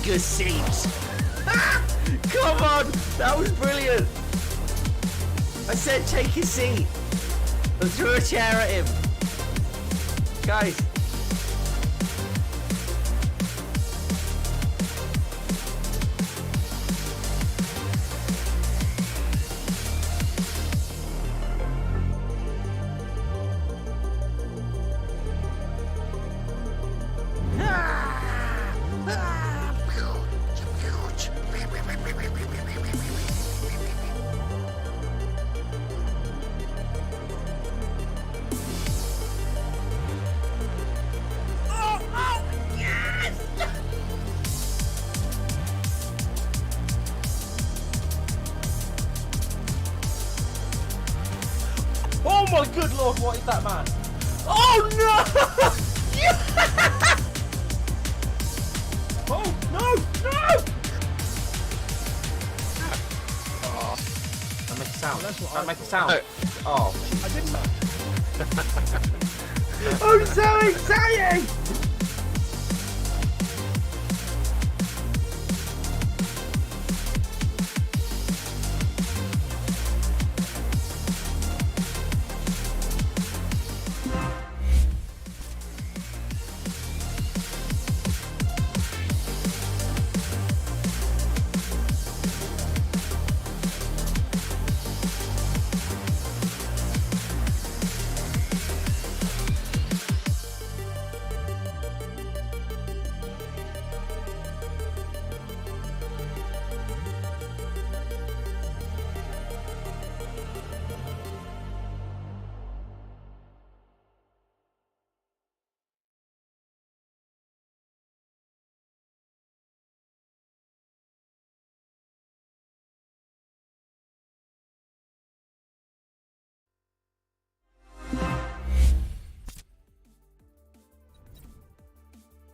a seat. Come on, that was brilliant. I said take a seat. I threw a chair at him. Guys. Oh my good lord, what is that, man? Oh no! Oh, no, no! Oh. That makes a sound. That's what That I makes a thought. sound. Oh. I didn't know. I'm so excited!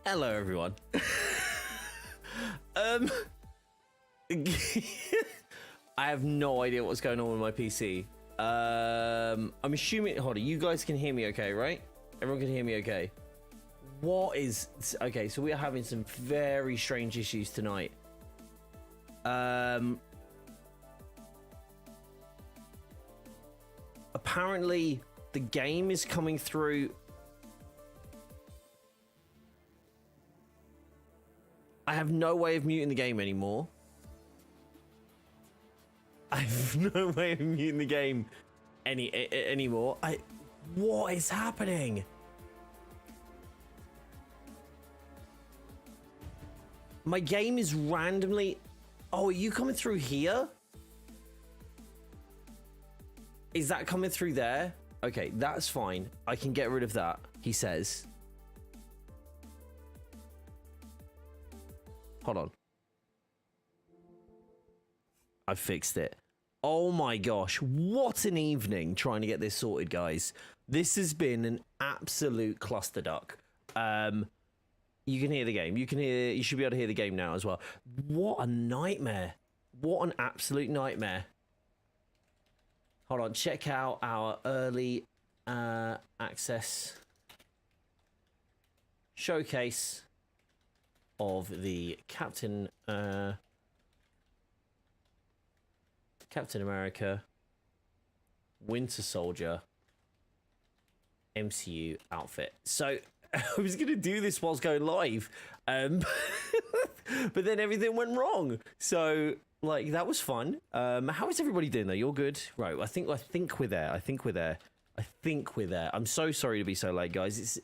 Hello everyone. I have no idea what's going on with my PC. I'm assuming, hold on, you guys can hear me okay, right? Everyone can hear me okay. What is, okay, so we are having some very strange issues tonight. Apparently the game is coming through. I have no way of muting the game anymore. I have no way of muting the game anymore. What is happening? My game is randomly. Oh, are you coming through here? Is that coming through there? Okay, that's fine. I can get rid of that, he says. Hold on. I fixed it. Oh my gosh, what an evening trying to get this sorted, guys. This has been an absolute clusterduck. You can hear the game. You should be able to hear the game now as well. What a nightmare. What an absolute nightmare. Hold on, check out our early access showcase of the Captain America Winter Soldier MCU outfit. So I was gonna do this whilst going live, but then everything went wrong. So like that was fun. How is everybody doing though? You're good, right? I think we're there. I think we're there. I'm so sorry to be so late, guys. It's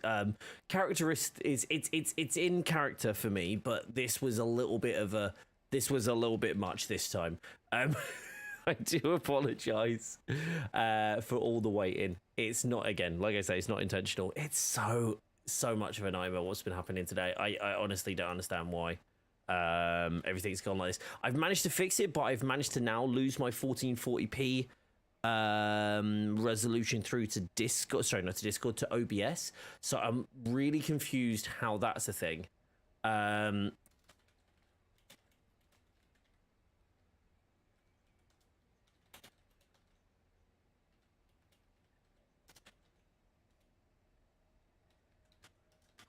it's in character for me, but this was a little bit much this time. I do apologize for all the waiting. It's not, again, like I say, it's not intentional. It's so much of a nightmare what's been happening today. I honestly don't understand why everything's gone like this. I've managed to fix it, but I've managed to now lose my 1440p resolution through to Discord. Sorry, not to Discord, to OBS. So I'm really confused how that's a thing.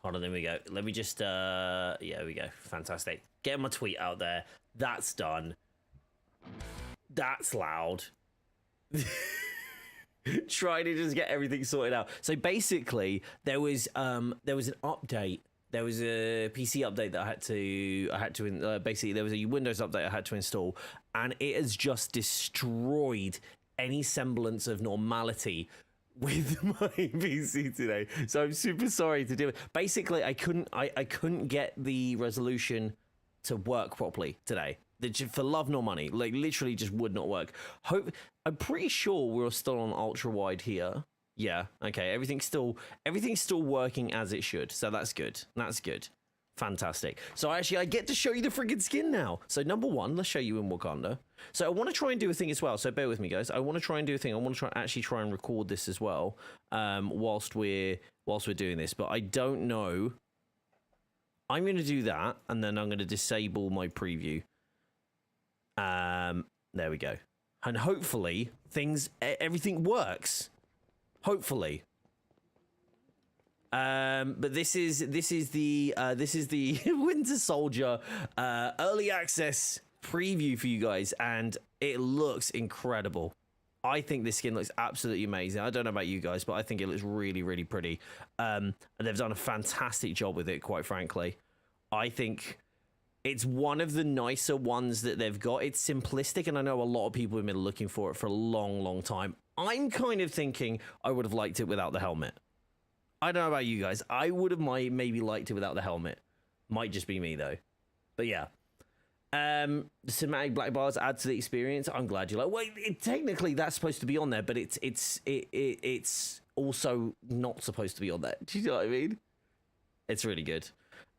Hold on, there we go. Let me just, yeah, there we go. Fantastic. Get my tweet out there. That's done. That's loud. Trying to just get everything sorted out. So basically, there was an update. There was a PC update that I had to basically there was a Windows update I had to install, and it has just destroyed any semblance of normality with my PC today. So I'm super sorry to do it. Basically, I couldn't get the resolution to work properly today. For love nor money, like literally just would not work. I'm pretty sure we're still on ultra wide here. Yeah, okay, everything's still working as it should. So that's good. That's good. Fantastic. So actually I get to show you the friggin' skin now. So number one, let's show you in Wakanda. So I want to try and do a thing as well. So bear with me, guys. I want to try and do a thing. I want to try and record this as well, whilst we're doing this. But I don't know. I'm going to do that, and then I'm going to disable my preview. There we go. And hopefully everything works. Hopefully. But this is the Winter Soldier early access preview for you guys, and it looks incredible. I think this skin looks absolutely amazing. I don't know about you guys, but I think it looks really, really pretty. And they've done a fantastic job with it, quite frankly. I think it's one of the nicer ones that they've got. It's simplistic, and I know a lot of people have been looking for it for a long, long time. I'm kind of thinking I would have liked it without the helmet. I don't know about you guys. I would have maybe liked it without the helmet. Might just be me, though. But yeah. The cinematic black bars add to the experience. I'm glad you like. Well, technically that's supposed to be on there, but it's also not supposed to be on there. Do you know what I mean? It's really good.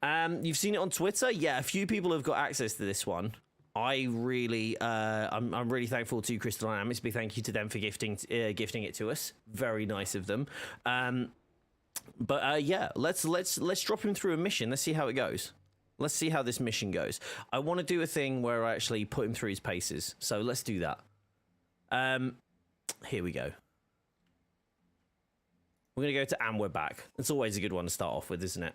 You've seen it on Twitter? Yeah, a few people have got access to this one. I'm really thankful to Crystal Dynamics. Big thank you to them for gifting it to us. Very nice of them. But yeah, let's drop him through a mission. Let's see how it goes. Let's see how this mission goes. I want to do a thing where I actually put him through his paces. So let's do that. Here we go. We're going to go to and we're back. It's always a good one to start off with, isn't it?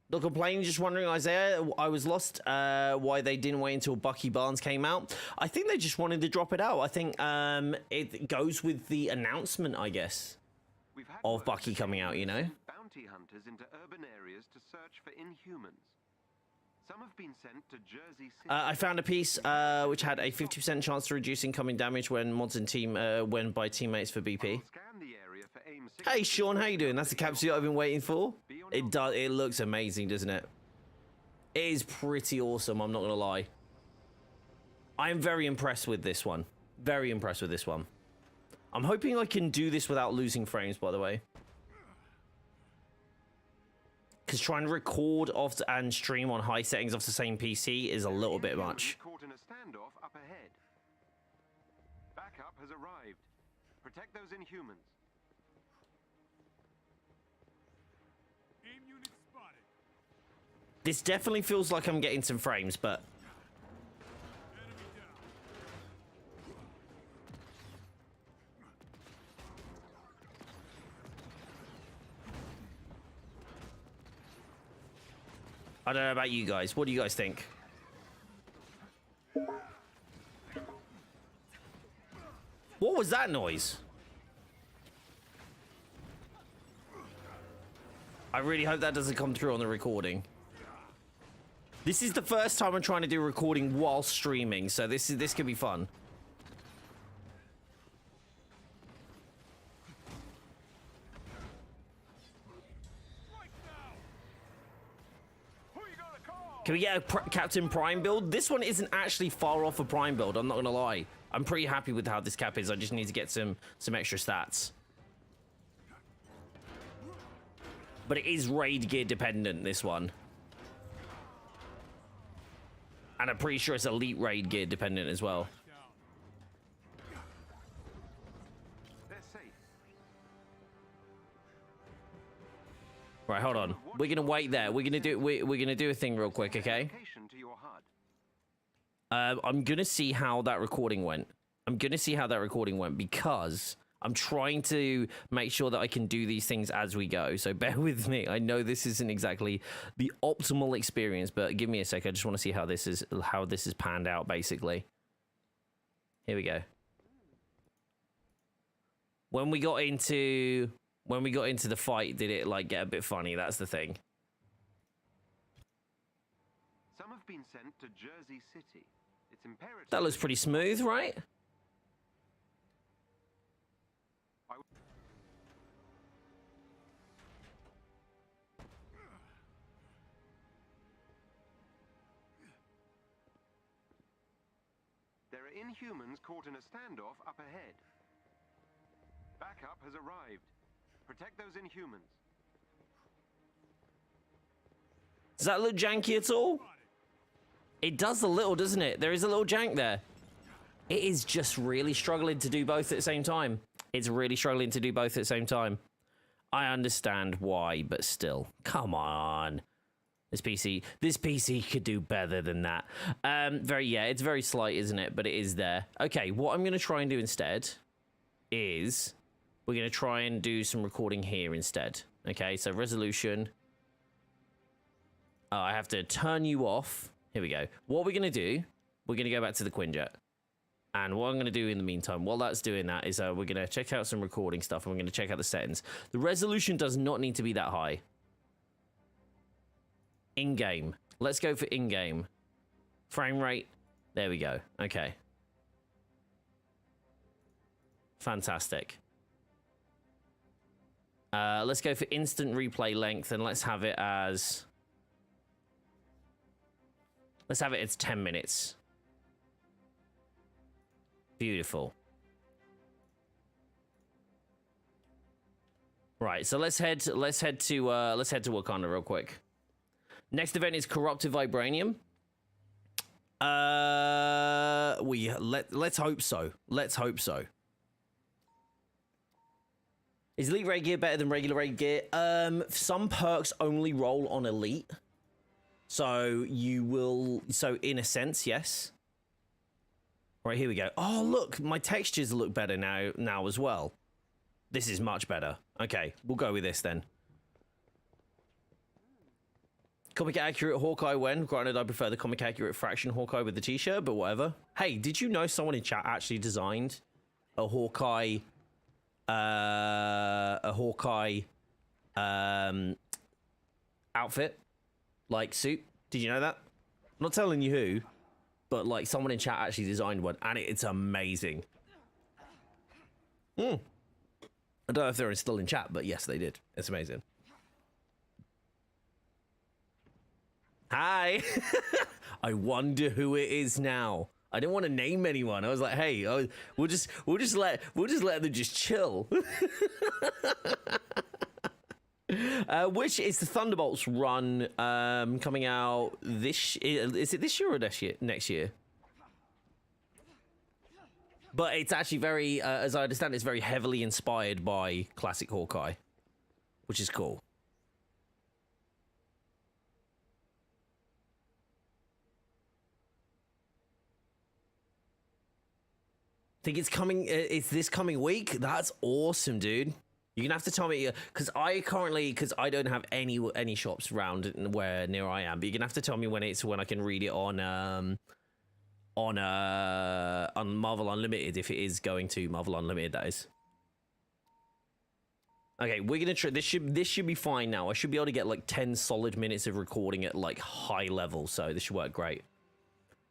Not complaining, just wondering, Isaiah, I was lost why they didn't wait until Bucky Barnes came out. I think they just wanted to drop it out. I think it goes with the announcement, I guess, of Bucky coming out, you know? Bounty hunters into urban areas to search for Inhumans. Some have been sent to Jersey City. I found a piece which had a 50% chance to reduce incoming damage when mods and when by teammates for BP. Hey Sean, how you doing? That's the capsule I've been waiting for. It does. It looks amazing, doesn't it? It is pretty awesome. I'm not gonna lie. I am very impressed with this one. Very impressed with this one. I'm hoping I can do this without losing frames, by the way. Because trying to record off and stream on high settings off the same PC is a little bit much. Caught in a standoff up ahead. Backup has arrived. Protect those Inhumans. Aim unit spotted. This definitely feels like I'm getting some frames, but Enemy down. I don't know about you guys. What do you guys think? What was that noise? I really hope that doesn't come through on the recording. This is the first time I'm trying to do recording while streaming, so this could be fun. Can we get a Captain Prime build? This one isn't actually far off a Prime build, I'm not gonna lie. I'm pretty happy with how this cap is. I just need to get some extra stats. But it is raid gear dependent, this one. And I'm pretty sure it's elite raid gear dependent as well. They're safe. Right, hold on. We're gonna wait there. We're gonna do a thing real quick, okay? Location to your HUD. I'm gonna see how that recording went. Because I'm trying to make sure that I can do these things as we go. So bear with me. I know this isn't exactly the optimal experience, but give me a sec. I just want to see how this is panned out. Basically, here we go. When we got into the fight, did it like get a bit funny? That's the thing. Some have been sent to Jersey City. It's imperative. That looks pretty smooth, right? There are Inhumans caught in a standoff up ahead. Backup has arrived. Protect those Inhumans. Does that look janky at all? It does a little, doesn't it? There is a little jank there. It is just really struggling to do both at the same time. I understand why, but still. Come on. This PC could do better than that. It's very slight, isn't it? But it is there. Okay, what I'm going to try and do instead is we're going to try and do some recording here instead. Okay, so resolution. I have to turn you off. Here we go. What we're going to do, we're going to go back to the Quinjet. And what I'm going to do in the meantime, while that's doing that, is we're going to check out some recording stuff and we're going to check out the settings. The resolution does not need to be that high. In-game. Let's go for in-game. Frame rate. There we go. Okay. Fantastic. Let's go for instant replay length and let's have it as... Let's have it as 10 minutes. Beautiful. Right, so let's head to Wakanda real quick. Next event is Corrupted Vibranium. Let's hope so. Let's hope so. Is Elite Raid Gear better than regular Raid Gear? Some perks only roll on Elite. So in a sense, yes. Right, here we go. Oh, look, my textures look better now as well. This is much better. Okay, we'll go with this then. Comic accurate Hawkeye when? Granted, I prefer the comic accurate Fraction Hawkeye with the t-shirt, but whatever. Hey, did you know someone in chat actually designed a Hawkeye outfit? Like suit? Did you know that? I'm not telling you who, but like someone in chat actually designed one and it's amazing. I don't know if they're still in chat, but yes, they did. It's amazing. Hi. I wonder who it is now. I didn't want to name anyone. I was like, hey, we'll just let them just chill. Which is the Thunderbolts run coming out this? Is it this year or next year? But it's actually very, as I understand, it's very heavily inspired by classic Hawkeye, which is cool. Think it's coming? It's this coming week? That's awesome, dude. You're gonna have to tell me because I don't have any shops around where near I am. But you're gonna have to tell me when I can read it on Marvel Unlimited, if it is going to Marvel Unlimited, that is. Okay, we're gonna try. This should be fine now. I should be able to get like 10 solid minutes of recording at like high level, so this should work great.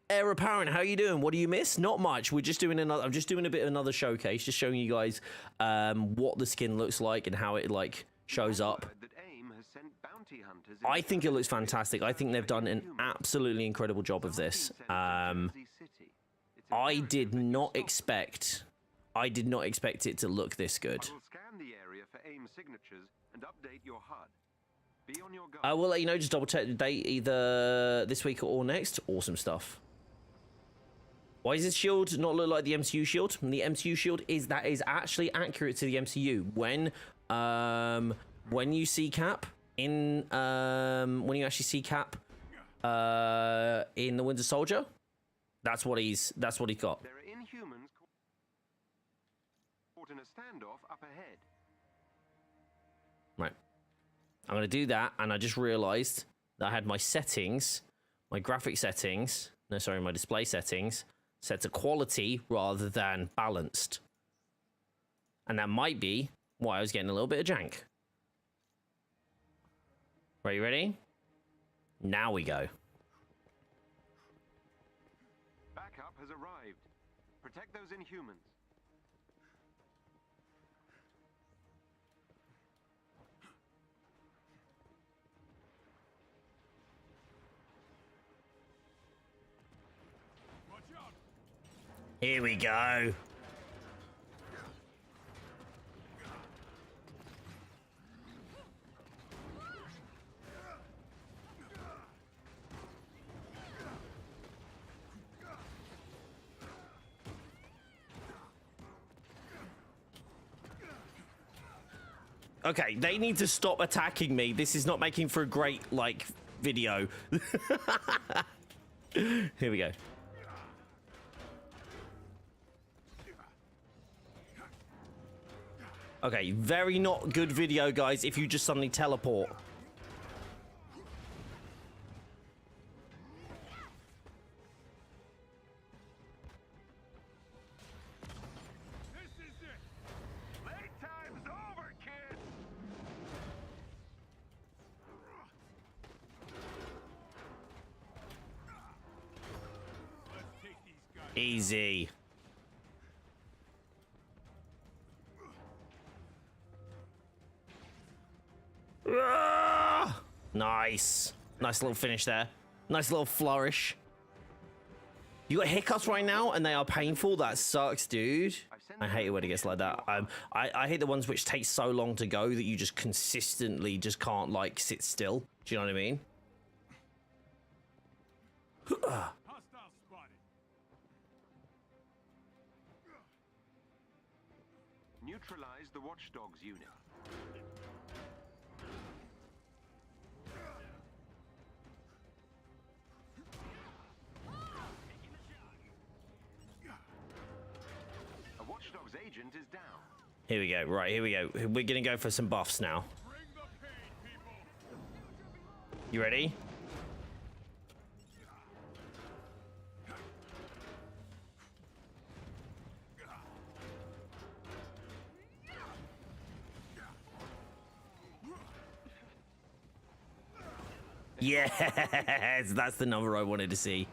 Air Apparent, how you doing? What do you miss? Not much. We're just doing I'm just doing a bit of another showcase, just showing you guys what the skin looks like and how it like shows up. I think it looks fantastic. I think they've done an absolutely incredible job of this. I did not expect it to look this good. I will let you know, just double check the date, either this week or next. Awesome stuff. Why does this shield not look like the MCU shield? And the MCU shield is actually accurate to the MCU. When you see Cap in when you actually see Cap in the Winter Soldier, That's what he got. There are Inhumans caught in a standoff up ahead. Right. I'm going to do that, and I just realized that I had my settings, my graphic settings, no, sorry, my display settings, set to quality rather than balanced. And that might be why I was getting a little bit of jank. Right, you ready? Now we go. Backup has arrived. Protect those Inhumans. Watch out! Here we go. Okay, they need to stop attacking me. This is not making for a great, like, video. Here we go. Okay, very not good video, guys, if you just suddenly teleport. This is it! Playtime's over, kid! Let's take these guys. Easy. Ah! Nice. Nice little finish there. Nice little flourish. You got hiccups right now, and they are painful. That sucks, dude. I hate it when it gets like that. I hate the ones which take so long to go that you just consistently just can't, like, sit still. Do you know what I mean? Hostile spotted. Neutralize the Watchdogs unit. A Watchdogs agent is down. Here we go. Right, here we go. We're going to go for some buffs now. Bring the pain, people. You ready? Yes, that's the number I wanted to see.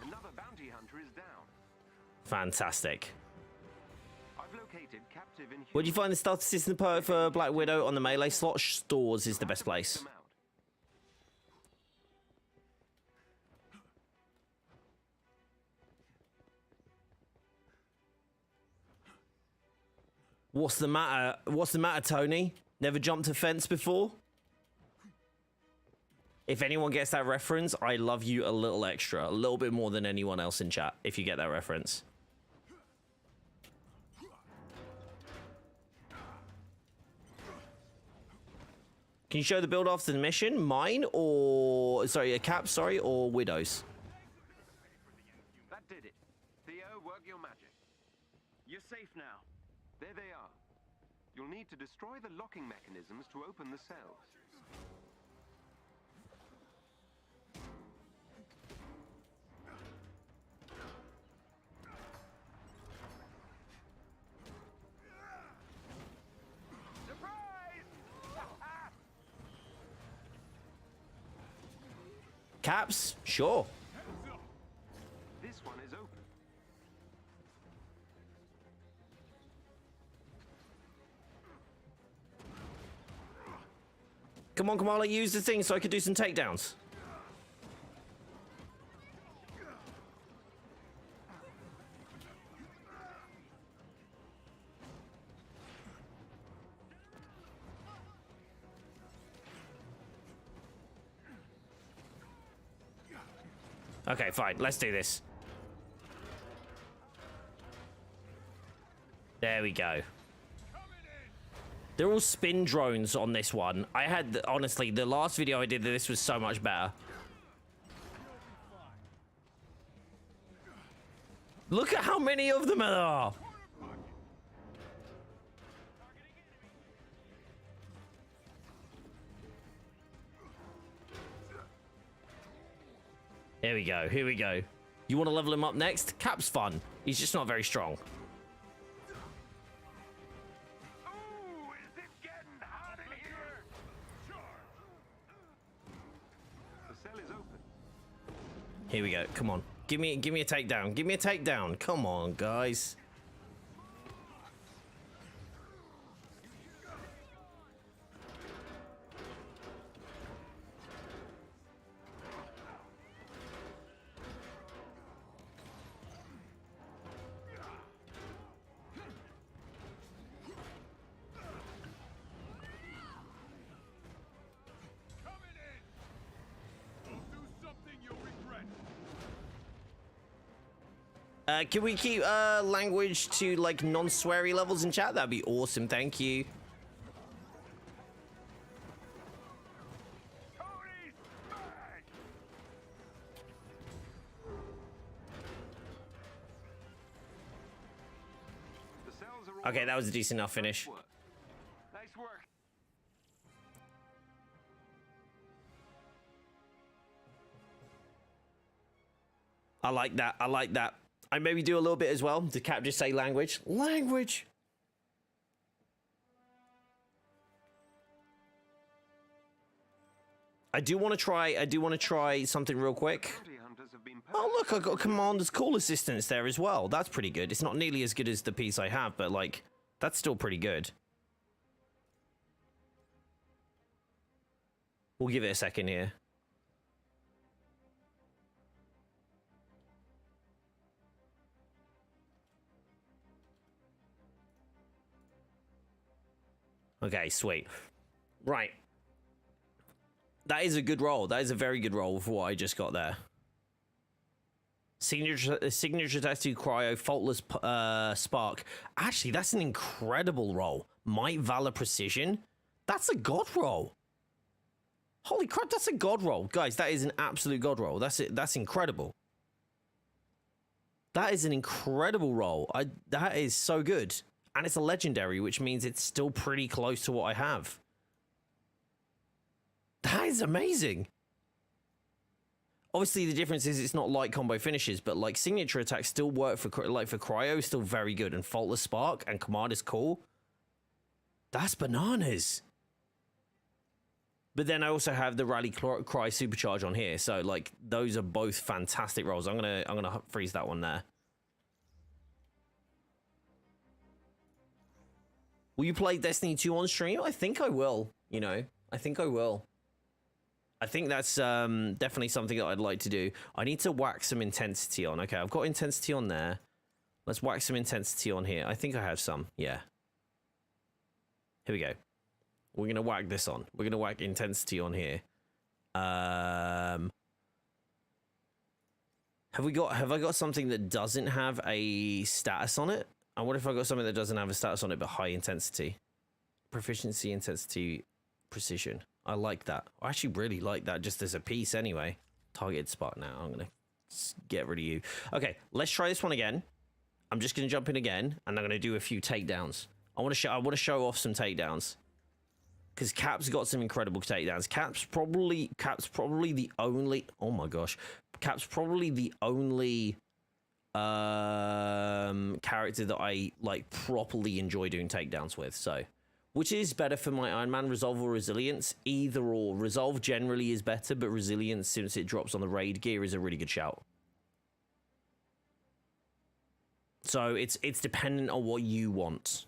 Another bounty hunter is down. Fantastic. I've located captive Inhumans. Where do you find the starter system for Black Widow on the melee slot? Stores is the best place. Them out. What's the matter? What's the matter, Tony? Never jumped a fence before? If anyone gets that reference, I love you a little extra. A little bit more than anyone else in chat, if you get that reference. Can you show the build after the mission? Mine or... Sorry, a Cap, sorry, or Widow's? That did it. Theo, work your magic. You're safe now. There they are. You'll need to destroy the locking mechanisms to open the cells. Caps? Sure. This one is open. Come on, Kamala, use the thing so I could do some takedowns. Okay, fine. Let's do this. There we go. They're all spin drones on this one. I had, honestly, the last video I did, this was so much better. Look at how many of them there are. Here we go. Here we go. You want to level him up next? Cap's fun. He's just not very strong. Ooh, is it getting hot in here? The cell is open. Here we go. Come on. Give me a takedown. Give me a takedown. Come on, guys. Coming in! Don't do something you'll regret. Can we keep language to like non-sweary levels in chat? That'd be awesome. Thank you. Tony's back! The cells are all Okay, that was a decent enough finish. Nice work. Nice work. I like that. I like that. I maybe do a little bit as well. Did Cap just say language? Language. I do want to try something real quick. Bounty hunters have been Oh look, I got Commander's Call Assistance there as well. That's pretty good. It's not nearly as good as the piece I have, but like, that's still pretty good. We'll give it a second here. Okay, sweet. Right. That is a good roll. That is a very good roll for what I just got there. Signature tattoo, cryo, faultless spark. Actually, that's an incredible roll. Might, valor, precision. That's a god roll. Holy crap, that's a god roll, guys. That is an absolute god roll. That's it. That's incredible. That is an incredible roll. That is so good, and it's a legendary, which means it's still pretty close to what I have. That is amazing. Obviously, the difference is it's not light combo finishes, but like signature attacks still work for cryo, still very good, and faultless spark and command is cool. That's bananas. But then I also have the rally cry supercharge on here, so like those are both fantastic rolls. I'm gonna freeze that one there. Will you play Destiny 2 on stream? I think I will. You know, I think I will. I think that's definitely something that I'd like to do. I need to whack some intensity on. Okay, I've got intensity on there. Let's whack some intensity on here. I think I have some. Yeah. Here we go. We're going to whack this on. We're going to whack intensity on here. Have I got something that doesn't have a status on it? And what if I got something that doesn't have a status on it but high intensity? Proficiency, intensity, precision. I like that. I actually really like that just as a piece anyway. Targeted spot now. I'm going to get rid of you. Okay, let's try this one again. I'm just going to jump in again and I'm going to do a few takedowns. I want to show off some takedowns. Because Cap's got some incredible takedowns. Cap's probably the only... Oh my gosh. Cap's probably the only character that I like properly enjoy doing takedowns with. So, which is better for my Iron Man, Resolve or Resilience? Either or. Resolve generally is better, but Resilience, since it drops on the raid gear, is a really good shout. So it's dependent on what you want.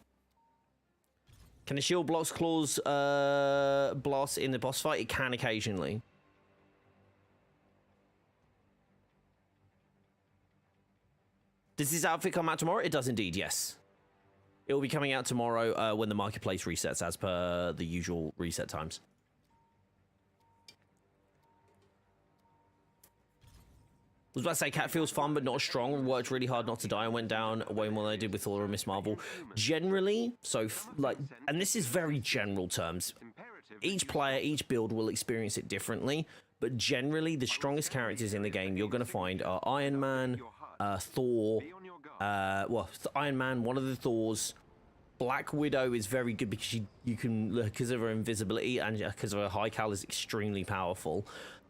Can the shield blocks claws blast in the boss fight? It can occasionally. Does this outfit come out tomorrow? It does indeed, yes. It will be coming out tomorrow when the marketplace resets, as per the usual reset times. I was about to say, Cat feels fun but not strong. Worked really hard not to die and went down way more than I did with Thor and Miss Marvel. Generally, so like, and this is very general terms. Each player, each build will experience it differently, but generally, the strongest characters in the game you're going to find are Iron Man, Thor, well, Iron Man, one of the Thors. Black Widow is very good because you can, because of her invisibility and because of her high cal is extremely powerful.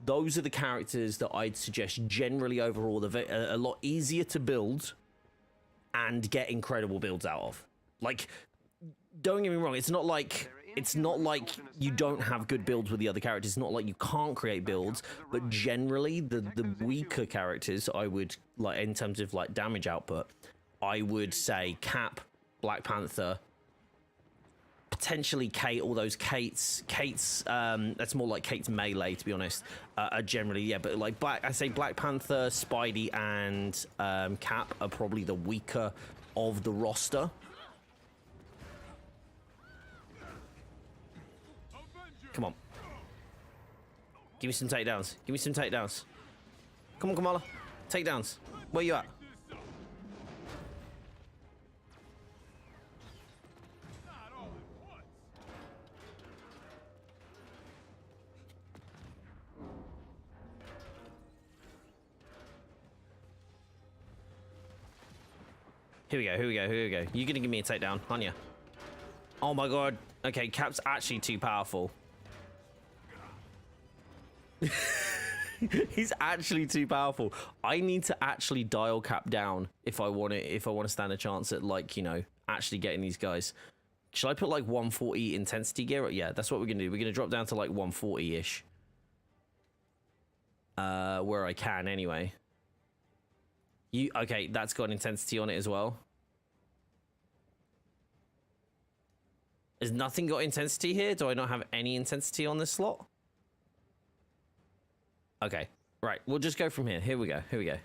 Those are the characters that I'd suggest generally overall. They're a lot easier to build and get incredible builds out of. Like, don't get me wrong, it's not like you don't have good builds with the other characters. It's not like you can't create builds, but generally the weaker characters, I would, like, in terms of like damage output, I would say Cap, Black Panther, potentially Kate. All those Kate's that's more like Kate's melee, to be honest, are generally, yeah, but like I say Black Panther, Spidey, and Cap are probably the weaker of the roster. Come on, give me some takedowns, give me some takedowns. Come on, Kamala, takedowns. Where you at? Here we go, here we go, here we go. You're gonna give me a takedown, aren't you? Oh my god. Okay, Cap's actually too powerful. He's actually too powerful. I need to actually dial Cap down if I want to stand a chance at, like, you know, actually getting these guys. Should I put like 140 intensity gear? Yeah, that's what we're gonna do. We're gonna drop down to like 140-ish. Where I can anyway. Okay, that's got intensity on it as well. Has nothing got intensity here? Do I not have any intensity on this slot? Okay, right, we'll just go from here. Here we go, here we go.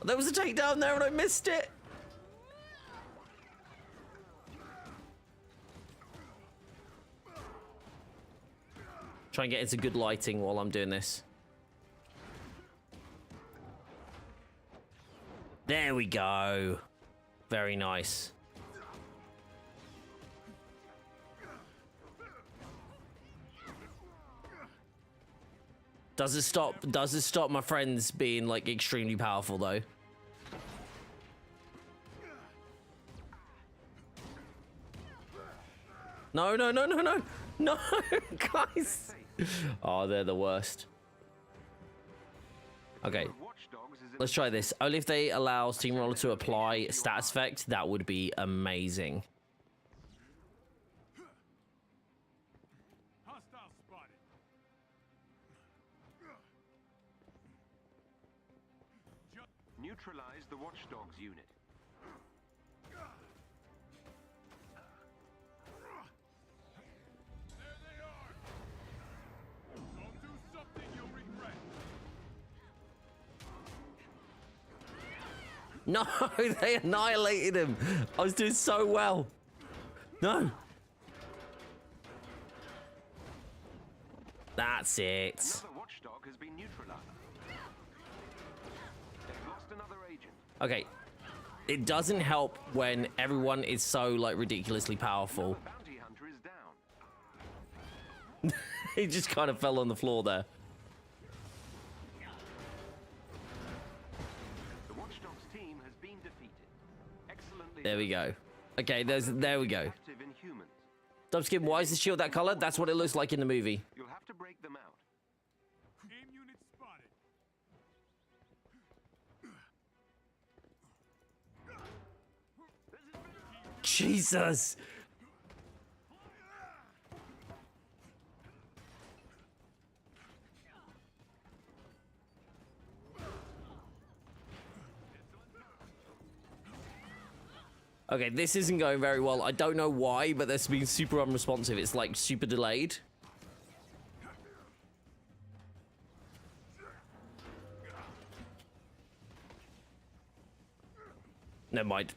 There was a takedown there and I missed it. Try and get into good lighting while I'm doing this. There we go. Very nice. Does it stop my friends being like extremely powerful though? No, no, no, no, no. No, guys. Oh, they're the worst. Okay. Let's try this. Only if they allow Steamroller to apply status effect, that would be amazing. Hostile spotted. Neutralize the Watchdogs unit. There they are. Don't do something you'll regret. No, they annihilated him. I was doing so well. No. That's it. Another Watchdog has been neutralized. They've lost another agent. Okay. It doesn't help when everyone is so, like, ridiculously powerful. The bounty hunter is down. He just kind of fell on the floor there. The Watchdogs team has been defeated. Excellently. There we go. Okay, there we go. Active in humans. Dubskin, why is the shield that color? That's what it looks like in the movie. You'll have to break them out. Aim unit spotted. Jesus. Okay, this isn't going very well. I don't know why, but that's been super unresponsive. It's like super delayed. Never mind.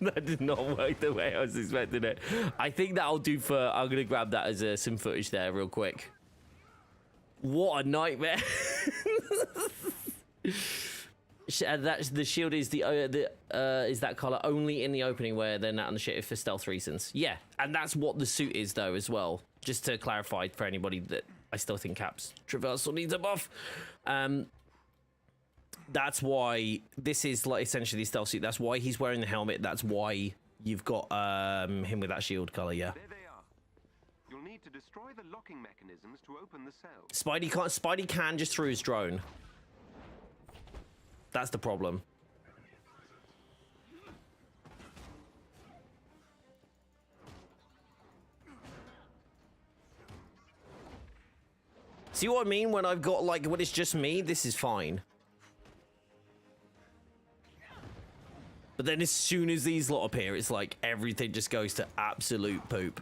That did not work the way I was expecting it. I think that'll do for... I'm going to grab that as some footage there real quick. What a nightmare. That's the shield is is that color only in the opening where they're not on the ship for stealth reasons. Yeah, and that's what the suit is though as well. Just to clarify for anybody that I still think Cap's traversal needs a buff. that's why this is like essentially the stealth suit. That's why he's wearing the helmet. That's why you've got him with that shield color. Yeah. There they are. You'll need to destroy the locking mechanisms to open the cell. Spidey can just through his drone. That's the problem. See what I mean? When I've got, like, when it's just me, this is fine. But then as soon as these lot appear, it's like everything just goes to absolute poop.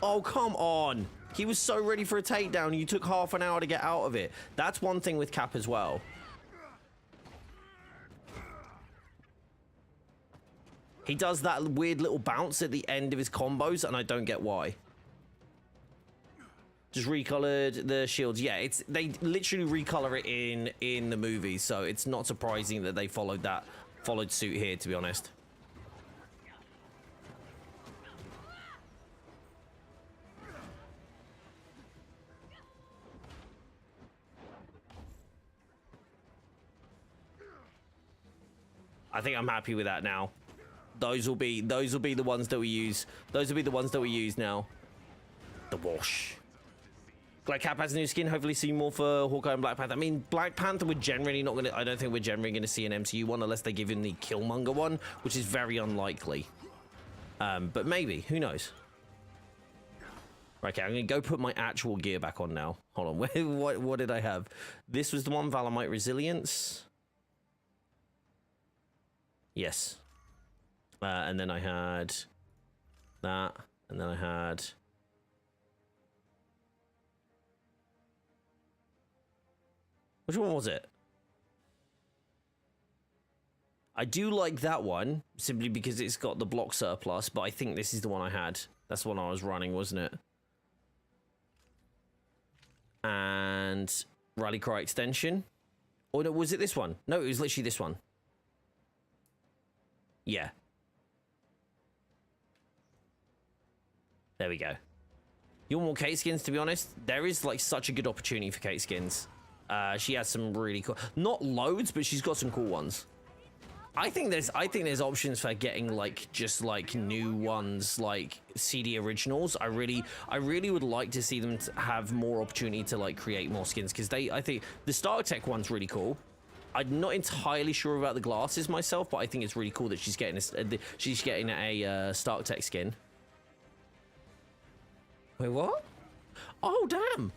Oh, come on. He was so ready for a takedown. You took half an hour to get out of it. That's one thing with Cap as well. He does that weird little bounce at the end of his combos, and I don't get why. Just recolored the shields. Yeah, they literally recolor it in the movie, so it's not surprising that they followed suit here, to be honest. I think I'm happy with that now. Those will be the ones that we use. Those will be the ones that we use now. The wash. Glad Cap has a new skin. Hopefully see more for Hawkeye and Black Panther. I mean, Black Panther, we're generally not gonna. I don't think we're generally gonna see an MCU one unless they give him the Killmonger one, which is very unlikely. But maybe. Who knows? Okay, I'm gonna go put my actual gear back on now. Hold on. What did I have? This was the one. Valamite Resilience. Yes. And then I had that, and then I had which one was it? I do like that one simply because it's got the block surplus, but I think this is the one I had. That's the one I was running, wasn't it? And Rally Cry Extension. Or no, was it this one? No, it was literally this one. Yeah. There we go. You want more Kate skins, to be honest? There is, like, such a good opportunity for Kate skins. She has some really cool... Not loads, but she's got some cool ones. I think there's options for getting, like, just, like, new ones, like, CD originals. I really would like to see them have more opportunity to, like, create more skins. Because I think the Stark Tech one's really cool. I'm not entirely sure about the glasses myself, but I think it's really cool that she's getting a Stark Tech skin. Wait, what? Oh, damn.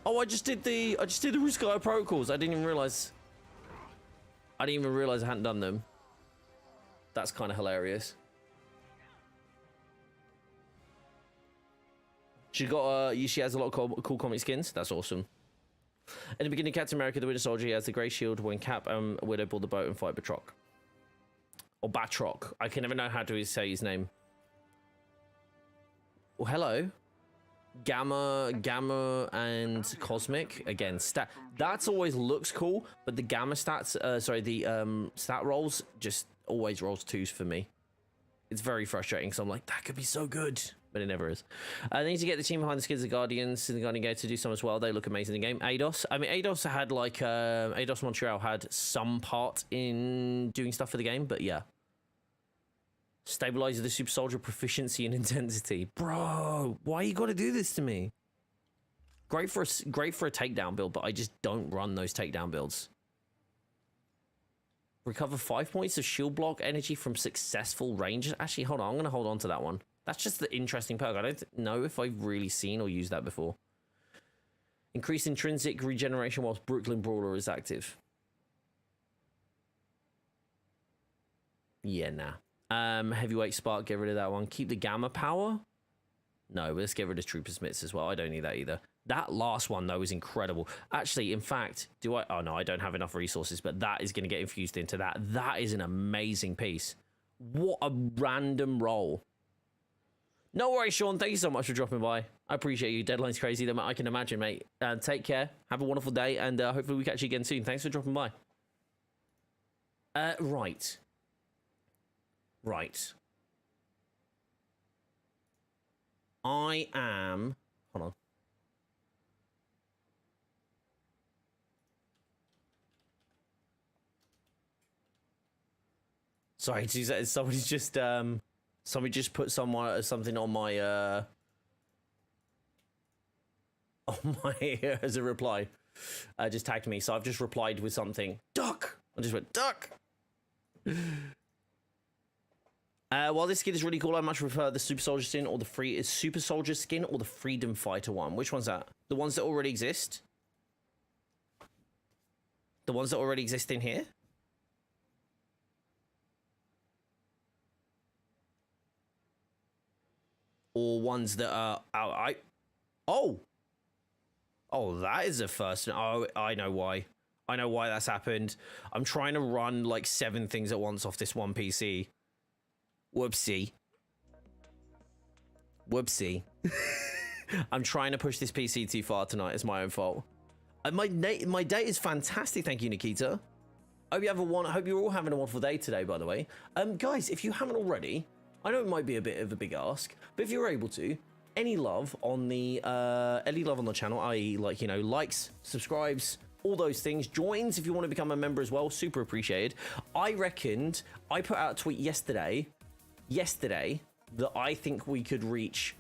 Oh, I just did the Ruskaya protocols. I didn't even realize I hadn't done them. That's kind of hilarious. She has a lot of cool comic skins. That's awesome. In the beginning, Captain America, the Winter Soldier, he has the grey shield when Cap and Widow board the boat and fight Batroc. Or Batroc. I can never know how to say his name. Well, hello. Gamma, and Cosmic. Again, that's always looks cool, but the Gamma stats, stat rolls just always rolls 2s for me. It's very frustrating because I'm like, that could be so good, but it never is. They need to get the team behind the skins of the Guardians in the Guardian Gate to do some as well. They look amazing in the game. ADOS. I mean, ADOS had like, ADOS Montreal had some part in doing stuff for the game, but yeah. Stabilizer the super soldier proficiency and intensity. Bro, why you gotta do this to me? Great for a takedown build, but I just don't run those takedown builds. Recover 5 points of shield block energy from successful range. Actually, hold on. I'm gonna hold on to that one. That's just the interesting perk. I don't know if I've really seen or used that before. Increase intrinsic regeneration whilst Brooklyn Brawler is active. Yeah, nah. Heavyweight Spark, get rid of that one. Keep the Gamma Power? No, but let's get rid of Trooper Smiths as well. I don't need that either. That last one, though, is incredible. Actually, in fact, oh, no, I don't have enough resources, but that is going to get infused into that. That is an amazing piece. What a random roll. No worries, Sean. Thank you so much for dropping by. I appreciate you. Deadline's crazy than I can imagine, mate. Take care. Have a wonderful day, and hopefully we catch you again soon. Thanks for dropping by. Right. I am Hold on. Sorry, somebody just put something on my as a reply. Just tagged me, so I've just replied with something. Duck. I just went duck. While this skin is really cool, I much prefer the Super Soldier skin or the Super Soldier skin or the Freedom Fighter one. Which one's that? The ones that already exist? The ones that already exist in here? Or ones that are out. Oh, that is a first. Oh, I know why. I know why that's happened. I'm trying to run like 7 things at once off this one PC. Whoopsie. I'm trying to push this PC too far tonight. It's my own fault. My day is fantastic. Thank you, Nikita. Hope you're all having a wonderful day today, by the way. Guys, if you haven't already, I know it might be a bit of a big ask, but if you're able to, any love on the channel, i.e. like, you know, likes, subscribes, all those things, joins if you want to become a member as well, super appreciated. I put out a tweet yesterday that I think we could reach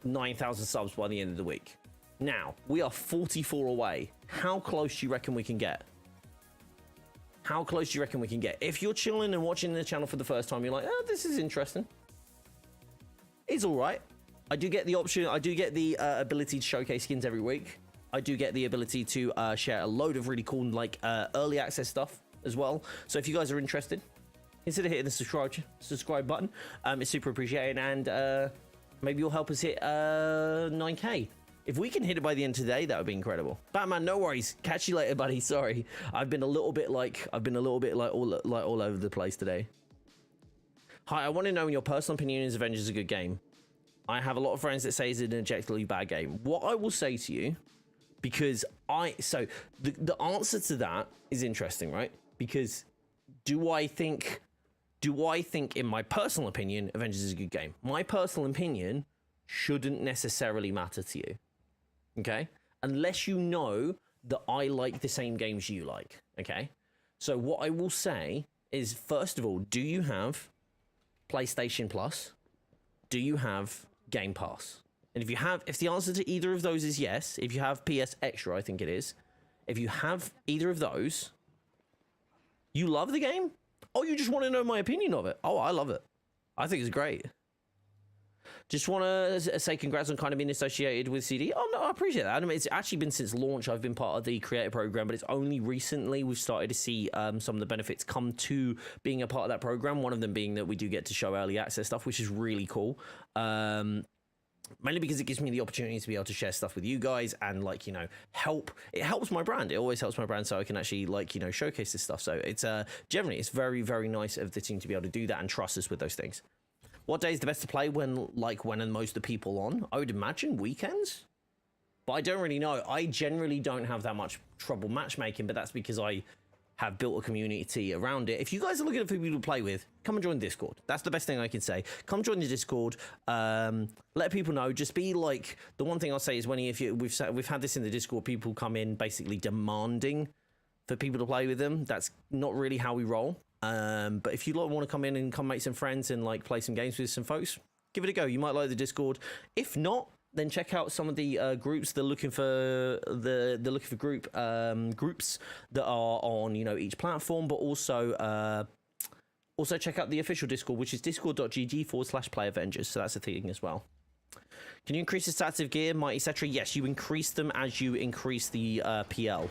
9,000 subs by the end of the week. Now, we are 44 away. How close do you reckon we can get? How close do you reckon we can get? If you're chilling and watching the channel for the first time, you're like, oh, this is interesting. It's all right. I do get the option. I do get the ability to showcase skins every week. I do get the ability to share a load of really cool, like, early access stuff as well. So if you guys are interested, consider hitting the subscribe button. It's super appreciated. And maybe you'll help us hit 9K. If we can hit it by the end of today, that would be incredible. Batman, no worries. Catch you later, buddy. Sorry, I've been a little bit like all over the place today. Hi, I want to know in your personal opinion, is Avengers a good game? I have a lot of friends that say it's an objectively bad game. What I will say to you, because the answer to that is interesting, right? Because do I think in my personal opinion, Avengers is a good game? My personal opinion shouldn't necessarily matter to you. Okay, unless you know that I like the same games you like. Okay, so what I will say is, first of all, do you have PlayStation Plus? Do you have Game Pass? And if the answer to either of those is yes, if you have PS Extra, I think it is. If you have either of those, you love the game? Oh, you just want to know my opinion of it? Oh, I love it. I think it's great. Just want to say congrats on kind of being associated with CD. Oh, no, I appreciate that. I mean, it's actually been since launch. I've been part of the creator program, but it's only recently we've started to see some of the benefits come to being a part of that program. One of them being that we do get to show early access stuff, which is really cool. Mainly because it gives me the opportunity to be able to share stuff with you guys and, like, you know, it helps my brand. It always helps my brand, so I can actually, like, you know, showcase this stuff. So it's generally, it's very, very nice of the team to be able to do that and trust us with those things. What day is the best to play when and most of the people on? I would imagine weekends, but I don't really know. I generally don't have that much trouble matchmaking, but that's because I have built a community around it. If you guys are looking for people to play with, come and join Discord. That's the best thing I can say. Come join the Discord. Let people know. Just be like, the one thing I'll say is we've had this in the Discord. People come in basically demanding for people to play with them. That's not really how we roll. But if you want to come in and come make some friends and, like, play some games with some folks, give it a go. You might like the Discord. If not, then check out some of the groups. They're looking for groups that are on, you know, each platform, but also check out the official Discord, which is discord.gg/playavengers. So that's a thing as well. Can you increase the stats of gear, might, etc.? Yes, you increase them as you increase the PL.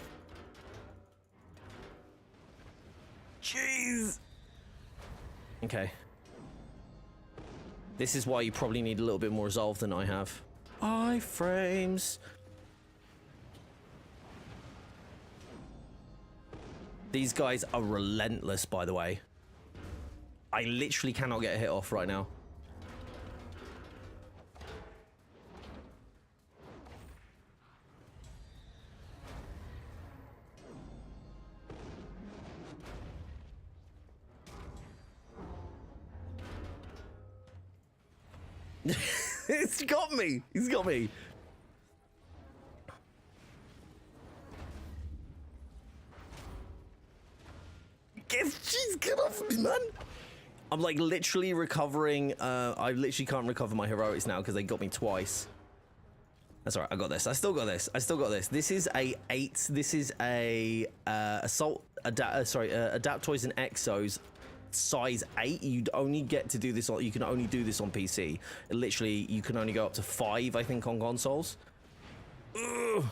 Jeez. Okay. This is why you probably need a little bit more resolve than I have. Iframes. These guys are relentless, by the way. I literally cannot get a hit off right now. It's got me. He's got me. Jeez, get off me, man. I'm like literally recovering. I literally can't recover my heroics now because they got me twice. That's all right. I got this. I still got this. I still got this. This is a 8. This is a Adaptoids and Exos size 8. You'd only get to do this on. You can only do this on PC. Literally, you can only go up to 5, I think, on consoles. Ugh.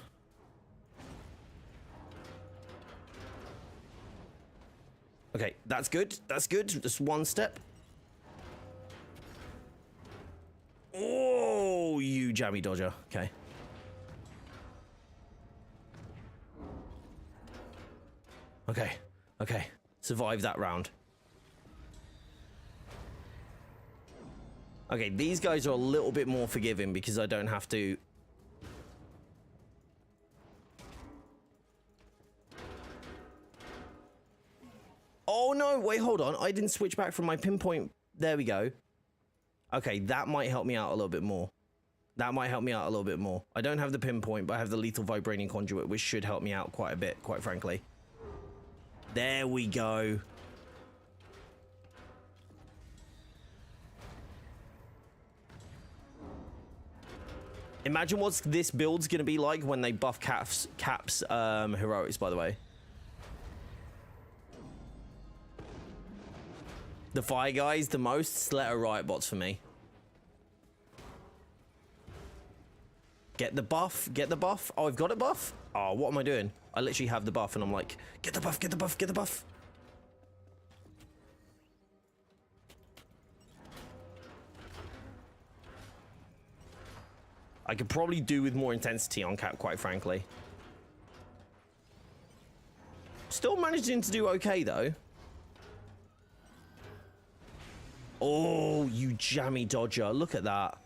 Okay, that's good. That's good. Just one step. Oh, you jammy dodger. Okay. Okay. Okay. Survive that round. Okay, these guys are a little bit more forgiving because I don't have to... Oh no, wait, hold on. I didn't switch back from my pinpoint. There we go. Okay, that might help me out a little bit more. That might help me out a little bit more. I don't have the pinpoint, but I have the lethal vibrating conduit, which should help me out quite a bit, quite frankly. There we go. Imagine what this build's gonna be like when they buff Cap's heroics, by the way. The fire guys, the most Slayer riot bots for me. Get the buff, get the buff. Oh, I've got a buff? Oh, what am I doing? I literally have the buff and I'm like, get the buff, get the buff, get the buff. I could probably do with more intensity on Cap, quite frankly. Still managing to do okay, though. Oh, you jammy dodger. Look at that.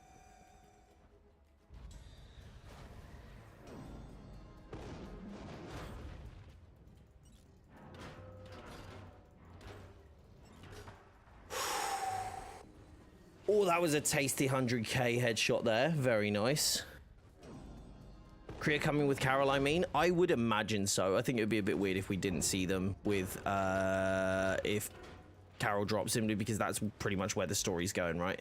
Oh, that was a tasty 100k headshot there. Very nice. Kriya coming with Carol, I mean. I would imagine so. I think it would be a bit weird if we didn't see them with, if Carol drops simply because that's pretty much where the story's going, right?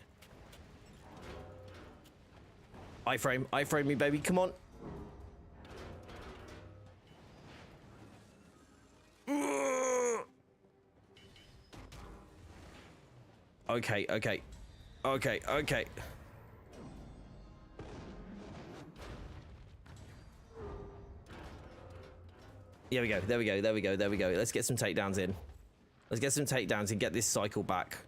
iframe me, baby. Come on. Okay, okay. Okay, okay. There we go, there we go, there we go, there we go. Let's get some takedowns in. Let's get some takedowns and get this cycle back.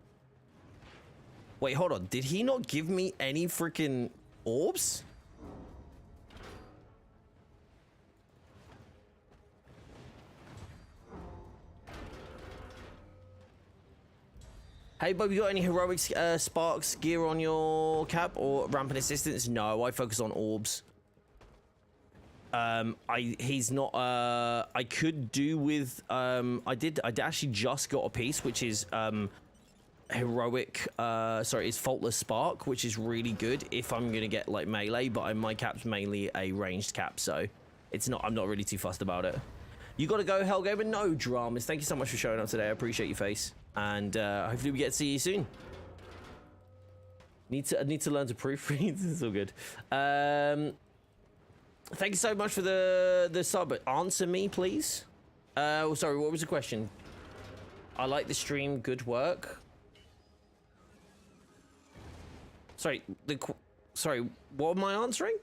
Wait, hold on. Did he not give me any freaking orbs? Hey, Bob, you got any heroic sparks gear on your Cap or rampant assistance? No, I focus on orbs. He's not, I could do with, I actually just got a piece, which is, heroic, sorry, it's faultless spark, which is really good if I'm gonna get like melee, but my Cap's mainly a ranged Cap, so it's not, I'm not really too fussed about it. You gotta go, Hellgamer. No dramas. Thank you so much for showing up today. I appreciate your face. And hopefully we get to see you soon. I need to learn to proofread. It's all good. Thank you so much for the sub. But answer me, please. Oh, sorry, what was the question? I like the stream. Good work. Sorry, sorry, what am I answering?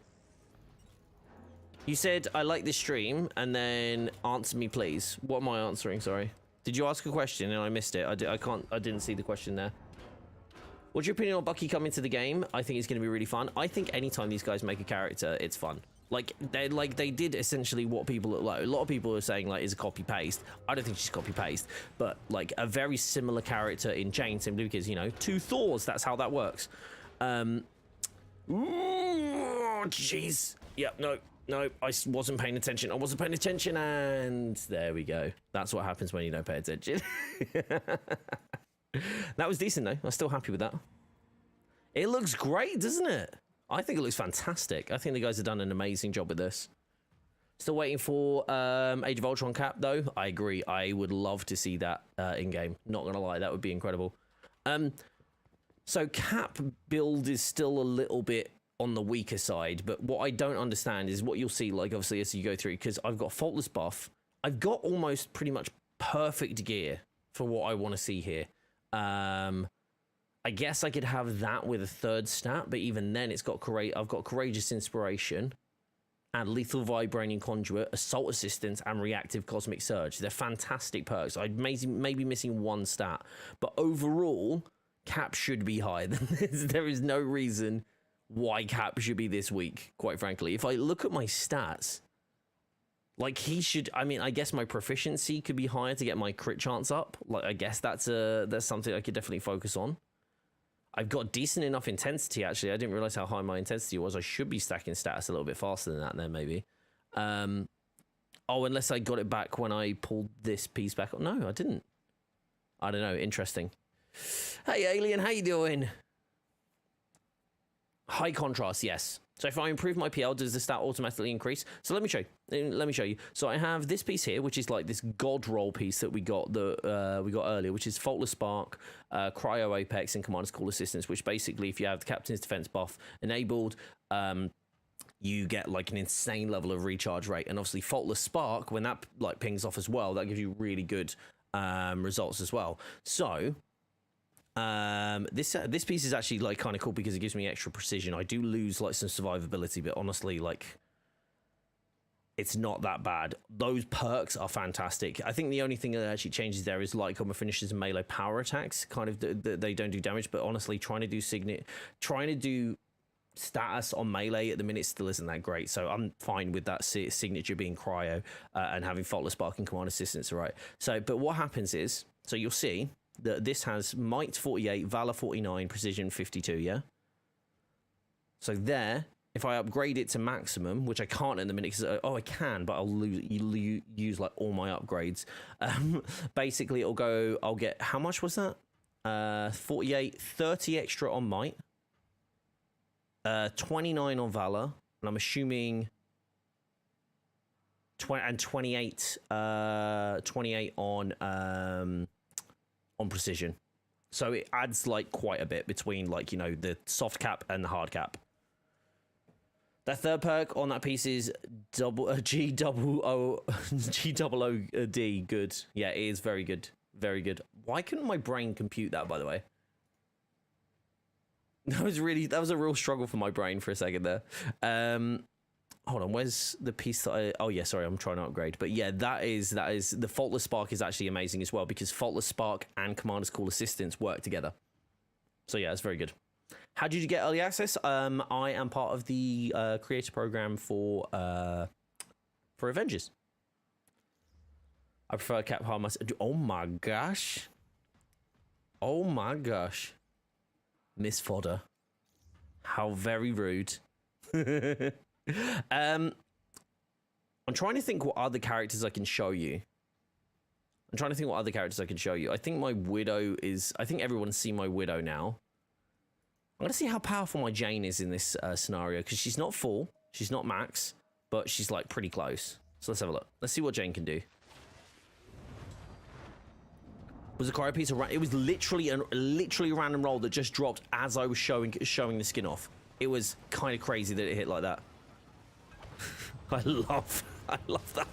You said I like this stream, and then answer me, please. What am I answering? Sorry. Did you ask a question and I missed it? I didn't see the question there. What's your opinion on Bucky coming to the game? I think it's going to be really fun. I think anytime these guys make a character, it's fun. Like they did essentially what people like. A lot of people are saying like is a copy paste. I don't think she's copy paste, but like a very similar character in Chain, simply because, you know, 2 Thors. That's how that works. Ooh, jeez. Yep. No. No, I wasn't paying attention. I wasn't paying attention, and there we go. That's what happens when you don't pay attention. That was decent, though. I'm still happy with that. It looks great, doesn't it? I think it looks fantastic. I think the guys have done an amazing job with this. Still waiting for Age of Ultron cap, though. I agree. I would love to see that in-game. Not going to lie, that would be incredible. So cap build is still a little bit on the weaker side, but what I don't understand is what you'll see, like, obviously, as you go through, because I've got Faultless buff. I've got almost pretty much perfect gear for what I want to see here. I guess I could have that with a third stat, but even then, it's got I've got Courageous Inspiration and Lethal Vibranium Conduit, Assault Assistance, and Reactive Cosmic Surge. They're fantastic perks. I'd maybe missing one stat, but overall, cap should be higher than this. There is no reason why cap should be this weak, quite frankly. If I look at my stats, like he should, I mean, I guess my proficiency could be higher to get my crit chance up. Like, I guess that's something I could definitely focus on. I've got decent enough intensity, actually. I didn't realize how high my intensity was. I should be stacking status a little bit faster than that then, maybe. Oh, unless I got it back when I pulled this piece back. No, I didn't. I don't know. Interesting. Hey, Alien, how you doing? High contrast, yes. So if I improve my PL, does the stat automatically increase? So let me show you. Let me show you. So I have this piece here, which is like this god roll piece that we got earlier, which is Faultless Spark, Cryo Apex, and Commander's Call Assistance. Which basically, if you have the Captain's Defense buff enabled, you get like an insane level of recharge rate. And obviously, Faultless Spark, when that like pings off as well, that gives you really good results as well. So this piece is actually like kind of cool because it gives me extra precision. I do lose like some survivability, but honestly, like it's not that bad. Those perks are fantastic. I think the only thing that actually changes there is like on my finishes and melee power attacks, kind of they don't do damage. But honestly, trying to do status on melee at the minute still isn't that great. So I'm fine with that signature being cryo and having Faultless Spark and command assistance. All right. So, but what happens is, so you'll see that this has Might 48, Valor 49, Precision 52, yeah? So there, if I upgrade it to maximum, which I can't in the minute, because, I can, but I'll use like all my upgrades. Basically, I'll get, how much was that? 48, 30 extra on Might, 29 on Valor, and I'm assuming 28 on Precision. So it adds like quite a bit between like, you know, the soft cap and the hard cap. That third perk on that piece is G double O D. Good. Yeah, it is very good. Very good. Why couldn't my brain compute that, by the way? That was a real struggle for my brain for a second there. Hold on, where's the piece that oh yeah, sorry, I'm trying to upgrade. But yeah, that is the Faultless Spark is actually amazing as well because Faultless Spark and Commander's Call Assistance work together. So yeah, it's very good. How did you get early access? I am part of the creator program for Avengers. I prefer cap hard myself. Oh my gosh. Oh my gosh. Miss Fodder. How very rude. I'm trying to think what other characters I can show you. I think my Widow is... I think everyone's seen my Widow now. I'm going to see how powerful my Jane is in this scenario, because she's not full, she's not max, but she's like pretty close. So let's have a look. Let's see what Jane can do. Was a cryo piece of... It was literally a random roll that just dropped as I was showing the skin off. It was kind of crazy that it hit like that. I love that.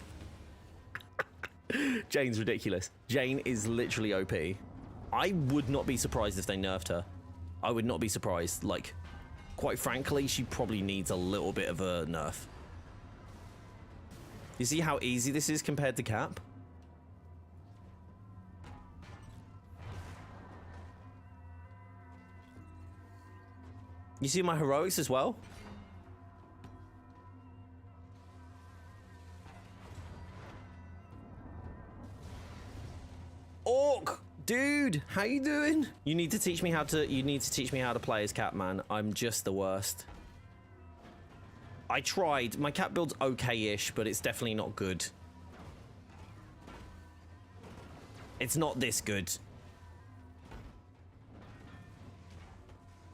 Jane's ridiculous. Jane is literally OP. I would not be surprised if they nerfed her. I would not be surprised. Like, quite frankly, she probably needs a little bit of a nerf. You see how easy this is compared to Cap? You see my heroics as well? Orc, dude, how you doing? You need to teach me how to play as Cap, man. I'm just the worst. I tried. My Cap build's okay-ish, but it's definitely not good. It's not this good.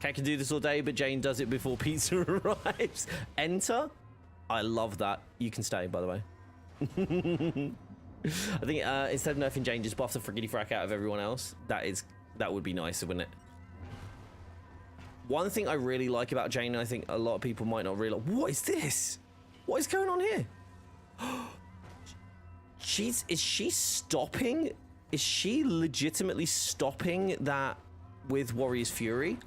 Cat can do this all day, but Jane does it before pizza arrives. Enter? I love that. You can stay, by the way. I think instead of nerfing Jane, just buff the friggity frack out of everyone else. That would be nicer, wouldn't it? One thing I really like about Jane, and I think a lot of people might not realize, what is this? What is going on here? Is she stopping? Is she legitimately stopping that with Warrior's Fury?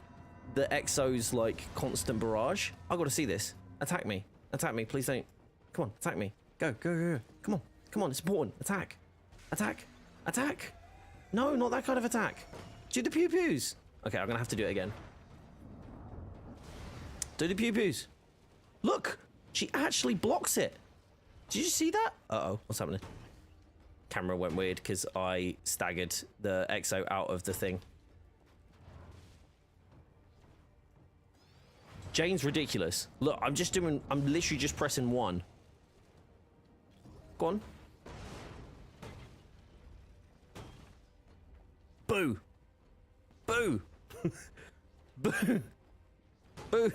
The Exo's like constant barrage? I gotta see this. Attack me. Attack me. Please don't. Come on, attack me. Go, go, go, go. Come on. Come on, it's important. Attack. Attack. Attack. No, not that kind of attack. Do the pew-pews. Okay, I'm gonna have to do it again. Do the pew-pews. Look! She actually blocks it. Did you see that? Uh-oh, what's happening? Camera went weird because I staggered the Exo out of the thing. Jane's ridiculous. Look, I'm literally just pressing 1. Go on. Boo. Boo. Boo. Boo.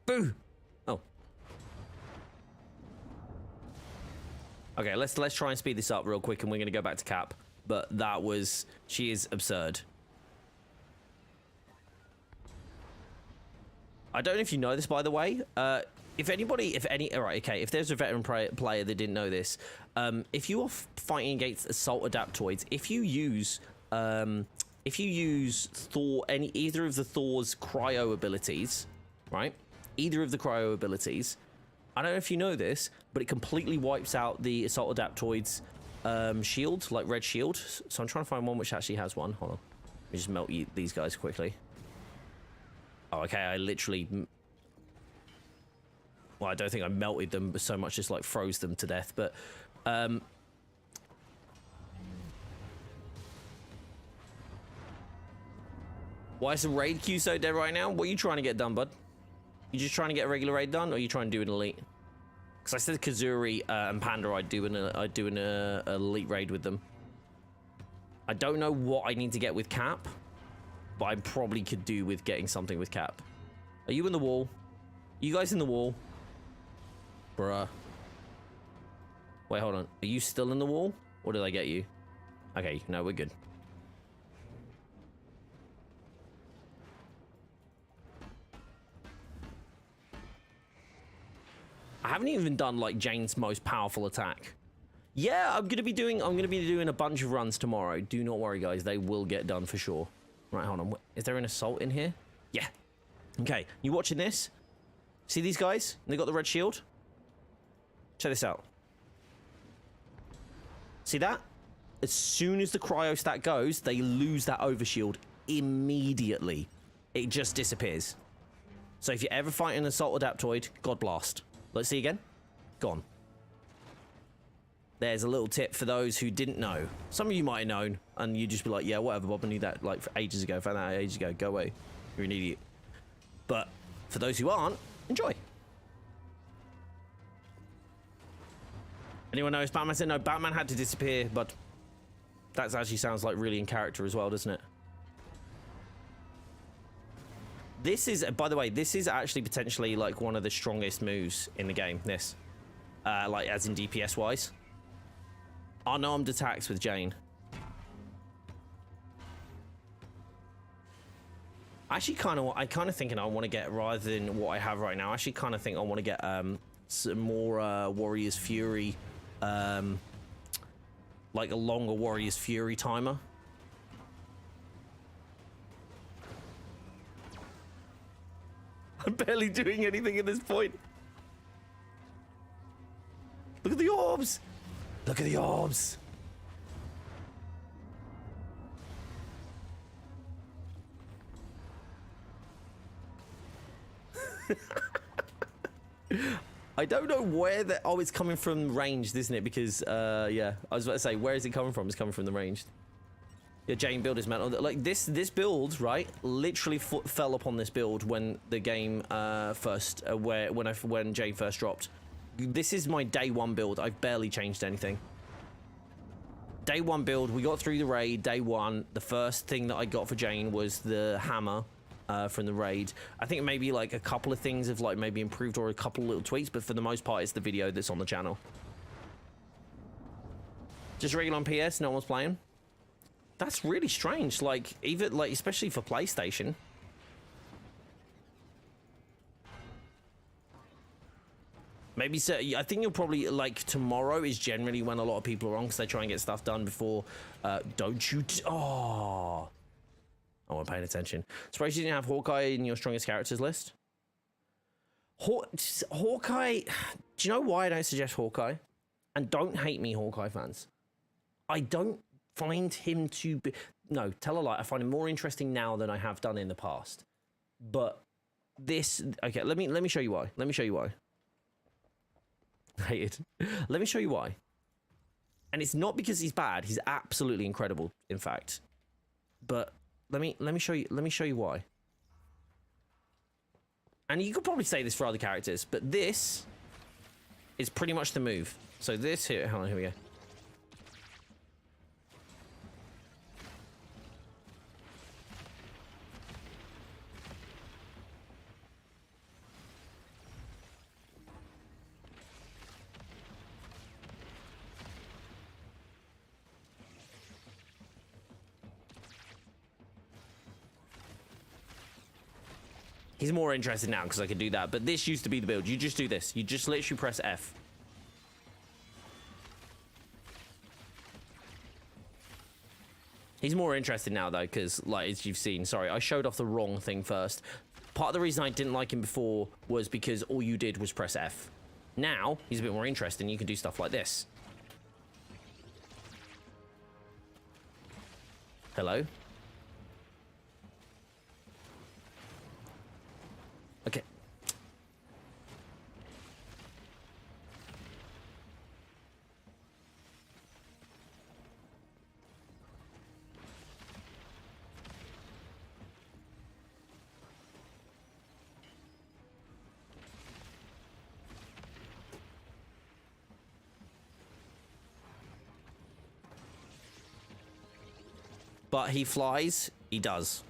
Boo. Oh. Okay, let's try and speed this up real quick, and we're gonna go back to Cap. But she is absurd. I don't know if you know this, by the way. If there's a veteran player that didn't know this, if you are fighting against assault adaptoids, if you use either of the Thor's cryo abilities, right? Either of the cryo abilities, I don't know if you know this, but it completely wipes out the assault adaptoid's shield, like red shield. So I'm trying to find one which actually has one. Hold on, let me just melt these guys quickly. Oh, okay, I literally... Well, I don't think I melted them so much, just like froze them to death, but... Why is the raid queue so dead right now? What are you trying to get done, bud? You just trying to get a regular raid done, or are you trying to do an elite? Because I said Kazuri and Panda, I'd do an elite raid with them. I don't know what I need to get with Cap, but I probably could do with getting something with Cap. Are you in the wall? You guys in the wall? Bruh. Wait, hold on. Are you still in the wall? Or did I get you? Okay, no, we're good. I haven't even done like Jane's most powerful attack. Yeah, I'm gonna be doing a bunch of runs tomorrow. Do not worry, guys. They will get done for sure. Right, hold on. Is there an assault in here? Yeah. Okay, you watching this? See these guys? They got the red shield? Check this out. See that? As soon as the cryo stat goes, they lose that overshield immediately. It just disappears. So if you're ever fighting an assault adaptoid, God blast. Let's see again. Gone. There's a little tip for those who didn't know. Some of you might have known, and you'd just be like, yeah, whatever, Bob, I knew that like for ages ago. Found that out ages ago. Go away. You're an idiot. But for those who aren't, enjoy. Anyone knows Batman said no, Batman had to disappear, but that actually sounds like really in character as well, doesn't it? This is, by the way, this is actually potentially like one of the strongest moves in the game, this. Like as in DPS wise. Unarmed attacks with Jane. Actually, I kind of thinking I want to get, rather than what I have right now, I actually kind of think I want to get some more Warrior's Fury, like a longer Warrior's Fury timer. I'm barely doing anything at this point. Look at the orbs! Look at the orbs! I don't know where the... Oh, it's coming from ranged, isn't it? Because, yeah. I was about to say, where is it coming from? It's coming from the ranged. Yeah, Jane build is metal. Like, this build, right, literally fell upon this build when the game first... when Jane first dropped. This is my day one build. I've barely changed anything. Day one build, we got through the raid, day one. The first thing that I got for Jane was the hammer. from the raid. I think maybe like a couple of things have like maybe improved or a couple of little tweaks, but for the most part, it's the video that's on the channel. Just regular on PS, no one's playing. That's really strange. Like even like especially for PlayStation. Maybe so. I think you'll probably like tomorrow is generally when a lot of people are on because they try and get stuff done before. Don't you? Oh, I wasn't paying attention. Surprised you didn't have Hawkeye in your strongest characters list. Hawkeye. Do you know why I don't suggest Hawkeye? And don't hate me, Hawkeye fans. I don't find him to be. No, tell a lie. I find him more interesting now than I have done in the past. But this. Okay, let me show you why. Let me show you why. Hated. Let me show you why. And it's not because he's bad. He's absolutely incredible, in fact. But let me show you why. And you could probably say this for other characters, but this is pretty much the move. So this here, hold on, here we go. He's more interested now because I can do that. But this used to be the build. You just do this. You just literally press F. He's more interested now, though, because, like, as you've seen, sorry, I showed off the wrong thing first. Part of the reason I didn't like him before was because all you did was press F. Now, he's a bit more interesting. You can do stuff like this. Hello? Okay. But he flies, he does.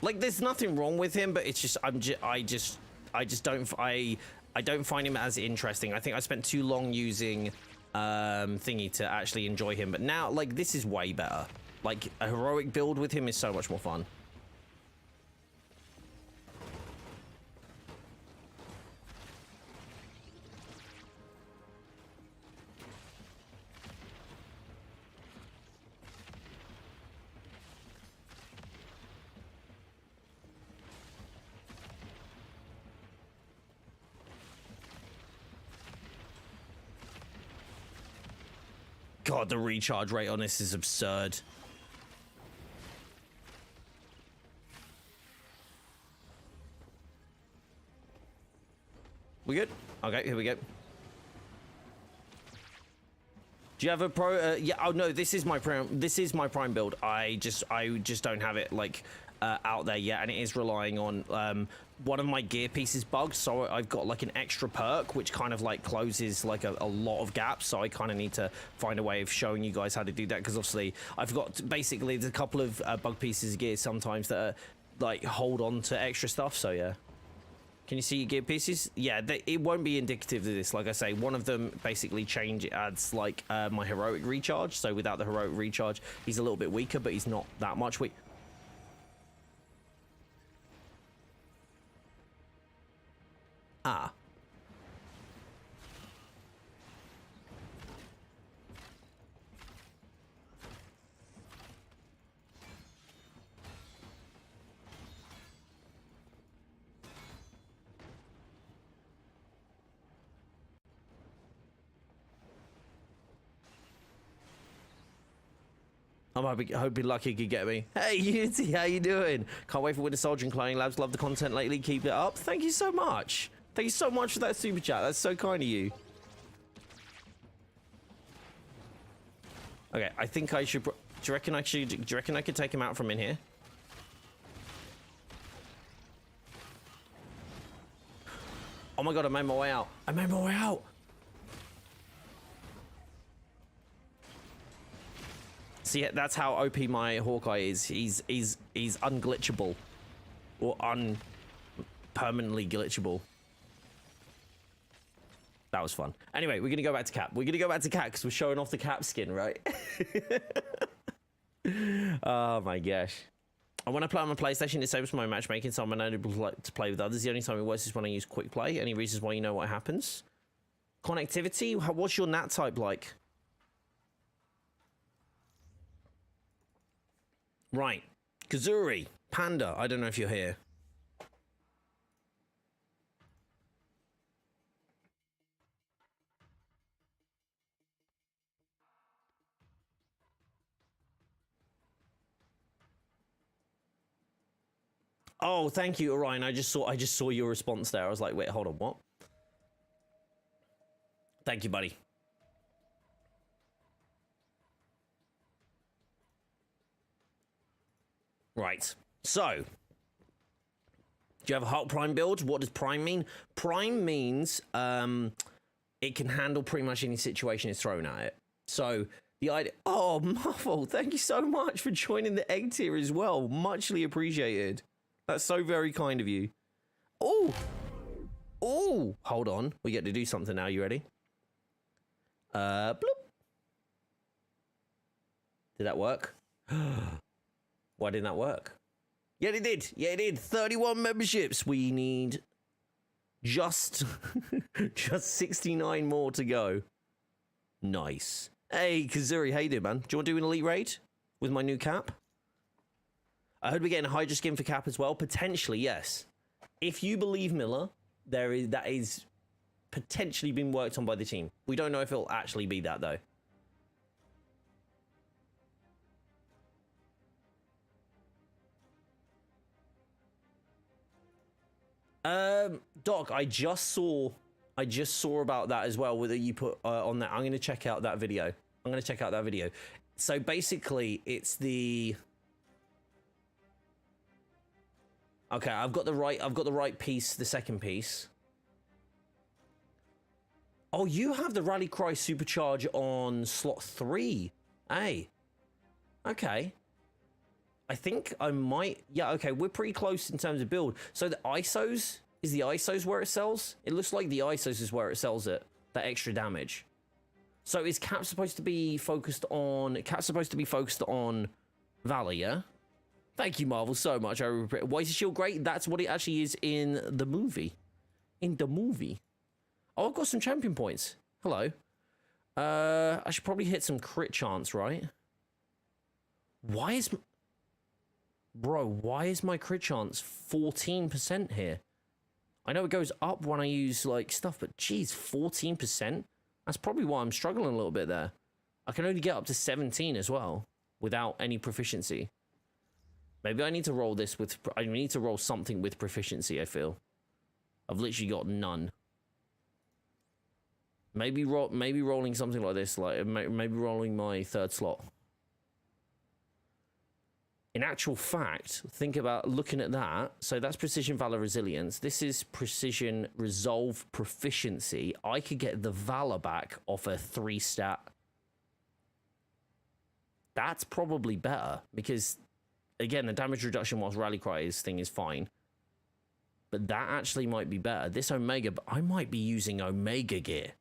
Like, there's nothing wrong with him, but it's just I don't find him as interesting. I think I spent too long using thingy to actually enjoy him, but now like this is way better. Like a heroic build with him is so much more fun. God, the recharge rate on this is absurd. We good? Okay, here we go. Do you have a pro? Yeah. Oh no, this is my prime. This is my prime build. I just don't have it like out there yet, and it is relying on one of my gear pieces bugged, so I've got like an extra perk which kind of like closes like a lot of gaps, so I kind of need to find a way of showing you guys how to do that, because obviously I've got basically there's a couple of bug pieces of gear sometimes that are, like hold on to extra stuff. So yeah, can you see your gear pieces? Yeah, it won't be indicative of this. Like I say, one of them basically adds like my heroic recharge, so without the heroic recharge he's a little bit weaker, but he's not that much weak. Ah. I'm hoping Lucky could get me. Hey, Unity, how you doing? Can't wait for Winter Soldier and Cloning Labs. Love the content lately. Keep it up. Thank you so much. Thank you so much for that super chat. That's so kind of you. Okay, I think I should. Do you reckon I should? Do you reckon I could take him out from in here? Oh my god! I made my way out. I made my way out. See, that's how OP my Hawkeye is. He's unglitchable. Or permanently glitchable. That was fun. Anyway, we're going to go back to Cap. We're going to go back to Cap because we're showing off the Cap skin, right? Oh my gosh. And when I play on my PlayStation, it disables my matchmaking, so I'm unable to play with others. The only time it works is when I use quick play. Any reasons why you know what happens? Connectivity? What's your NAT type like? Right. Kazuri. Panda. I don't know if you're here. Oh, thank you, Orion. I just saw your response there. I was like, wait, hold on, what? Thank you, buddy. Right. So, do you have a Hulk Prime build? What does Prime mean? Prime means it can handle pretty much any situation it's thrown at it. So the idea. Oh, Marvel, thank you so much for joining the egg tier as well. Muchly appreciated. That's so very kind of you. Oh, oh, hold on. We get to do something now. You ready? Bloop. Did that work? Why didn't that work? Yeah, it did. Yeah, it did. 31 memberships. We need just 69 more to go. Nice. Hey, Kazuri, how you doing, man? Do you want to do an elite raid with my new cap? I heard we're getting a Hydra skin for Cap as well. Potentially, yes. If you believe Miller, that is potentially been worked on by the team. We don't know if it'll actually be that, though. Doc, I just saw about that as well, whether you put on that. I'm going to check out that video. So basically, it's the... Okay, I've got the right piece, the second piece. Oh, you have the Rally Cry Supercharge on slot 3. Hey. Okay. I think I might... Yeah, okay, we're pretty close in terms of build. So the ISOs... Is the ISOs where it sells? It looks like the ISOs is where it sells it. That extra damage. So is Cap supposed to be focused on... Cap's supposed to be focused on Valor, yeah? Thank you, Marvel, so much. Why is the shield great? That's what it actually is in the movie. In the movie. Oh, I've got some champion points. Hello. I should probably hit some crit chance, right? Why is... Bro, why is my crit chance 14% here? I know it goes up when I use, like, stuff, but geez, 14%? That's probably why I'm struggling a little bit there. I can only get up to 17 as well, without any proficiency. Maybe I need to roll this with... I need to roll something with proficiency, I feel. I've literally got none. Maybe rolling something like this, like maybe rolling my third slot. In actual fact, think about looking at that. So that's Precision, Valor, Resilience. This is Precision, Resolve, Proficiency. I could get the Valor back off a 3-stat. That's probably better because... Again, the damage reduction whilst Rally Cry's thing is fine. But that actually might be better. This Omega, but I might be using Omega gear.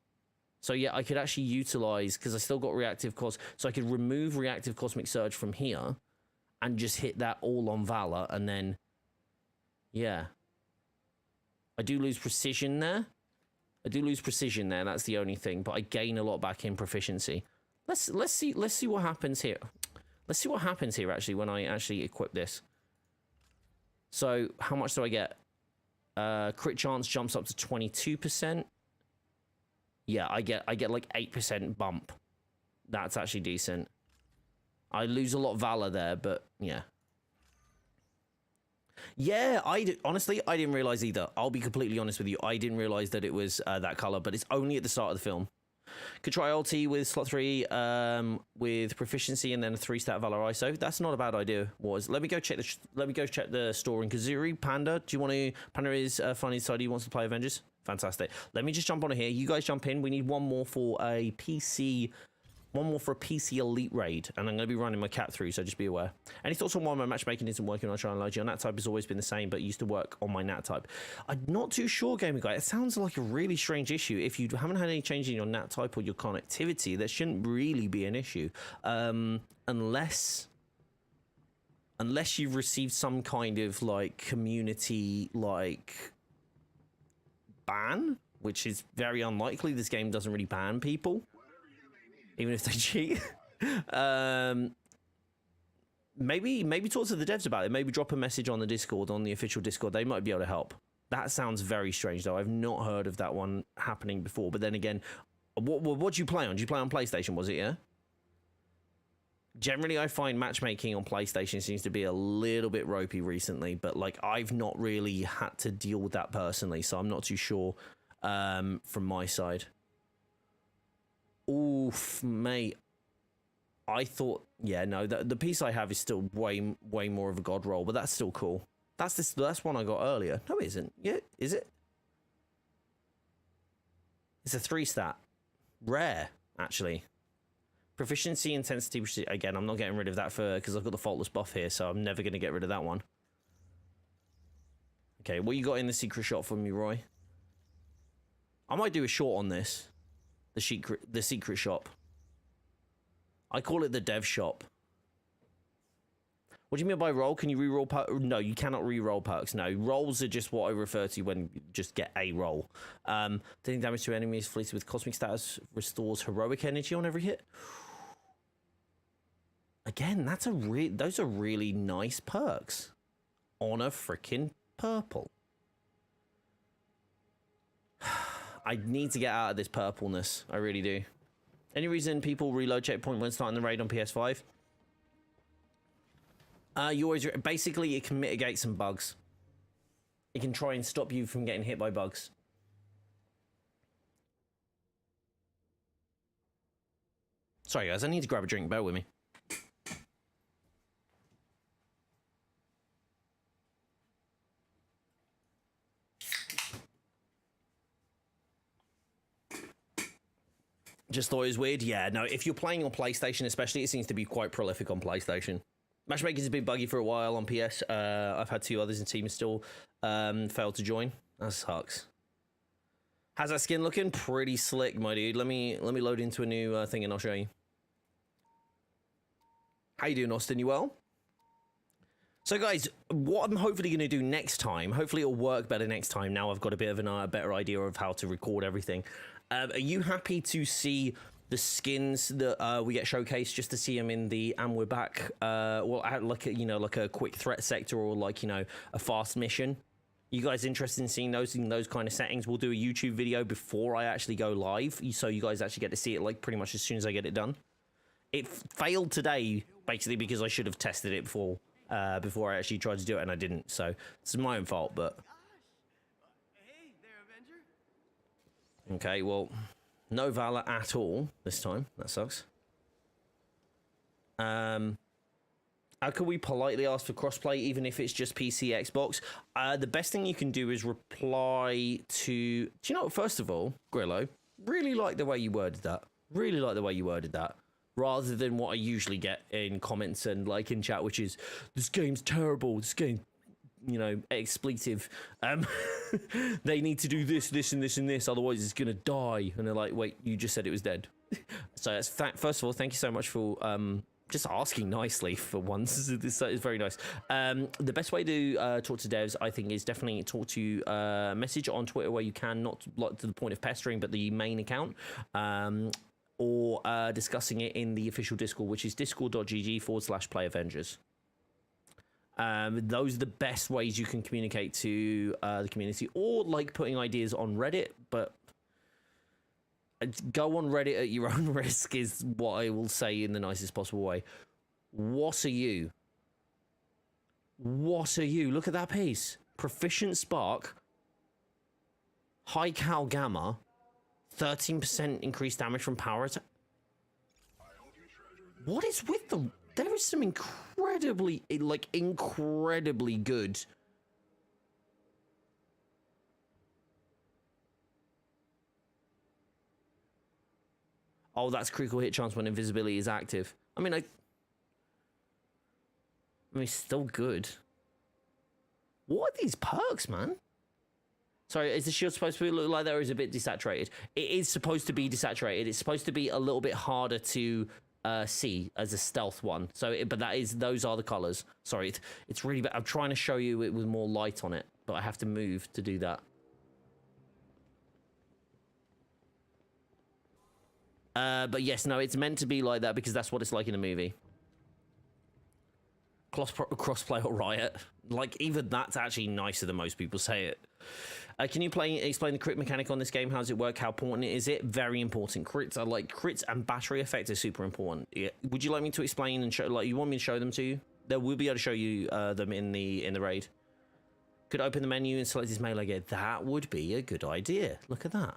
So yeah, I could actually utilize, because I still got Reactive Cost, so I could remove Reactive Cosmic Surge from here and just hit that all on Valor, and then, yeah. I do lose Precision there. That's the only thing, but I gain a lot back in Proficiency. Let's see what happens here. Let's see what happens here, actually, when I actually equip this. So, how much do I get? Crit chance jumps up to 22%. Yeah, I get like 8% bump. That's actually decent. I lose a lot of Valor there, but yeah. Yeah, honestly, I didn't realize either. I'll be completely honest with you. I didn't realize that it was that color, but it's only at the start of the film. Could try LT with slot 3 with proficiency and then a 3-stat Valor ISO. That's not a bad idea. Let me go check the store in Kazuri. Panda, do you want to? Panda is funny side. He wants to play Avengers. Fantastic. Let me just jump on here. You guys jump in. We need one more for a PC One more for a PC Elite raid, and I'm going to be running my cat through, so just be aware. Any thoughts on why my matchmaking isn't working on Trying Logi? On that type has always been the same, but used to work on my NAT type. I'm not too sure, Gaming Guy. It sounds like a really strange issue. If you haven't had any change in your NAT type or your connectivity, there shouldn't really be an issue. Unless you've received some kind of, like, community, like, ban, which is very unlikely. This game doesn't really ban people, even if they cheat. Maybe talk to the devs about it. Maybe drop a message on the Discord, on the official Discord. They might be able to help. That sounds very strange, though. I've not heard of that one happening before. But then again, what do you play on? Do you play on PlayStation, was it, yeah? Generally, I find matchmaking on PlayStation seems to be a little bit ropey recently. But, like, I've not really had to deal with that personally, so I'm not too sure from my side. Oof, mate. I thought, yeah, no, the piece I have is still way more of a god roll, but that's still cool. That's one I got earlier. No, it isn't. Yeah, is it? It's a 3-stat. Rare, actually. Proficiency, intensity, which, again, I'm not getting rid of that because I've got the faultless buff here, so I'm never going to get rid of that one. Okay, what you got in the secret shop for me, Roy? I might do a short on this. The secret shop. I call it the dev shop. What do you mean by roll? Can you re-roll perks? No, you cannot re-roll perks. No, rolls are just what I refer to when you just get a roll. Dealing damage to enemies fleeted with cosmic status restores heroic energy on every hit. Again, those are really nice perks on a freaking purple. I need to get out of this purpleness. I really do. Any reason people reload checkpoint when starting the raid on PS5? You always basically it can mitigate some bugs. It can try and stop you from getting hit by bugs. Sorry guys, I need to grab a drink. Bear with me. Just thought it was weird. Yeah, no, if you're playing on PlayStation especially, it seems to be quite prolific on PlayStation. Matchmaking's been buggy for a while on PS. I've had 2 others in team still failed to join. That sucks. How's that skin looking? Pretty slick, my dude. Let me load into a new thing and I'll show you. How you doing, Austin? You well? So guys, what I'm hopefully going to do next time, hopefully it'll work better next time. Now I've got a bit of a better idea of how to record everything. Are you happy to see the skins that we get showcased, just to see them in the and we're back? Well, like a quick threat sector or like, a fast mission. You guys interested in seeing those in those kind of settings? We'll do a YouTube video before I actually go live, so you guys actually get to see it like pretty much as soon as I get it done. It failed today basically because I should have tested it before I actually tried to do it and I didn't. So it's my own fault, but. Hey there, Avenger. Okay, well, no Valor at all this time. That sucks. How can we politely ask for crossplay even if it's just PC, Xbox? The best thing you can do is reply to... Do you know what? First of all, Grillo, really like the way you worded that. Really like the way you worded that. Rather than what I usually get in comments and like in chat, which is, this game's terrible, this game... expletive. They need to do this, this, and this, and this, otherwise it's gonna die. And they're like, wait, you just said it was dead. So that's first of all, thank you so much for just asking nicely for once. This is very nice. The best way to talk to devs, I think, is definitely talk to message on Twitter where you can, not like to the point of pestering, but the main account. Or discussing it in the official Discord, which is discord.gg/playavengers. Those are the best ways you can communicate to the community, or like putting ideas on Reddit, but go on Reddit at your own risk is what I will say in the nicest possible way. What are you? What are you? Look at that piece. Proficient Spark, High Cal Gamma, 13% increased damage from power attack. What is with the... There is some incredibly good. Oh, that's critical hit chance when invisibility is active. I mean, it's still good. What are these perks, man? Sorry, is the shield supposed to look like that, or is it a bit desaturated? It is supposed to be desaturated. It's supposed to be a little bit harder to see as a stealth one. So, but those are the colors. Sorry, it's really bad. I'm trying to show you it with more light on it, but I have to move to do that. But yes, no, it's meant to be like that because that's what it's like in the movie. Crossplay or Riot. Like, even that's actually nicer than most people say it. Can you explain the crit mechanic on this game? How does it work? How important is it? Very important. Crits and battery effect is super important. Yeah. Would you like me to explain and show? Like, you want me to show them to you? There will be able to show you them in the raid. Could open the menu and select this melee gear. That would be a good idea. Look at that.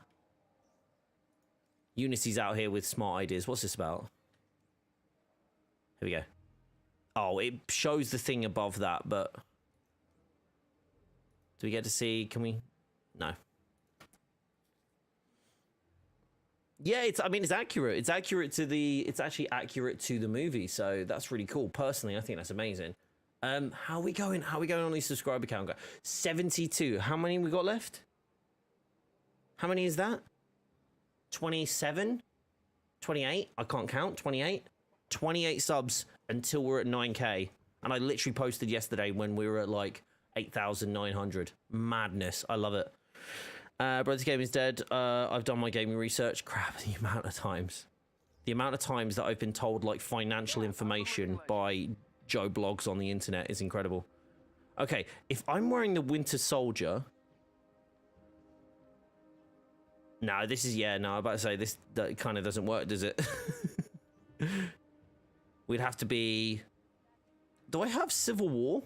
Unity's out here with smart ideas. What's this about? Here we go. Oh, it shows the thing above that, but do we get to see? Can we? No. Yeah, I mean, it's accurate. It's actually accurate to the movie, so that's really cool. Personally, I think that's amazing. How are we going? How are we going on the subscriber count? 72. How many we got left? How many is that? 27? 28? I can't count. 28? 28 subs until we're at 9k. And I literally posted yesterday when we were at like 8,900. Madness. I love it. Bro, this game is dead. I've done my gaming research. Crap, the amount of times. The amount of times that I've been told like financial information by Joe blogs on the internet is incredible. Okay, if I'm wearing the Winter Soldier... No, this is... Yeah, no, I'm about to say that kind of doesn't work, does it? We'd have to be... Do I have Civil War?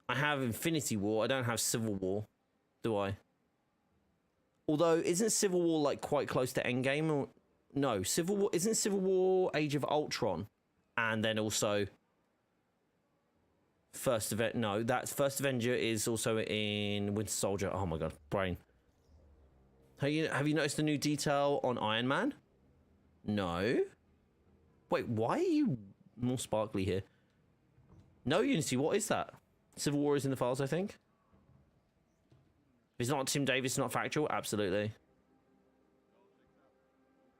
I have Infinity War. I don't have Civil War, do I? Although, isn't Civil War like quite close to Endgame? Or no, Civil War isn't Civil War Age of Ultron, and then also First Event. No, that First Avenger is also in Winter Soldier. Oh my god, brain. Have you noticed the new detail on Iron Man? No. Wait, why are you more sparkly here? No, Unity, what is that? Civil War is in the files, I think. If it's not Tim Davis, it's not factual. Absolutely.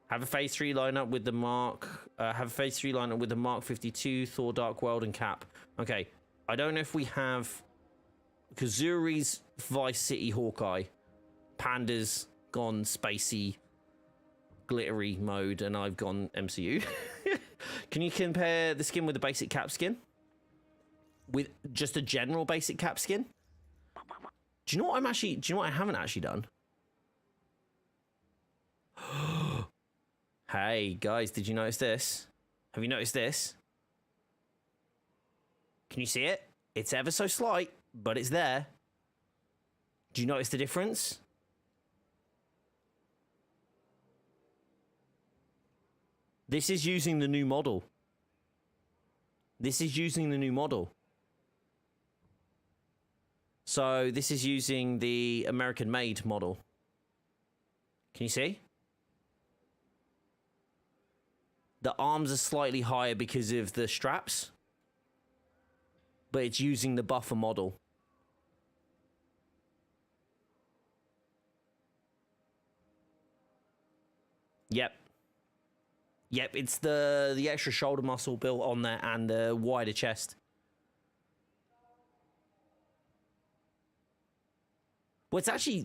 Have a phase 3 lineup with the Mark. Have a phase 3 lineup with the Mark 52, Thor: Dark World, and Cap. Okay, I don't know if we have Kazuri's Vice City Hawkeye. Panda's gone spacey, glittery mode, and I've gone MCU. Can you compare the skin with the basic Cap skin? With just a general basic Cap skin? Do you know what do you know what I haven't actually done? Hey, guys, did you notice this? Have you noticed this? Can you see it? It's ever so slight, but it's there. Do you notice the difference? This is using the new model. This is using the new model. So this is using the American-made model. Can you see? The arms are slightly higher because of the straps, but it's using the buffer model. Yep. Yep, it's the extra shoulder muscle built on there and the wider chest. Well, it's actually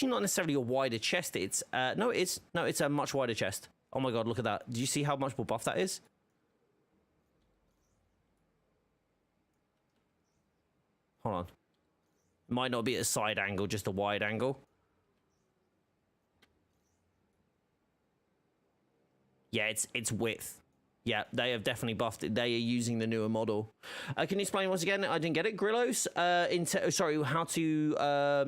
not necessarily a wider chest. It's it's a much wider chest. Oh my god, look at that. Do you see how much more buff that is? Hold on. Might not be at a side angle, just a wide angle. Yeah, it's width. Yeah, they have definitely buffed it. They are using the newer model. Can you explain once again? I didn't get it. Grillos, sorry, how to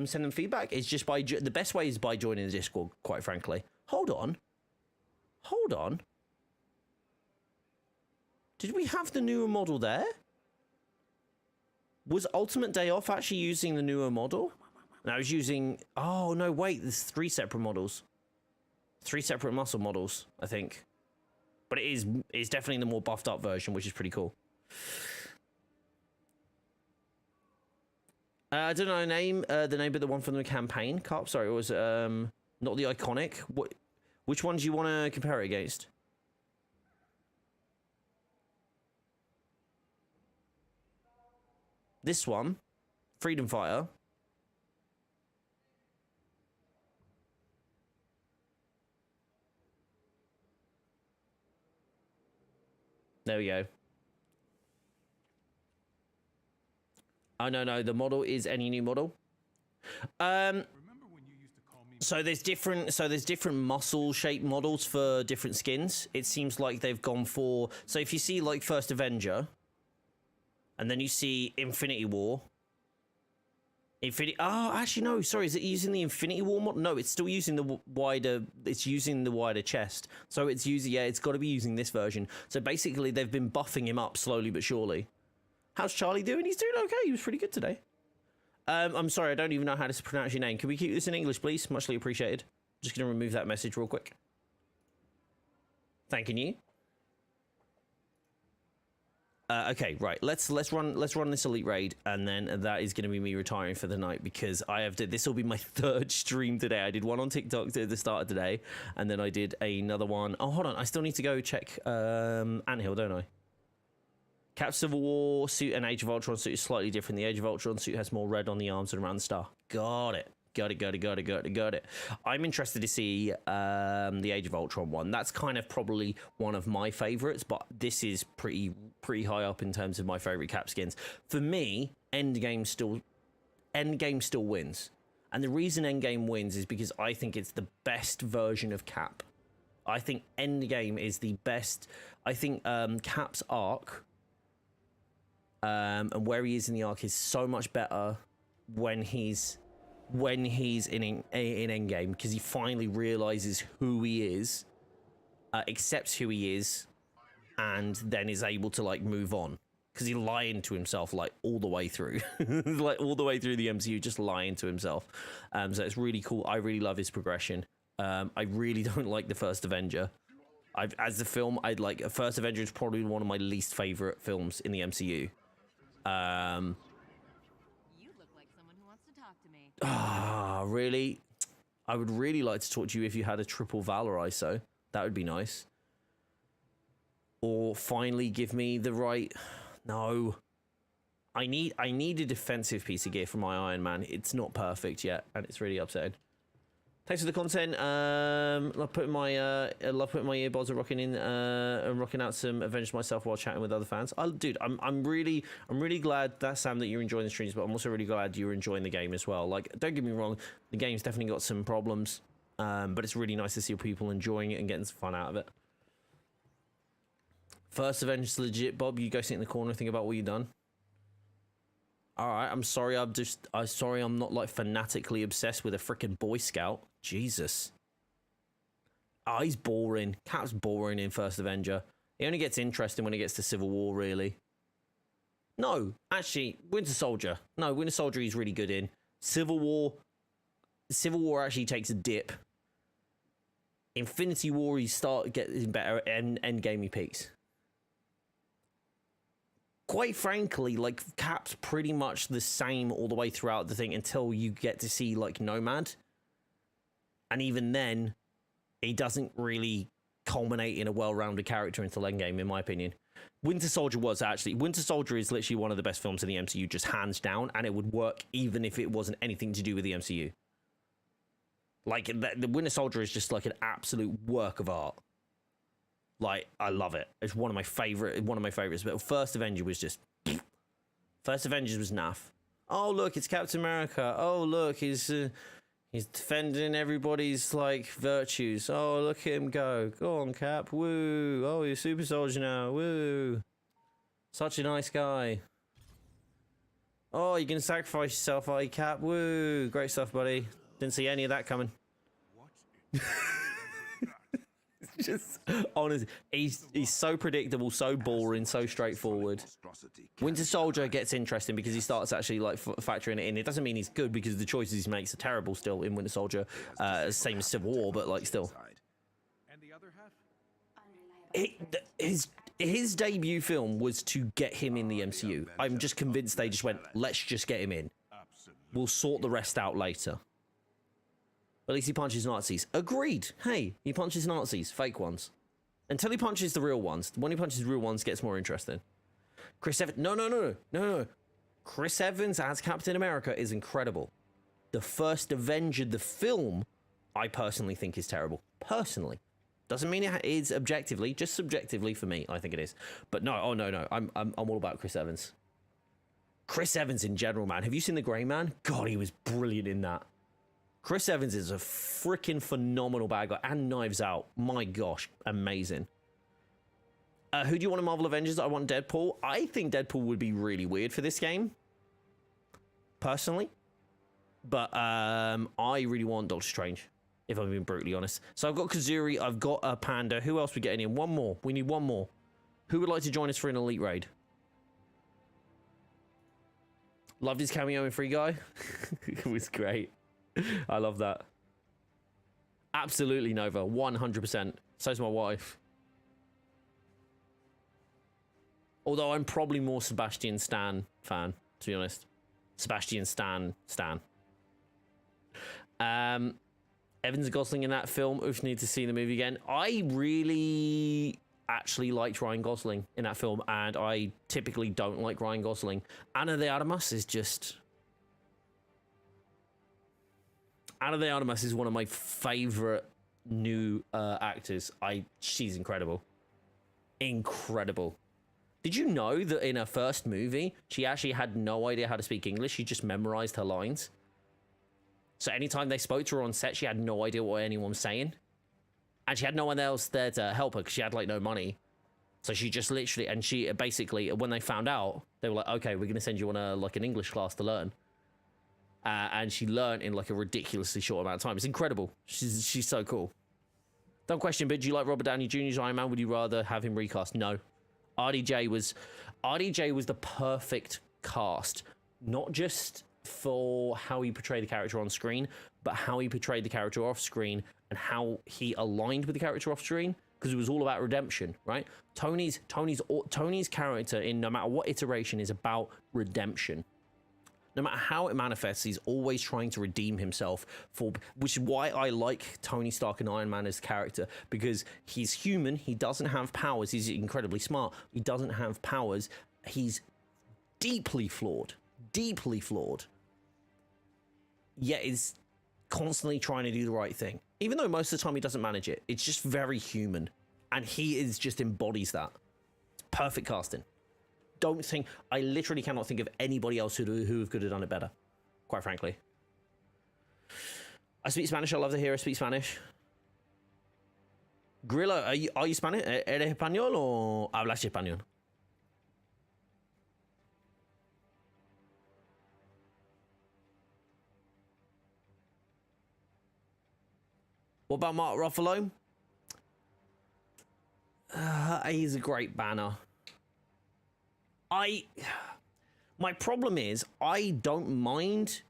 send them feedback? It's just by... The best way is by joining the Discord, quite frankly. Hold on. Hold on. Did we have the newer model there? Was Ultimate Day Off actually using the newer model? And I was using... Oh, no, wait. There's 3 separate models. 3 separate muscle models, I think. But it's definitely the more buffed up version, which is pretty cool. I don't know the name of the one from the campaign. Carp, sorry, it was not the iconic. Which one do you want to compare it against? This one, Freedom Fighter. There we go. Oh, no, the model is any new model. So there's different muscle shape models for different skins. It seems like they've gone for, so if you see like First Avenger, and then you see Infinity War. Oh, actually no, sorry, is it using the Infinity War model? No, it's still using the wider chest. So it's using, yeah, it's got to be using this version. So basically they've been buffing him up slowly but surely. How's Charlie doing? He's doing okay. He was pretty good today. I'm sorry, I don't even know how to pronounce your name. Can we keep this in English, please? Muchly appreciated. Just going to remove that message real quick. Thanking you. Okay, right. Let's run this elite raid, and then that is going to be me retiring for the night because I have this will be my 3rd stream today. I did one on TikTok at the start of today, and then I did another one. Oh, hold on, I still need to go check Anthill, don't I? Cap Civil War suit and Age of Ultron suit is slightly different. The Age of Ultron suit has more red on the arms and around the star. Got it. Got it. I'm interested to see the Age of Ultron one. That's kind of probably one of my favorites, but this is pretty high up in terms of my favorite Cap skins. For me, Endgame still wins. And the reason Endgame wins is because I think it's the best version of Cap. I think Endgame is the best. I think Cap's arc and where he is in the arc is so much better when he's in Endgame, because he finally realizes who he is, accepts who he is, and then is able to like move on, because he lying to himself like all the way through like all the way through the MCU, just lying to himself. So it's really cool. I really love his progression. I really don't like the First Avenger. As the film, I'd like First Avenger is probably one of my least favorite films in the MCU. You look like someone who wants to talk to me. Ah, really? I would really like to talk to you if you had a triple Valor ISO. That would be nice. Or finally give me the right... No. I need a defensive piece of gear for my Iron Man. It's not perfect yet, and it's really upsetting. Thanks for the content. Love putting my earbuds and rocking out some Avengers myself while chatting with other fans. Dude, I'm really glad that Sam that you're enjoying the streams, but I'm also really glad you're enjoying the game as well. Like, don't get me wrong, the game's definitely got some problems, but it's really nice to see people enjoying it and getting some fun out of it. First Avengers legit, Bob. You go sit in the corner and think about what you've done. All right, I'm sorry. I'm sorry. I'm not like fanatically obsessed with a freaking Boy Scout. Jesus. Oh, he's boring. Cap's boring in First Avenger. He only gets interesting when it gets to Civil War, really. No, actually, Winter Soldier. No, Winter Soldier he's really good in. Civil War actually takes a dip. Infinity War he start getting better, and Endgame he peaks. Quite frankly, like, Cap's pretty much the same all the way throughout the thing until you get to see, like, Nomad. And even then, he doesn't really culminate in a well-rounded character until Endgame, in my opinion. Winter Soldier was actually... Winter Soldier is literally one of the best films in the MCU, just hands down, and it would work even if it wasn't anything to do with the MCU. Like, the Winter Soldier is just, like, an absolute work of art. Like, I love it. It's one of my favorites. But First Avenger was just... First Avengers was naff. Oh, look, it's Captain America. Oh, look, he's defending everybody's, like, virtues. Oh, look at him go. Go on, Cap. Woo. Oh, you're a super soldier now. Woo. Such a nice guy. Oh, you're going to sacrifice yourself, are you, Cap? Woo. Great stuff, buddy. Didn't see any of that coming. Just honestly, he's so predictable, so boring, so straightforward. Winter Soldier gets interesting because he starts actually like factoring it in. It doesn't mean he's good because the choices he makes are terrible still in Winter Soldier. Same as Civil War, but like still. his debut film was to get him in the MCU. I'm just convinced they just went, let's just get him in. We'll sort the rest out later. At least he punches Nazis. Agreed. Hey, he punches Nazis, fake ones. Until he punches the real ones. When he punches the real ones, it gets more interesting. Chris Evans. No. Chris Evans as Captain America is incredible. The first Avenger, the film, I personally think is terrible. Personally. Doesn't mean it is objectively, just subjectively for me, I think it is. But no, oh no. I'm all about Chris Evans. Chris Evans in general, man. Have you seen The Grey Man? God, he was brilliant in that. Chris Evans is a freaking phenomenal bad guy. And Knives Out. My gosh, amazing. Who do you want in Marvel Avengers? I want Deadpool. I think Deadpool would be really weird for this game. Personally. But I really want Doctor Strange, if I'm being brutally honest. So I've got Kazuri, I've got a Panda. Who else are we getting in? One more. We need one more. Who would like to join us for an Elite Raid? Loved his cameo in Free Guy. It was great. I love that. Absolutely, Nova. 100%. So's my wife. Although I'm probably more Sebastian Stan fan, to be honest. Sebastian Stan. Evans and Gosling in that film. Oof, need to see the movie again. I really actually liked Ryan Gosling in that film, and I typically don't like Ryan Gosling. Ana de Armas is just... Ana de Armas is one of my favorite new actors. She's incredible. Incredible. Did you know that in her first movie, she actually had no idea how to speak English? She just memorized her lines. So anytime they spoke to her on set, she had no idea what anyone was saying. And she had no one else there to help her because she had, like, no money. So she just literally... And she basically, when they found out, they were like, okay, we're going to send you on an English class to learn. And she learned in, like, a ridiculously short amount of time. It's incredible. She's so cool. Don't question, but do you like Robert Downey Jr.'s Iron Man? Would you rather have him recast? No. RDJ was the perfect cast, not just for how he portrayed the character on screen, but how he portrayed the character off screen and how he aligned with the character off screen, because it was all about redemption, right? Tony's character, in no matter what iteration, is about redemption. No matter how it manifests, he's always trying to redeem himself, which is why I like Tony Stark and Iron Man as character, because he's human, he doesn't have powers, he's incredibly smart, he doesn't have powers, he's deeply flawed, yet is constantly trying to do the right thing. Even though most of the time he doesn't manage it, it's just very human, and he just embodies that. It's perfect casting. I literally cannot think of anybody else who could have done it better, quite frankly. I speak Spanish. I love to hear her speak Spanish. Grillo, are you Spanish? ¿Eres español o hablas español? What about Mark Ruffalo? He's a great banner. My problem is I don't mind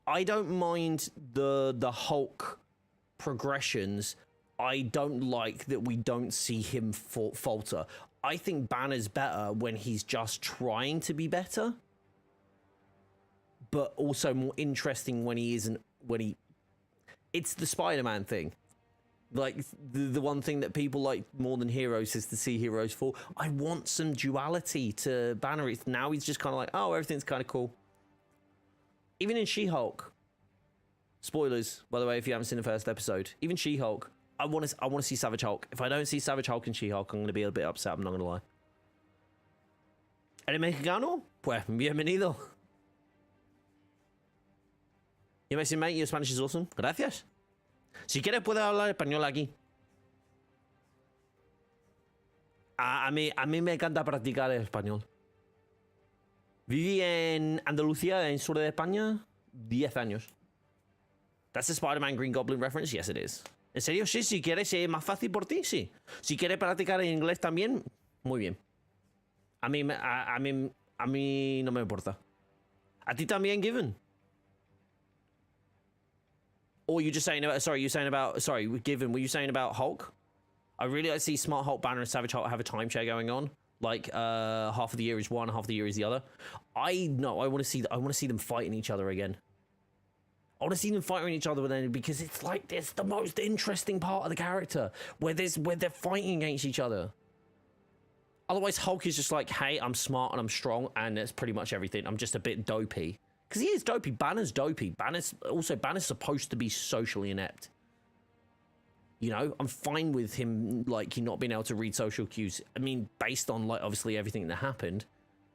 the Hulk progressions. I don't like that we don't see him falter. I think Banner's better when he's just trying to be better, but also more interesting when he isn't. It's the Spider-Man thing. Like, the one thing that people like more than heroes is to see heroes fall. I want some duality to Banner. Now he's just kind of like, oh, everything's kind of cool. Even in She-Hulk. Spoilers, by the way, if you haven't seen the first episode. Even She-Hulk. I want to see Savage Hulk. If I don't see Savage Hulk and She-Hulk, I'm going to be a bit upset. I'm not going to lie. ¿Eres mexicano? Pues, bienvenido. You may say, mate, your Spanish is awesome. Gracias. Si quieres, puedes hablar español aquí. A mí me encanta practicar el español. Viví en Andalucía, en sur de España, 10 años. That's a Spider-Man Green Goblin reference? Yes, it is. ¿En serio? Sí, si quieres, es más fácil por ti, sí. Si quieres practicar en inglés también, muy bien. A mí no me importa. ¿A ti también, Given? Or you just saying about, Given, were you saying about Hulk? I really like to see Smart Hulk, Banner, and Savage Hulk have a timeshare going on. Like half of the year is one, half of the year is the other. I want to see them fighting each other again. I want to see them fighting each other then, because it's like it's the most interesting part of the character where they're fighting against each other. Otherwise, Hulk is just like, hey, I'm smart and I'm strong, and that's pretty much everything. I'm just a bit dopey. Because he is dopey. Banner's dopey. Banner's supposed to be socially inept. You know, I'm fine with him, like, not being able to read social cues. I mean, based on, like, obviously everything that happened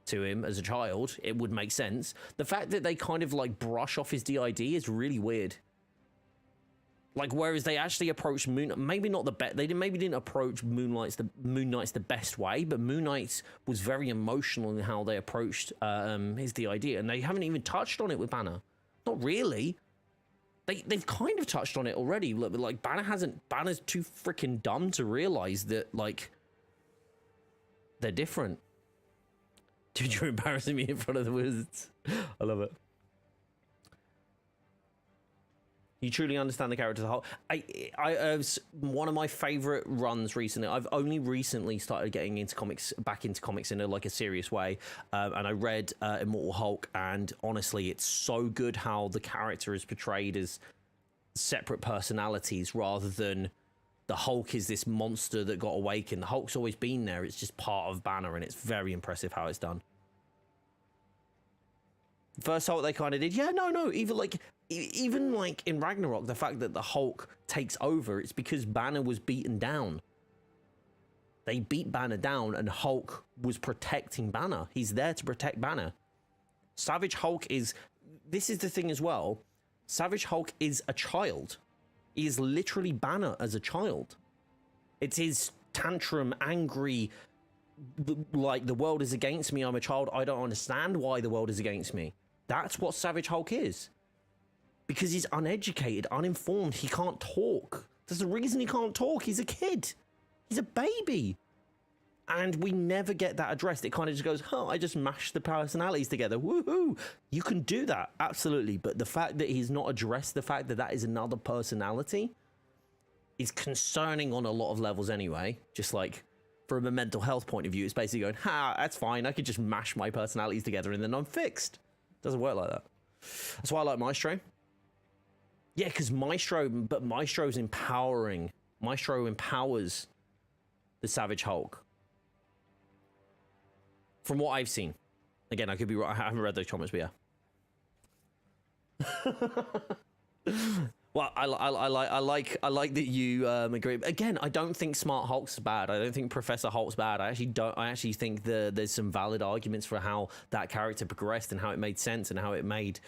to him as a child, it would make sense. The fact that they kind of, like, brush off his DID is really weird. Like, whereas they actually approached maybe not the best, maybe didn't approach Moon Knight's the best way, but Moon Knight was very emotional in how they approached his DID, and they haven't even touched on it with Banner. Not really. They've kind of touched on it already. Like, Banner's too freaking dumb to realize that, like, they're different. Dude, you're embarrassing me in front of the wizards. I love it. You truly understand the character as a whole. I one of my favorite runs recently. I've only recently started getting into comics, back into comics in a serious way. And I read Immortal Hulk, and honestly, it's so good how the character is portrayed as separate personalities rather than the Hulk is this monster that got awakened. The Hulk's always been there. It's just part of Banner, and it's very impressive how it's done. First Hulk they kind of did, yeah, no, even like in Ragnarok, the fact that the Hulk takes over, it's because Banner was beaten down. They beat Banner down, and Hulk was protecting Banner. He's there to protect Banner. Savage Hulk this is the thing as well, Savage Hulk is a child. He is literally Banner as a child. It's his tantrum, angry, like, the world is against me, I'm a child, I don't understand why the world is against me. That's what Savage Hulk is. Because he's uneducated, uninformed, he can't talk. There's a reason he can't talk. He's a kid. He's a baby. And we never get that addressed. It kind of just goes, oh, I just mashed the personalities together. Woohoo! You can do that, absolutely. But the fact that he's not addressed the fact that that is another personality is concerning on a lot of levels anyway. Just like, from a mental health point of view, it's basically going, that's fine. I could just mash my personalities together and then I'm fixed. Doesn't work like that. That's why I like Maestro. Yeah, because Maestro's empowering. Maestro empowers the Savage Hulk. From what I've seen. Again, I could be wrong. I haven't read those comments, but yeah. Well, I like that you agree. Again, I don't think Smart Hulk's bad. I don't think Professor Hulk's bad. I actually think there's some valid arguments for how that character progressed and how it made sense and how it made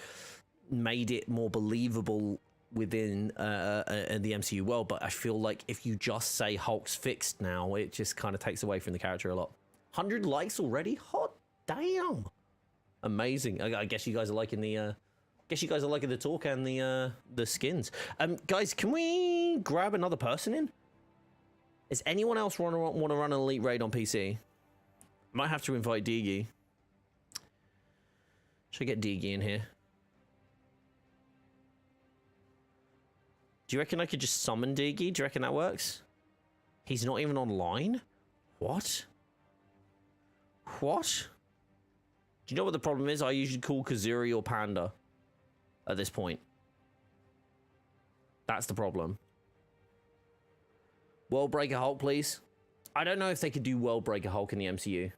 it more believable within the MCU world. But I feel like if you just say Hulk's fixed now, it just kind of takes away from the character a lot. 100 likes already? Hot damn! Amazing. I guess you guys are liking the. Guess you guys are liking the talk and the skins. Guys, can we grab another person in? Is anyone else want to run an elite raid on PC? Might have to invite Digi. Should I get Digi in here? Do you reckon I could just summon Digi? Do you reckon that works? He's not even online? What? What? Do you know what the problem is? I usually call Kazuri or Panda at this point. That's the problem. World Breaker Hulk, please. I don't know if they could do World Breaker Hulk in the MCU.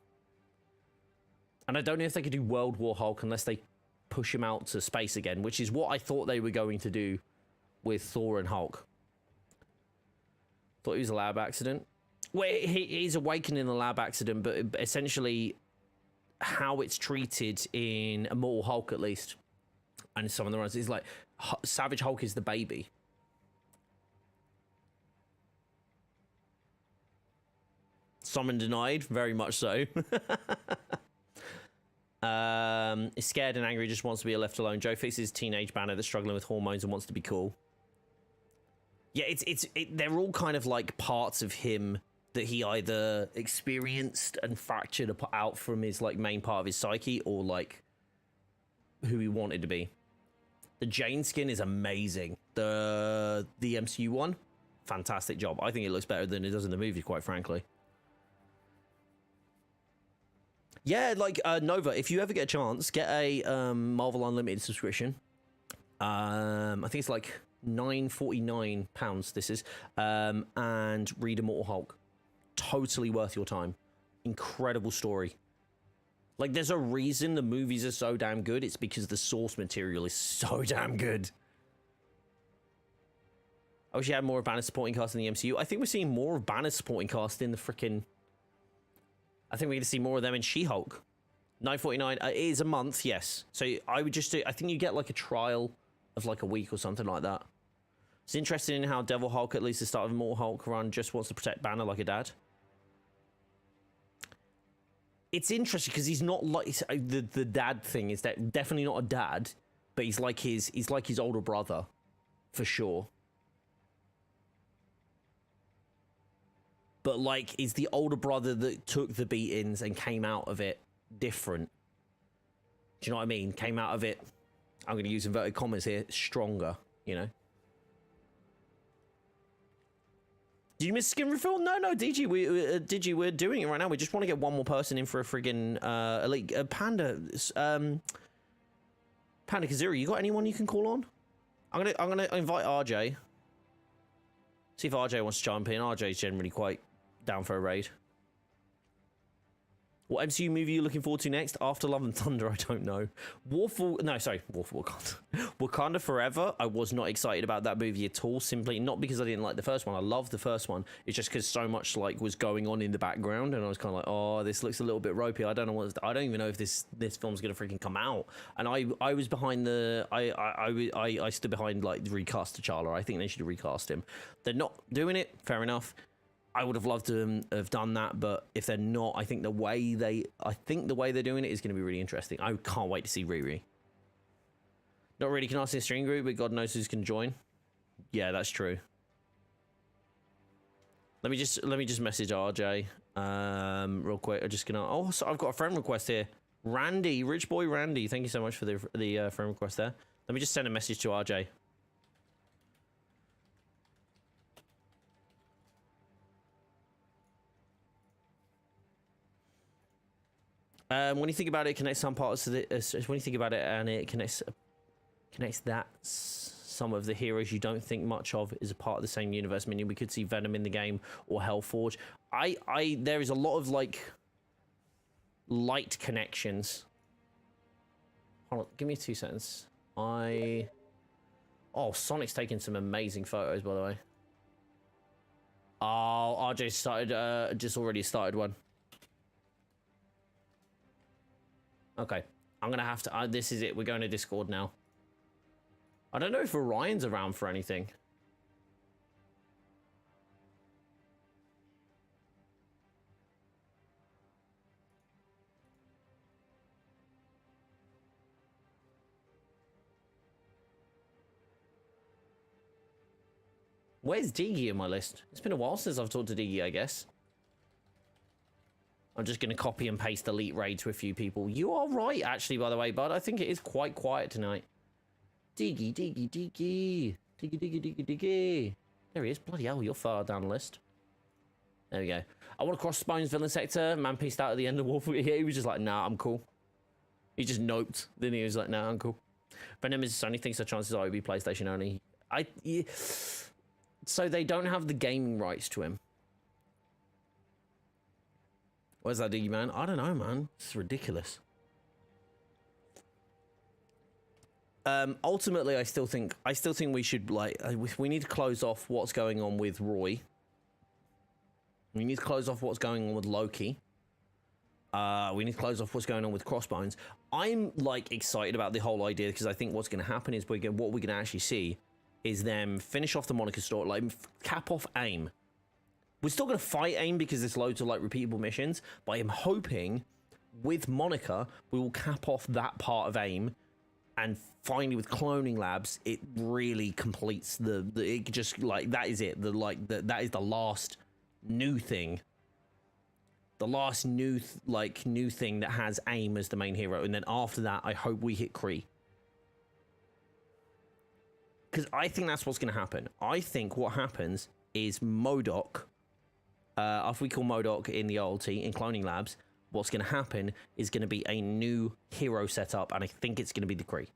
And I don't know if they could do World War Hulk unless they push him out to space again, which is what I thought they were going to do with Thor and Hulk. Thought he was a lab accident. Well, he's awakened in a lab accident, but essentially how it's treated in Immortal Hulk, at least, and some of the runs, is like Savage Hulk is the baby. Summon denied, very much so. Is scared and angry, just wants to be left alone. Joe fixes teenage Banner that's struggling with hormones and wants to be cool. Yeah, they're all kind of like parts of him that he either experienced and fractured out from his like main part of his psyche, or like who he wanted to be. The Jane skin is amazing. The MCU one, fantastic job. I think it looks better than it does in the movie, quite frankly. Yeah, like Nova, if you ever get a chance, get a Marvel Unlimited subscription. I think it's like £9.49 this is, and read Immortal Hulk. Totally worth your time. Incredible story. Like, there's a reason the movies are so damn good. It's because the source material is so damn good. I wish you had more of Banner's supporting cast in the MCU. I think we're seeing more of Banner's supporting cast in the freaking... I think we're going to see more of them in She-Hulk. $9.49. It is a month, yes. So I would just do... I think you get like a trial of like a week or something like that. It's interesting in how Devil Hulk, at least the start of Immortal Hulk run, just wants to protect Banner like a dad. It's interesting because he's not like... The dad thing is that definitely not a dad, but he's like his older brother, for sure. But, like, is the older brother that took the beatings and came out of it different? Do you know what I mean? Came out of it, I'm going to use inverted commas here, stronger, you know? Did you miss skin refill? No, DG, we're doing it right now. We just want to get one more person in for a friggin' elite. Panda Kazuri, you got anyone you can call on? I'm gonna invite RJ. See if RJ wants to jump in. RJ's generally quite down for a raid. What MCU movie are you looking forward to next? After Love and Thunder, I don't know. War for Wakanda. Wakanda Forever, I was not excited about that movie at all. Simply, not because I didn't like the first one. I loved the first one. It's just because so much, like, was going on in the background. And I was kind of like, oh, this looks a little bit ropey. I don't know I don't even know if this film's going to freaking come out. And I was behind the... I stood behind, like, the recast T'Challa. I think they should recast him. They're not doing it. Fair enough. I would have loved to have done that, but if they're not, I think the way they're doing it is going to be really interesting. I can't wait to see Riri. Not really can ask this stream group, but God knows who's can join. Yeah, that's true. Let me just message RJ real quick. I'm just gonna. Oh, so I've got a friend request here. Randy, Rich Boy Randy. Thank you so much for the friend request there. Let me just send a message to RJ. When you think about it, it connects some parts of it. When you think about it, and it connects that some of the heroes you don't think much of is a part of the same universe. Meaning we could see Venom in the game or Hellforge. There is a lot of like light connections. Hold on, give me 2 seconds. Oh, Sonic's taking some amazing photos, by the way. Oh, RJ started. Just already started one. Okay, I'm gonna have to. This is it. We're going to Discord now. I don't know if Orion's around for anything. Where's Diggy in my list? It's been a while since I've talked to Diggy, I guess. I'm just going to copy and paste Elite Raid to a few people. You are right, actually, by the way, bud. I think it is quite quiet tonight. Diggy, Diggy, Diggy. Diggy, Diggy, Diggy, Diggy. There he is. Bloody hell, you're far down the list. There we go. I want to cross Spone's villain sector. Man pieced out at the end of Warfare. Yeah, he was just like, nah, I'm cool. He just noped. Then he was like, nah, I'm cool. Venom is Sony thinks the chances are it will be PlayStation only. So they don't have the gaming rights to him. Where's that Diggy, man? I don't know, man. It's ridiculous. Ultimately, I still think we should, like, we need to close off what's going on with Roy. We need to close off what's going on with Loki. We need to close off what's going on with Crossbones. I'm, like, excited about the whole idea because I think what's going to happen is what we're going to actually see is them finish off the Monica story, like, cap off AIM. We're still going to fight AIM because there's loads of, like, repeatable missions, but I'm hoping with Monica, we will cap off that part of AIM, and finally with Cloning Labs, it really completes it just, like, that is it. That is the last new thing. The last new thing that has AIM as the main hero, and then after that, I hope we hit Kree. Because I think that's what's going to happen. I think what happens is MODOK. After we kill MODOK in the OLT in Cloning Labs, what's going to happen is going to be a new hero setup, and I think it's going to be the Kree.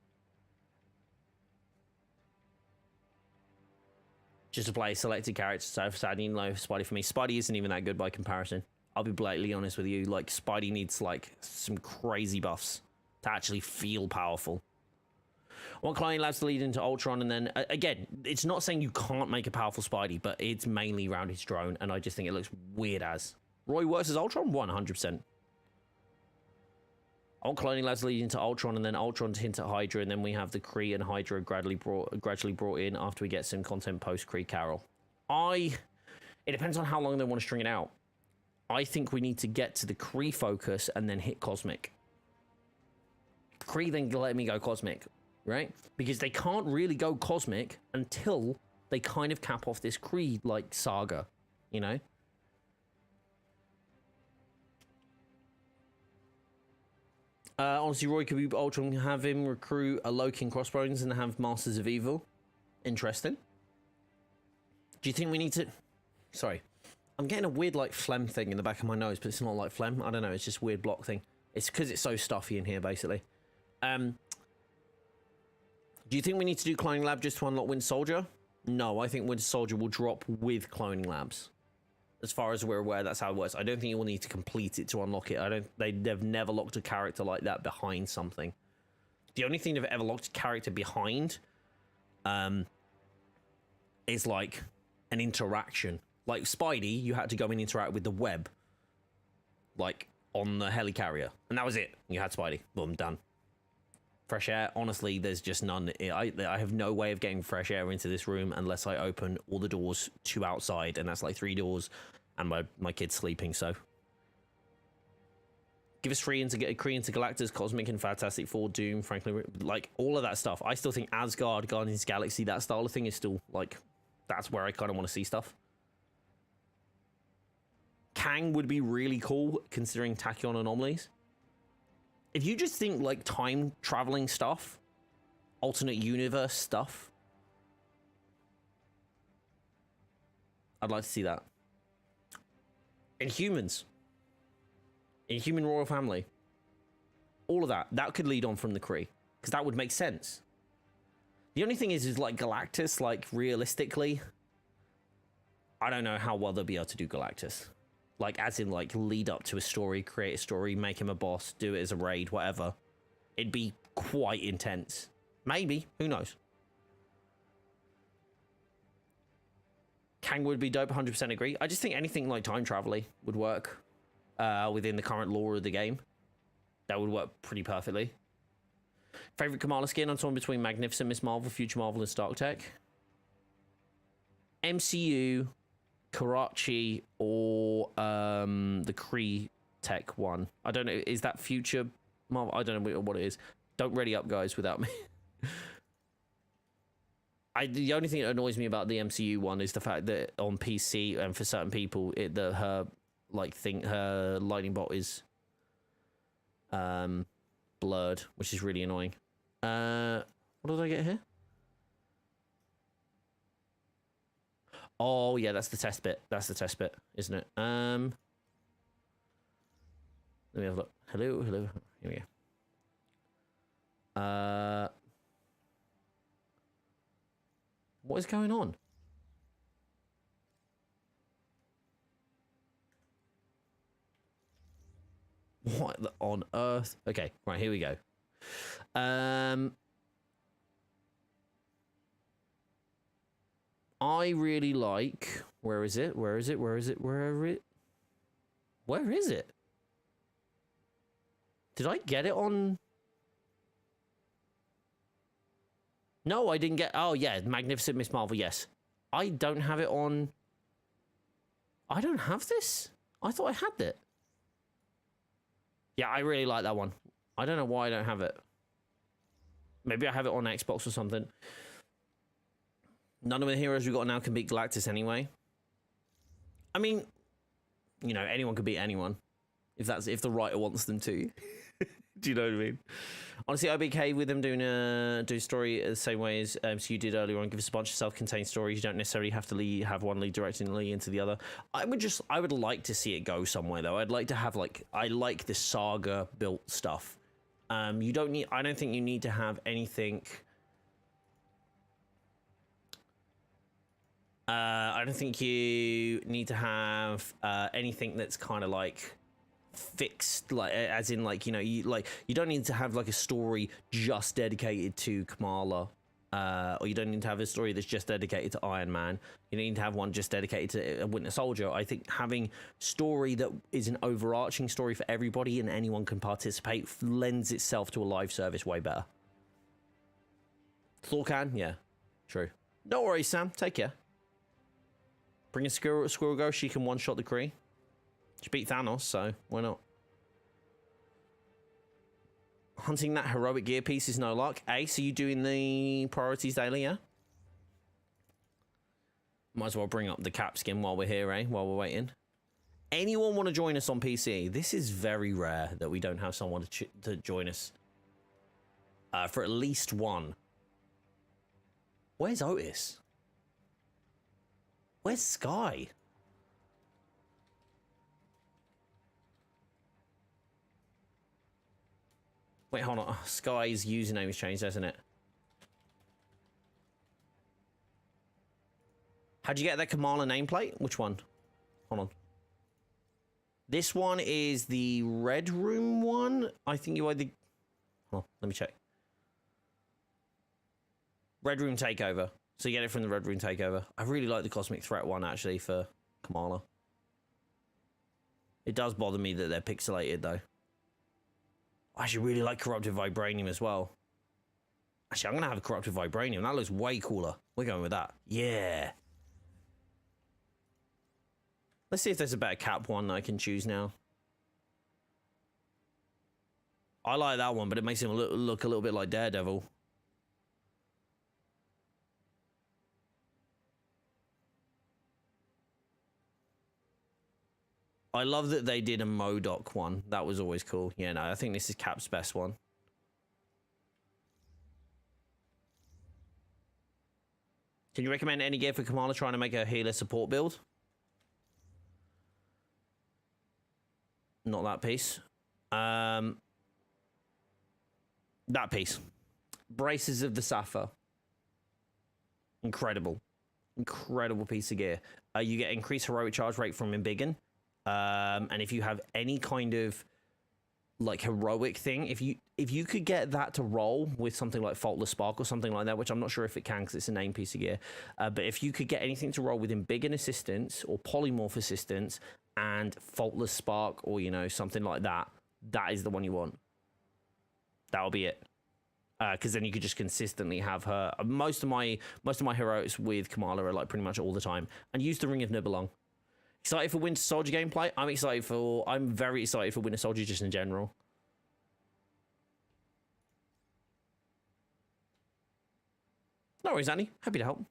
Just to play selected characters. So sadly, no Spidey for me. Spidey isn't even that good by comparison. I'll be blatantly honest with you. Like, Spidey needs like some crazy buffs to actually feel powerful. I want Cloning Labs to lead into Ultron, and then again, it's not saying you can't make a powerful Spidey, but it's mainly around his drone, and I just think it looks weird as. Roy works as Ultron? 100%. I want Cloning Labs to lead into Ultron, and then Ultron to hint at Hydra, and then we have the Kree and Hydra gradually brought in after we get some content post-Kree Carol. It depends on how long they want to string it out. I think we need to get to the Kree focus and then hit Cosmic. Kree then let me go Cosmic, right? Because they can't really go Cosmic until they kind of cap off this Kree like saga, you know? Honestly, Roy could be Ultron, have him recruit a Loki and Crossbones and have Masters of Evil. Interesting. Do you think we need to... Sorry. I'm getting a weird, like, phlegm thing in the back of my nose, but it's not like phlegm. I don't know, it's just a weird block thing. It's because it's so stuffy in here, basically. Do you think we need to do Cloning Lab just to unlock Winter Soldier? No, I think Winter Soldier will drop with Cloning Labs. As far as we're aware, that's how it works. I don't think you will need to complete it to unlock it. They've never locked a character like that behind something. The only thing they've ever locked a character behind is like an interaction. Like Spidey, you had to go and interact with the web, like on the helicarrier, and that was it. You had Spidey. Boom, done. Fresh air, honestly, there's just none. I have no way of getting fresh air into this room unless I open all the doors to outside, and that's like 3 doors, and my kid's sleeping, so. Give us Kree into Galactus, Cosmic and Fantastic Four, Doom, frankly, like, all of that stuff. I still think Asgard, Guardians of the Galaxy, that style of thing is still, like, that's where I kind of want to see stuff. Kang would be really cool, considering Tachyon anomalies. If you just think, like, time-traveling stuff, alternate universe stuff, I'd like to see that. Inhumans. Inhuman royal family. All of that. That could lead on from the Kree, because that would make sense. The only thing is like, Galactus, like, realistically, I don't know how well they'll be able to do Galactus. Like, as in, like, lead up to a story, create a story, make him a boss, do it as a raid, whatever. It'd be quite intense. Maybe. Who knows? Kang would be dope, 100% agree. I just think anything like time travel-y would work within the current lore of the game. That would work pretty perfectly. Favorite Kamala skin? I'm torn between Magnificent Miss Marvel, Future Marvel, and Stark Tech. MCU... Karachi or the Kree Tech one. I don't know. Is that Future Marvel? I don't know what it is. Don't ready up, guys, without me. The only thing that annoys me about the MCU one is the fact that on PC and for certain people, her lightning bolt is blurred, which is really annoying. What did I get here? Oh, yeah, that's the test bit. That's the test bit, isn't it? Let me have a look. Hello. Here we go. What is going on? What on earth? Okay, right, here we go. I really like... Where is it? Where is it? Did I get it on... No, I didn't get... Oh, yeah, Magnificent Miss Marvel, yes. I don't have it on... I don't have this? I thought I had it. Yeah, I really like that one. I don't know why I don't have it. Maybe I have it on Xbox or something. None of the heroes we've got now can beat Galactus anyway. I mean, you know, anyone could beat anyone. If the writer wants them to. Do you know what I mean? Honestly, I'd be okay with them doing do story the same way as MCU did earlier on. Give us a bunch of self-contained stories. You don't necessarily have to have one lead directly into the other. I would like to see it go somewhere though. I'd like to have I like the saga built stuff. I don't think you need to have anything. I don't think you need to have anything that's kind of like fixed, like as in like you don't need to have like a story just dedicated to Kamala, or you don't need to have a story that's just dedicated to Iron Man. You need to have one just dedicated to Winter Soldier. I think having story that is an overarching story for everybody and anyone can participate lends itself to a live service way better. Thor can, yeah, true. No worries, Sam. Take care. Bring a Squirrel Girl. She can one-shot the Kree. She beat Thanos, so why not? Hunting that heroic gear piece is no luck. Ace, are you doing the priorities daily, yeah? Might as well bring up the cap skin while we're here, eh? While we're waiting. Anyone want to join us on PC? This is very rare that we don't have someone to join us. For at least one. Where's Otis? Where's Sky? Wait, hold on. Sky's username has changed, hasn't it? How'd you get that Kamala nameplate? Which one? Hold on. This one is the Red Room one. I think you either... Hold on, let me check. Red Room Takeover. So you get it from the Red Room Takeover. I really like the Cosmic Threat one, actually, for Kamala. It does bother me that they're pixelated, though. I actually really like Corrupted Vibranium as well. Actually, I'm going to have a Corrupted Vibranium. That looks way cooler. We're going with that. Yeah. Let's see if there's a better cap one that I can choose now. I like that one, but it makes him look a little bit like Daredevil. I love that they did a MODOK one. That was always cool. Yeah, no, I think this is Cap's best one. Can you recommend any gear for Kamala trying to make a healer support build? Not that piece. That piece. Braces of the Sapphire. Incredible. Incredible piece of gear. You get increased heroic charge rate from Embiggen. And if you have any kind of like heroic thing, if you could get that to roll with something like Faultless Spark or something like that, which I'm not sure if it can because it's a name piece of gear, but if you could get anything to roll with Embiggen assistance or Polymorph assistance and Faultless Spark or something like that, that is the one you want. That'll be it. Because then you could just consistently have her. Most of my heroics with Kamala are like pretty much all the time, and use the Ring of Nibelung. Excited for Winter Soldier gameplay? I'm very excited for Winter Soldier just in general. No worries, Annie. Happy to help.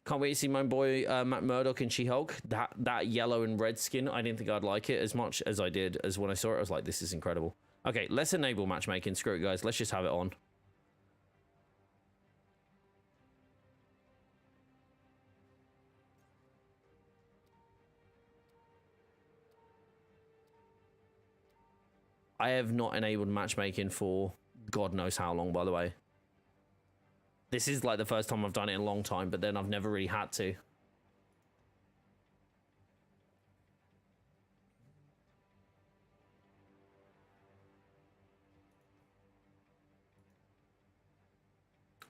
Can't wait to see my boy Matt Murdock and She-Hulk. That yellow and red skin, I didn't think I'd like it as much as I did. As when I saw it, I was like, this is incredible. Okay, let's enable matchmaking. Screw it, guys. Let's just have it on. I have not enabled matchmaking for God knows how long, by the way. This is like the first time I've done it in a long time, but then I've never really had to.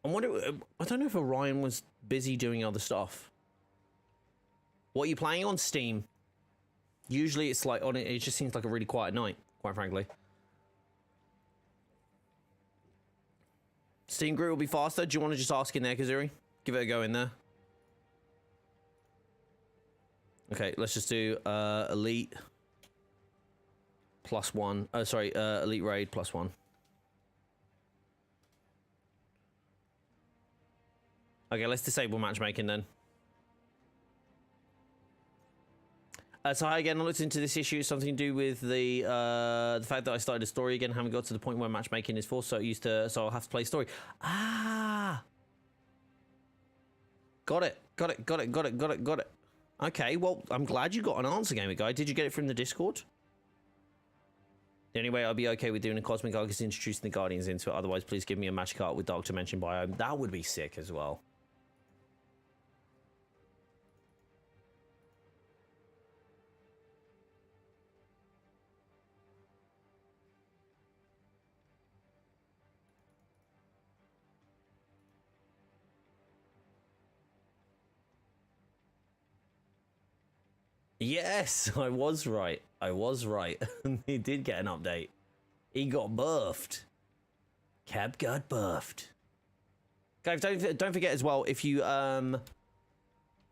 I don't know if Orion was busy doing other stuff. What are you playing on Steam? Usually it's like on it. It just seems like a really quiet night, quite frankly. Steam Group will be faster. Do you want to just ask in there, Kazuri? Give it a go in there. Okay, let's just do Elite +1. Oh, sorry, Elite Raid +1. Okay, let's disable matchmaking then. So hi again. I looked into this issue. Something to do with the fact that I started a story again. Haven't got to the point where matchmaking is forced, so I'll have to play story. Ah, got it. Okay, well, I'm glad you got an answer, Gamer Guy. Did you get it from the Discord? The only way I'll be okay with doing a Cosmic Arc is introducing the Guardians into it. Otherwise, please give me a match card with Dark Dimension Biome. That would be sick as well. Yes, I was right. He did get an update. He got buffed. Cap got buffed. Guys, don't forget as well, if you haven't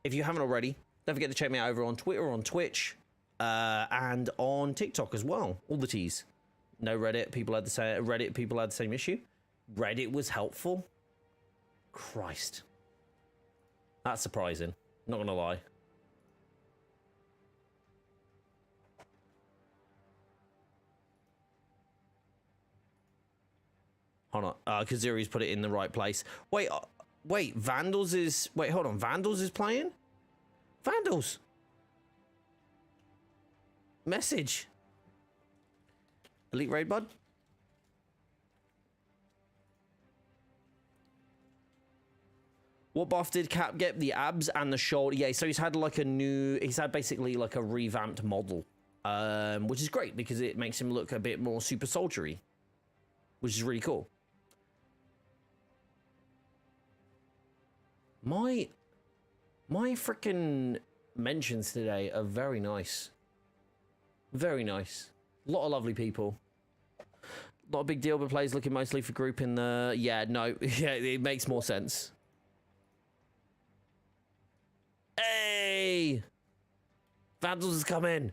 already, don't forget to check me out over on Twitter, on Twitch, and on TikTok as well. All the T's. No Reddit. People had the same issue. Reddit was helpful. Christ, that's surprising. Not gonna lie. Hold on, Kazuri's put it in the right place. Wait, Vandals is... Wait, hold on, Vandals is playing? Vandals! Message. Elite Raid, bud? What buff did Cap get? The abs and the shoulder. Yeah, so he's had like a new... He's had basically like a revamped model. Which is great because it makes him look a bit more super soldiery. Which is really cool. My freaking mentions today are very nice. Very nice. A lot of lovely people. Not a big deal, but plays looking mostly for group in the... Yeah, no. Yeah, it makes more sense. Hey! Vandals is coming.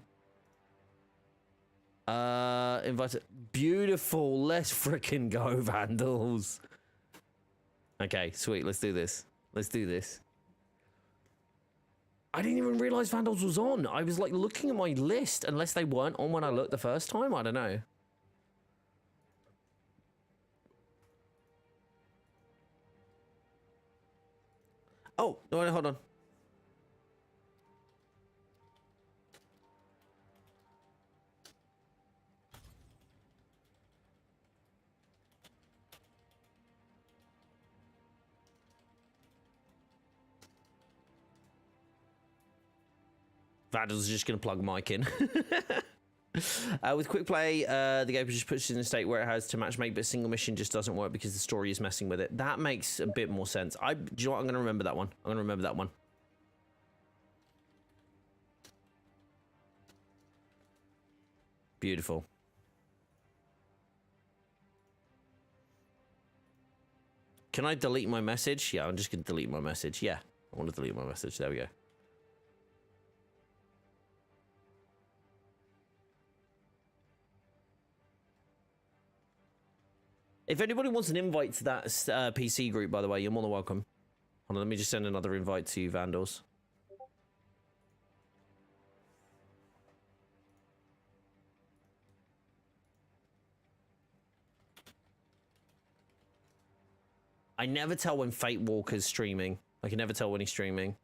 Invited. Beautiful. Let's freaking go, Vandals. Okay, sweet. Let's do this. Let's do this. I didn't even realize Vandals was on. I was like looking at my list, unless they weren't on when I looked the first time. I don't know. Oh, no, hold on. Vandals is just going to plug Mike in. With quick play, the game just puts it in a state where it has to matchmake, but single mission just doesn't work because the story is messing with it. That makes a bit more sense. Do you know what? I'm going to remember that one. I'm going to remember that one. Beautiful. Can I delete my message? Yeah, I'm just going to delete my message. Yeah, I want to delete my message. There we go. If anybody wants an invite to that PC group, by the way, you're more than welcome. Hold on, let me just send another invite to you, Vandals. I never tell when Fate Walker's streaming. I can never tell when he's streaming.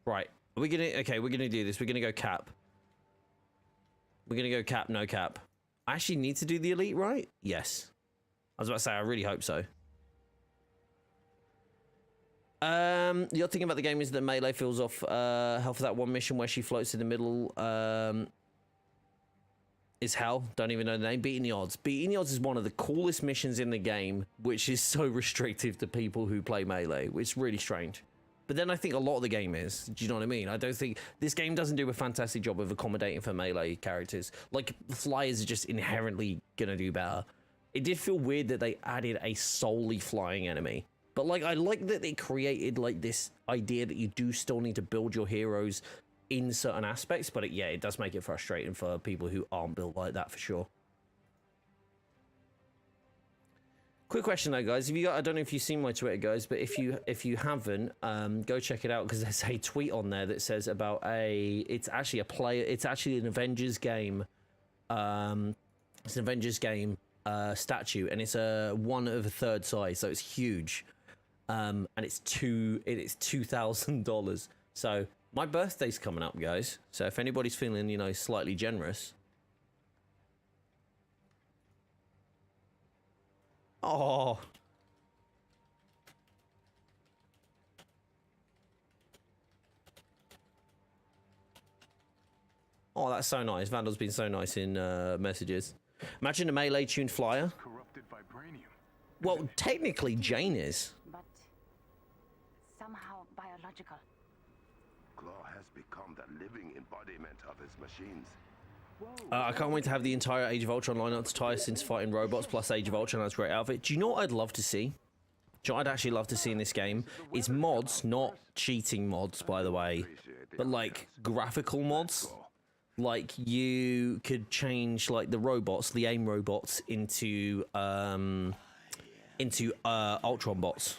Right. Are we gonna... Okay, we're gonna do this. We're gonna go cap. We're gonna go cap, no cap. I actually need to do the elite, right? Yes. I was about to say, I really hope so. The other thing about the game is that Melee feels off hell for that one mission where she floats in the middle. Is hell. Don't even know the name. Beating the Odds. Beating the Odds is one of the coolest missions in the game, which is so restrictive to people who play Melee, which is really strange. But then I think a lot of the game is. Do you know what I mean? I don't think... This game doesn't do a fantastic job of accommodating for Melee characters. Like, Flyers are just inherently gonna do better. It did feel weird that they added a solely flying enemy. But, like, I like that they created, like, this idea that you do still need to build your heroes in certain aspects. But, yeah, it does make it frustrating for people who aren't built like that, for sure. Quick question though, guys. If you got, I don't know if you've seen my Twitter, guys, but if you haven't, go check it out because there's a tweet on there that says about it's actually an Avengers game. It's an Avengers game statue, and it's a 1/3 size, so it's huge. And it's $2,000. So my birthday's coming up, guys. So if anybody's feeling, you know, slightly generous. Oh. Oh, that's so nice. Vandal's been so nice in messages. Imagine a melee tuned flyer. Corrupted vibranium. Well, technically Jane is. But somehow biological. Claw has become the living embodiment of his machines. I can't wait to have the entire Age of Ultron lineup to tie us into fighting robots plus Age of Ultron. That's a great outfit. Do you know what I'd love to see? Do you know what I'd actually love to see in this game? Is mods, not cheating mods, by the way, but like graphical mods. Like you could change like the robots, the AIM robots, into Ultron bots,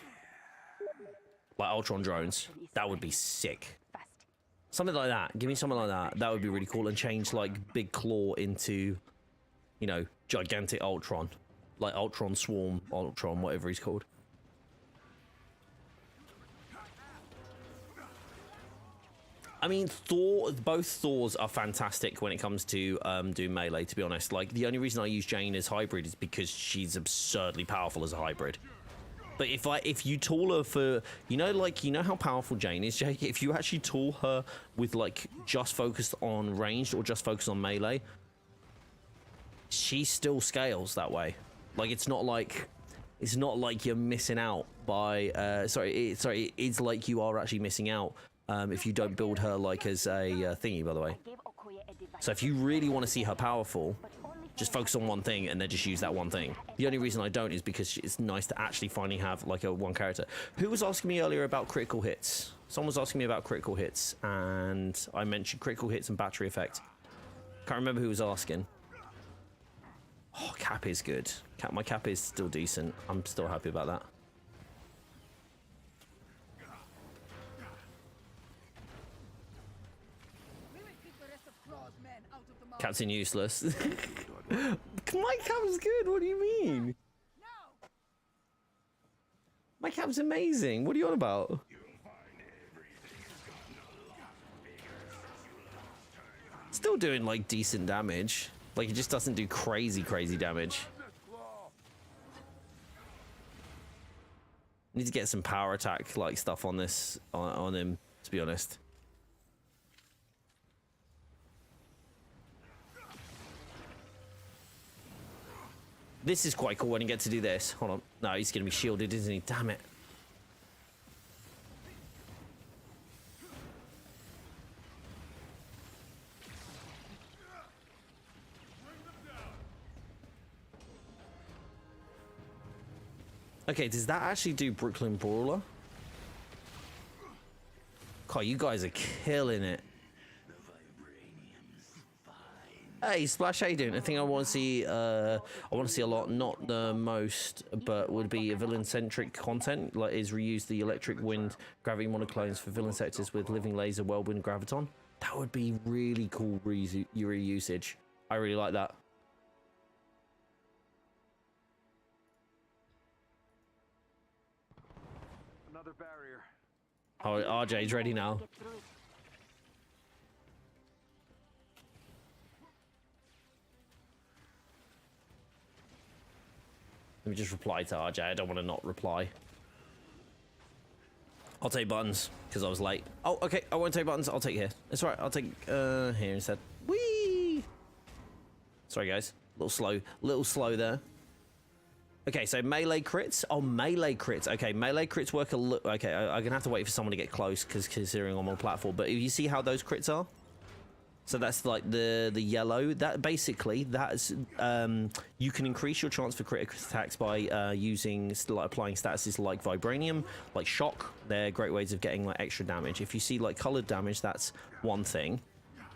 like Ultron drones. That would be sick. Something like that. Give me something like that. That would be really cool. And change like Big Claw into, you know, gigantic Ultron, like Ultron Swarm, Ultron, whatever he's called. I mean, both Thors are fantastic when it comes to doing melee, to be honest. Like, the only reason I use Jane as hybrid is because she's absurdly powerful as a hybrid. But if you tool her for, you know how powerful Jane is, Jake? If you actually tool her with, like, just focused on ranged or just focused on melee, she still scales that way. Like, it's not like you're missing out by, it's like you are actually missing out. If you don't build her like as a thingy, by the way. So if you really want to see her powerful, just focus on one thing and then just use that one thing. The only reason I don't is because it's nice to actually finally have like a one character. Who was asking me earlier about critical hits? Someone was asking me about critical hits, and I mentioned critical hits and battery effect. Can't remember who was asking. Oh, cap is good. My cap is still decent. I'm still happy about that. Captain useless. My cap's good. What do you mean? My cap's amazing. What are you on about? Still doing like decent damage. Like it just doesn't do crazy damage. Need to get some power attack like stuff on this on him, to be honest. This is quite cool when you get to do this. Hold on. No, he's going to be shielded, isn't he? Damn it. Okay, does that actually do Brooklyn Brawler? God, you guys are killing it. Hey, Splash, how you doing? I think I want to see a lot, not the most, but would be a villain-centric content, like is reuse the electric wind gravity monoclones for villain sectors with living laser whirlwind graviton. That would be really cool reusage. I really like that. Another barrier. Oh, RJ's ready now. Let me just reply to RJ. I don't want to not reply. I'll take buttons because I was late. Oh, okay. I won't take buttons. I'll take here. It's all right. I'll take here instead. Whee! Sorry, guys. Little slow there. Okay, so melee crits. Oh, melee crits. Okay, melee crits work a little. Okay, I'm gonna have to wait for someone to get close because considering I'm on platform. But if you see how those crits are. So that's like the yellow. That basically that's you can increase your chance for critical attacks by using applying statuses like vibranium, like shock. They're great ways of getting like extra damage. If you see like colored damage, that's one thing.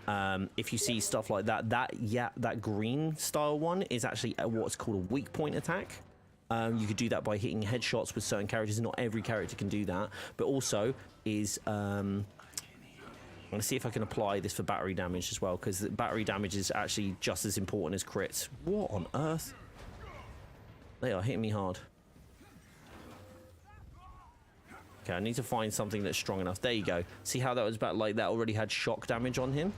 If you see stuff like that, that green style one is actually what's called a weak point attack. You could do that by hitting headshots with certain characters. Not every character can do that, but also is I'm going to see if I can apply this for battery damage as well, because battery damage is actually just as important as crits. What on earth? They are hitting me hard. Okay, I need to find something that's strong enough. There you go. See how that was about, like, that already had shock damage on him?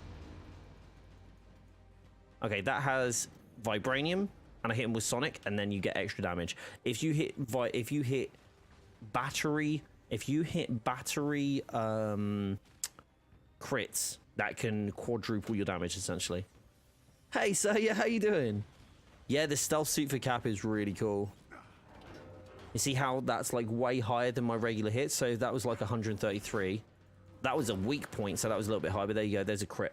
Okay, that has vibranium, and I hit him with sonic, and then you get extra damage. If you hit battery crits, that can quadruple your damage essentially. Hey, so yeah, how you doing? Yeah, the stealth suit for Cap is really cool. You see how that's like way higher than my regular hits? So that was like 133. That was a weak point, so that was a little bit high, but there you go, there's a crit.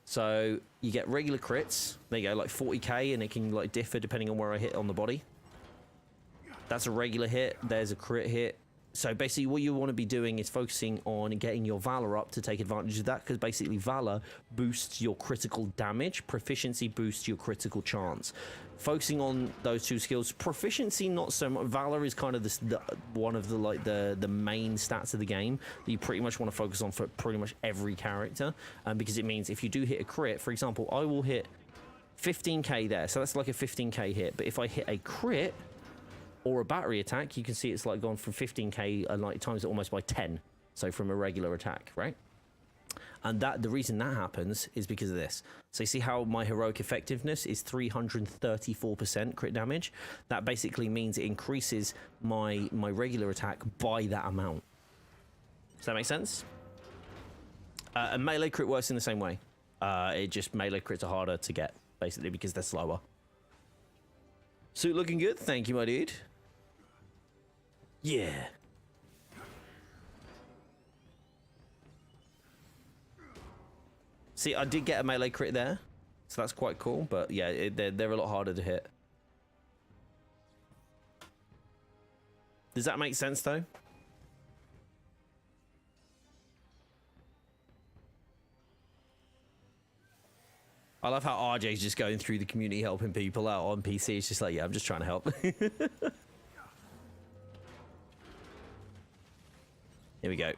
So you get regular crits, there you go, like 40k, and it can like differ depending on where I hit on the body. That's a regular hit, there's a crit hit. So basically what you want to be doing is focusing on getting your Valor up to take advantage of that, because basically Valor boosts your critical damage, proficiency boosts your critical chance. Focusing on those two skills, proficiency not so much. Valor is kind of one of the main stats of the game that you pretty much want to focus on for pretty much every character, because it means if you do hit a crit, for example, I will hit 15k there, so that's like a 15k hit, but if I hit a crit or a battery attack, you can see it's like gone from 15k and like times it almost by 10. So from a regular attack, right? And that the reason that happens is because of this. So you see how my heroic effectiveness is 334% crit damage? That basically means it increases my regular attack by that amount. Does that make sense? And melee crit works in the same way. It just melee crits are harder to get, basically, because they're slower. Suit looking good. Thank you, my dude. Yeah. See, I did get a melee crit there, so that's quite cool, but yeah, they're a lot harder to hit. Does that make sense, though? I love how RJ's just going through the community helping people out on PC. It's just like, yeah, I'm just trying to help. Here we go.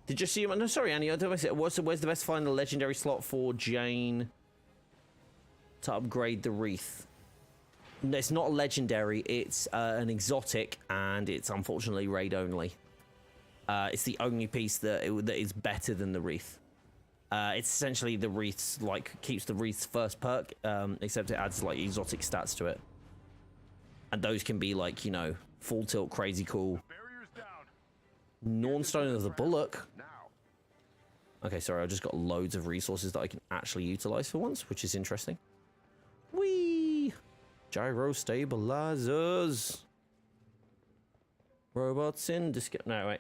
Did you see him? No, sorry, Annie. I don't know. Where's the best final legendary slot for Jane to upgrade the wreath? No, it's not legendary. It's an exotic, and it's unfortunately raid only. It's the only piece that is better than the wreath. It's essentially the wreath's like keeps the wreath's first perk, except it adds like exotic stats to it, and those can be like, you know, full tilt, crazy cool. Nornstone of the Bullock. Okay, sorry, I just got loads of resources that I can actually utilize for once, which is interesting. Whee! Gyro stabilizers. Robots in disc. No, wait.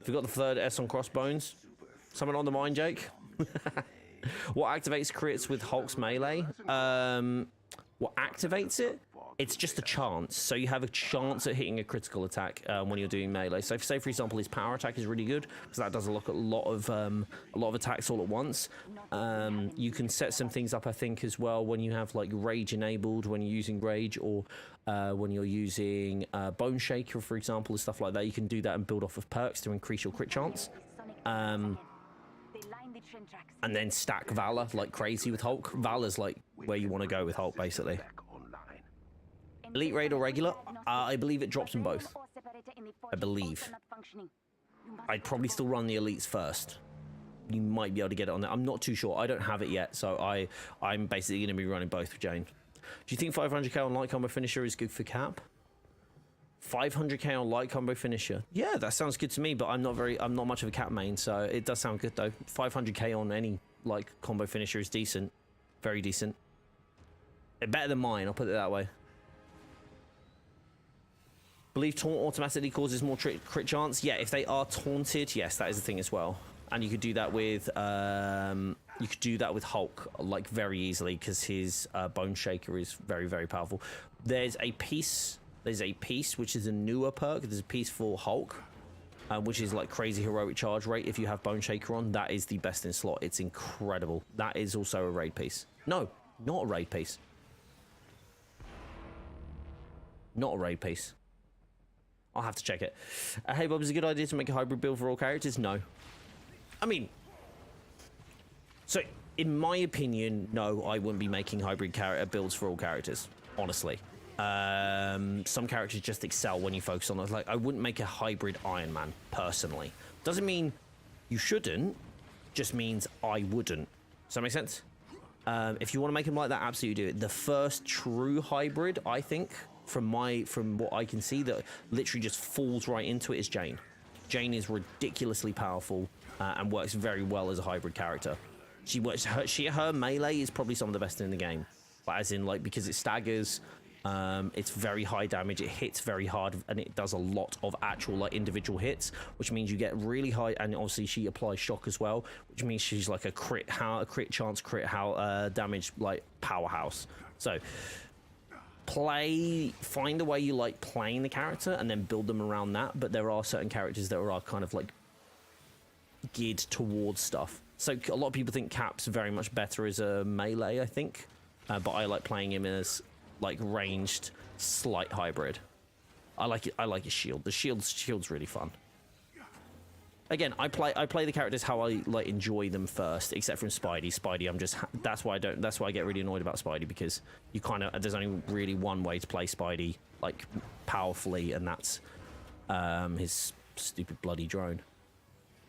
Forgot the third S on crossbones. Someone on the mind, Jake? What activates crits with Hulk's melee? What activates it? It's just a chance. So you have a chance at hitting a critical attack when you're doing melee. So, say for example, his power attack is really good because that does a lot of attacks all at once. You can set some things up, I think, as well when you have like rage enabled when you're using rage, or when you're using Bone Shaker, for example, and stuff like that. You can do that and build off of perks to increase your crit chance. And then stack Valor like crazy with Hulk. Valor's like where you want to go with Hulk, basically. Elite raid or regular? I believe it drops them both. I believe. I'd probably still run the elites first. You might be able to get it on there. I'm not too sure. I don't have it yet, so I'm basically going to be running both for Jane. Do you think 500k on light combo finisher is good for Cap? 500k on light combo finisher. Yeah, that sounds good to me, but I'm not much of a Cap main, so it does sound good though. 500k on any like combo finisher is decent. Very decent. Better than mine, I'll put it that way. Believe taunt automatically causes more crit chance. Yeah, if they are taunted, yes, that is a thing as well. And you could do that with Hulk like very easily because his Bone Shaker is very, very powerful. There's a piece which is a newer perk. There's a piece for Hulk which is like crazy heroic charge rate. If you have Bone Shaker on, that is the best in slot. It's incredible. That is also a raid piece. No, not a raid piece. Not a raid piece. I'll have to check it. Hey Bob, is it a good idea to make a hybrid build for all characters? No. I mean, so in my opinion, no, I wouldn't be making hybrid builds for all characters, honestly. Some characters just excel when you focus on it. Like, I wouldn't make a hybrid Iron Man, personally. Doesn't mean you shouldn't, just means I wouldn't. Does that make sense? If you want to make them like that, absolutely do it. The first true hybrid, I think, from what I can see, that literally just falls right into it is Jane. Jane is ridiculously powerful and works very well as a hybrid character. Her melee is probably some of the best in the game, but as in, like, because it staggers, it's very high damage, it hits very hard, and it does a lot of actual, like, individual hits, which means you get really high, and obviously she applies shock as well, which means she's like a crit chance damage, like, powerhouse. So find the way you like playing the character and then build them around that. But there are certain characters that are kind of like geared towards stuff. So a lot of people think Cap's very much better as a melee, I think, but I like playing him as like ranged slight hybrid. I like his shield. The shield's really fun. Again, I play the characters how I like enjoy them first, except from Spidey. That's why I get really annoyed about Spidey, because you kind of, there's only really one way to play Spidey like powerfully, and that's his stupid bloody drone.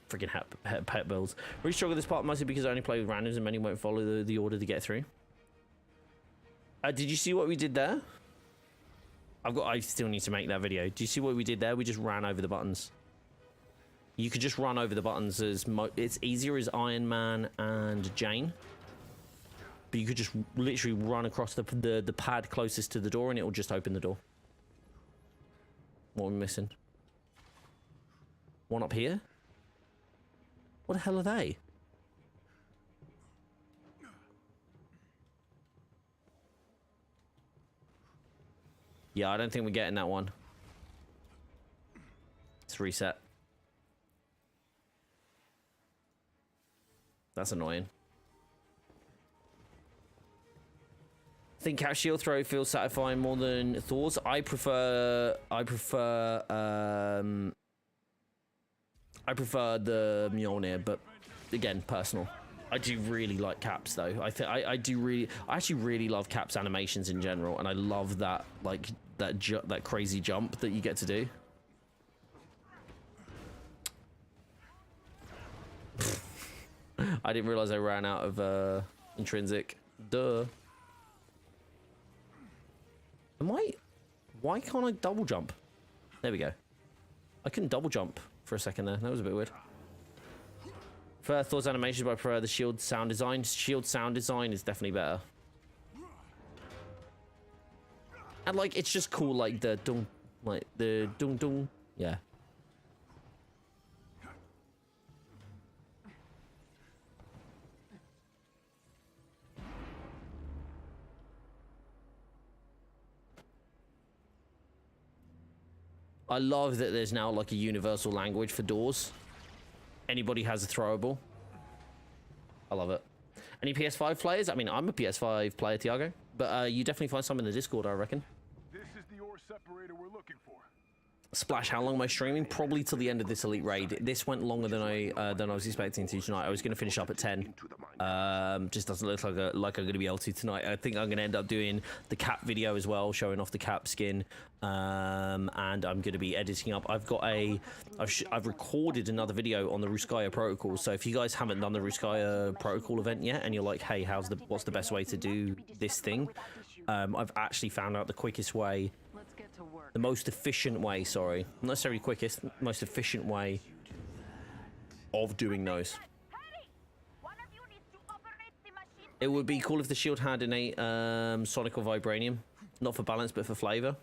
Freaking pet builds. Really struggle with this part mostly because I only play with randoms and many won't follow the order to get through. Did you see what we did there? I still need to make that video. Do you see what we did there? We just ran over the buttons. You could just run over the buttons it's easier as Iron Man and Jane. But you could just literally run across the pad closest to the door and it will just open the door. What are we missing? One up here? What the hell are they? Yeah, I don't think we're getting that one. Let's reset. That's annoying. I think Cap's shield throw feels satisfying more than Thor's. I prefer the Mjolnir, but again, personal. I do really like Cap's though. I actually really love Cap's animations in general, and I love that, like, that crazy jump that you get to do. I didn't realize I ran out of intrinsic. Duh. Why can't I double jump? There we go. I couldn't double jump for a second there. That was a bit weird. For Thor's animations, but I prefer the shield sound design. Shield sound design is definitely better. And like, it's just cool, like the dung, like the dung dung. Yeah. I love that there's now like a universal language for doors. Anybody has a throwable. I love it. Any PS5 players? I mean, I'm a PS5 player, Tiago, but you definitely find some in the Discord, I reckon. This is the ore separator we're looking for. Splash, how long am I streaming? Probably till the end of this elite raid. This went longer than I was expecting to tonight. I was going to finish up at 10. Just doesn't look like I'm going to be able to tonight. I think I'm going to end up doing the Cap video as well, showing off the Cap skin. And I'm going to be editing up. I've recorded another video on the Ruskaya protocol. So if you guys haven't done the Ruskaya protocol event yet, and you're like, hey, what's the best way to do this thing? I've actually found out the quickest way. The most efficient way, sorry. Not necessarily quickest, most efficient way of doing those. It would be cool if the shield had innate sonic or vibranium. Not for balance, but for flavor.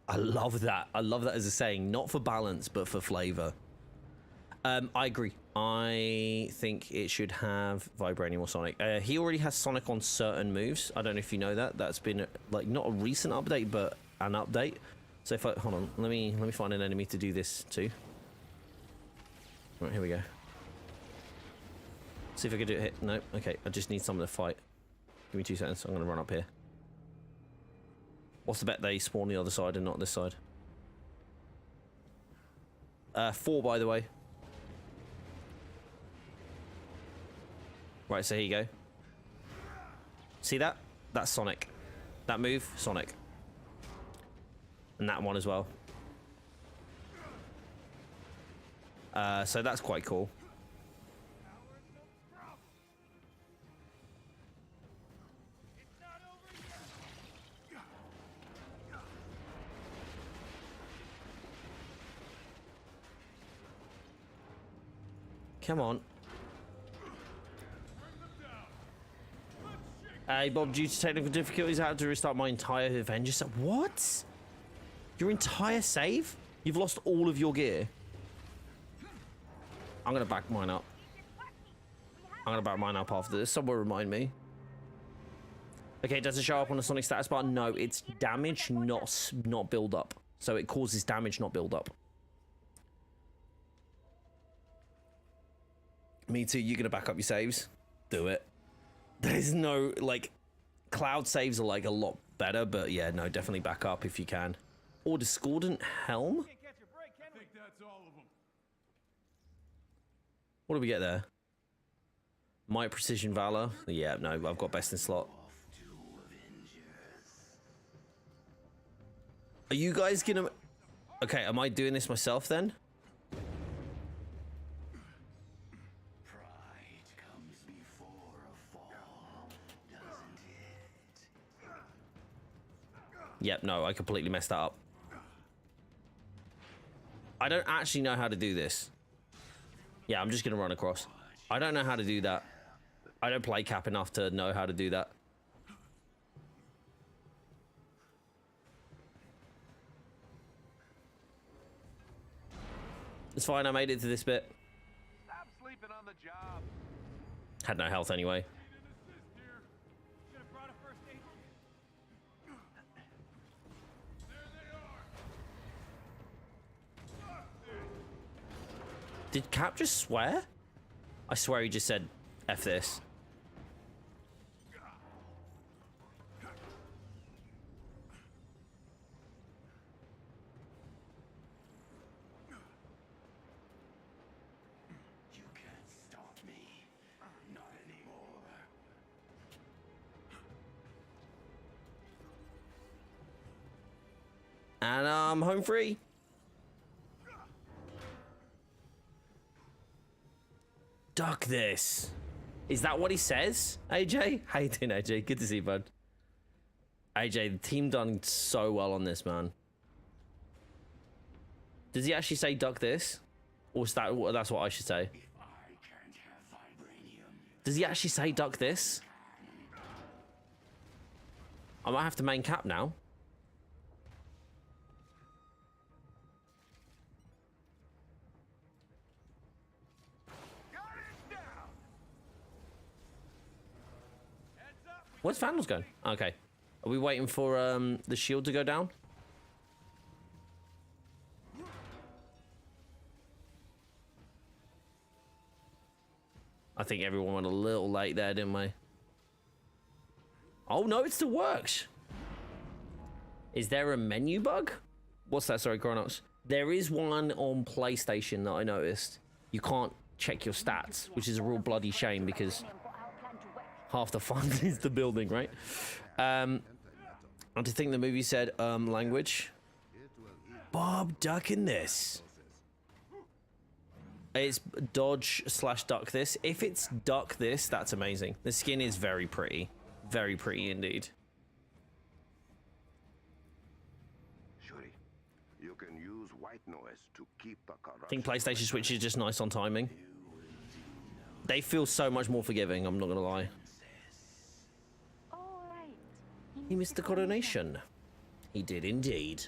I love that. I love that as a saying. Not for balance, but for flavor. I agree. I think it should have vibranium or sonic. He already has sonic on certain moves. I don't know if you know that. That's been, like, not a recent update, but an update. So if hold on, let me find an enemy to do this to. Right, here we go. See if I can do it. Hit. No. Okay, I just need someone to fight. Give me 2 seconds. I'm going to run up here. What's the bet they spawn the other side and not this side? 4, by the way. Right, so here you go. See that? That's Sonic. That move, Sonic. And that one as well. So that's quite cool. Come on. Hey, Bob, due to technical difficulties, I had to restart my entire Avengers. What? Your entire save? You've lost all of your gear? I'm going to back mine up. I'm going to back mine up after this. Someone remind me. Okay, does it show up on the Sonic status bar? No, it's damage, not build up. So it causes damage, not build up. Me too. You're going to back up your saves? Do it. There's no, like, cloud saves are, like, a lot better, but yeah, no, definitely back up if you can. Or Discordant Helm? I think that's all of them. What do we get there? Might Precision Valor? Yeah, no, I've got best in slot. Are you guys gonna... Okay, am I doing this myself then? Yep, no, I completely messed that up. I don't actually know how to do this. Yeah, I'm just going to run across. I don't know how to do that. I don't play Cap enough to know how to do that. It's fine, I made it to this bit. Stop sleeping on the job. Had no health anyway. Did Cap just swear? I swear he just said, F this. You can't stop me. Not anymore. And I'm home free. Duck this. Is that what he says? AJ? How you doing, AJ? Good to see you, bud. AJ, the team done so well on this, man. Does he actually say duck this? Or is that's what I should say? Does he actually say duck this? I might have to main Cap now. Where's Vandals going? Okay. Are we waiting for the shield to go down? I think everyone went a little late there, didn't we? Oh, no, it still works. Is there a menu bug? What's that? Sorry, Chronox. There is one on PlayStation that I noticed. You can't check your stats, which is a real bloody shame because half the fun is the building, right? And to think the movie said language. Bob ducking this. It's dodge/duck this. If it's duck this, that's amazing. The skin is very pretty. Very pretty indeed. Shuri, you can use white noise to keep the corruption. I think PlayStation Switch is just nice on timing. They feel so much more forgiving, I'm not gonna lie. All right. He missed the coronation. He did indeed.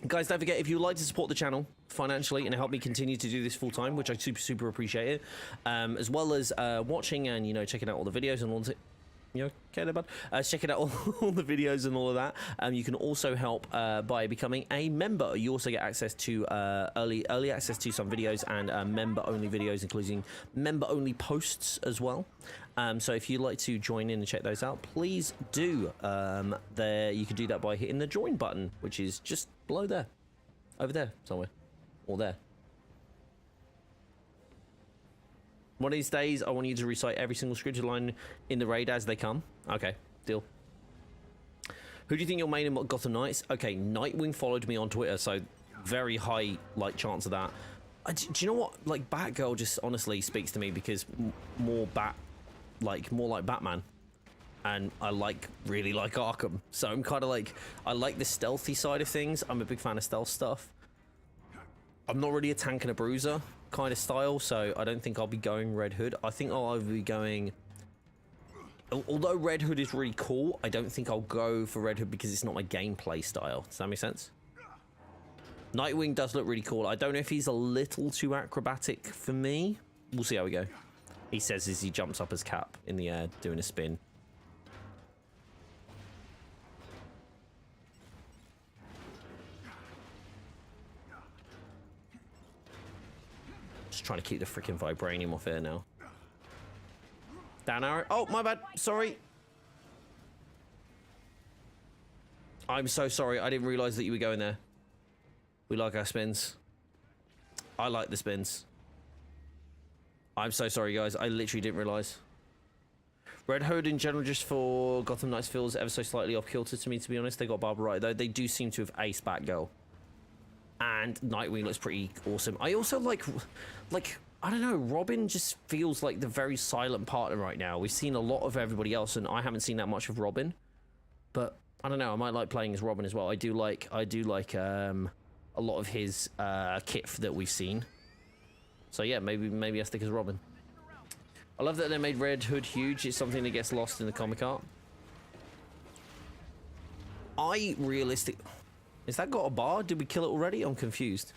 Guys, don't forget, if you'd like to support the channel financially and help me continue to do this full time, which I super appreciate it, as well as watching and, you know, checking out all the videos and all You okay there, bud? Checking out all the videos and all of that. You can also help by becoming a member. You also get access to early access to some videos and member-only videos, including member-only posts as well. So if you'd like to join in and check those out, please do. There, you can do that by hitting the join button, which is just below there, over there somewhere, or there. One of these days, I want you to recite every single scripture line in the raid as they come. Okay, deal. Who do you think you'll main in Gotham Knights? Okay, Nightwing followed me on Twitter, so very high chance of that. Do you know what? Like, Batgirl just honestly speaks to me because more like Batman, and I really like Arkham. So I'm kind of like, I like the stealthy side of things. I'm a big fan of stealth stuff. I'm not really a tank and a bruiser kind of style, so I don't think I'll be going Red Hood. I think I'll either be going, although Red Hood is really cool, I don't think I'll go for Red Hood because it's not my gameplay style. Does that make sense? Nightwing does look really cool. I don't know if he's a little too acrobatic for me. We'll see how we go. He says as he jumps up his cap in the air doing a spin. Just trying to keep the freaking vibranium off here now. Down arrow. Oh, my bad. Sorry. I'm so sorry. I didn't realize that you were going there. We like our spins. I like the spins. I'm so sorry, guys. I literally didn't realize. Red Hood in general, just for Gotham Knights, feels ever so slightly off kilter to me, to be honest. They got Barbara right, though. They do seem to have aced Batgirl. And Nightwing looks pretty awesome. I also like, I don't know, Robin just feels like the very silent partner right now. We've seen a lot of everybody else, and I haven't seen that much of Robin. But I don't know, I might like playing as Robin as well. I do like a lot of his kit that we've seen. So yeah, maybe I stick as Robin. I love that they made Red Hood huge. It's something that gets lost in the comic art. Is that got a bar? Did we kill it already? I'm confused.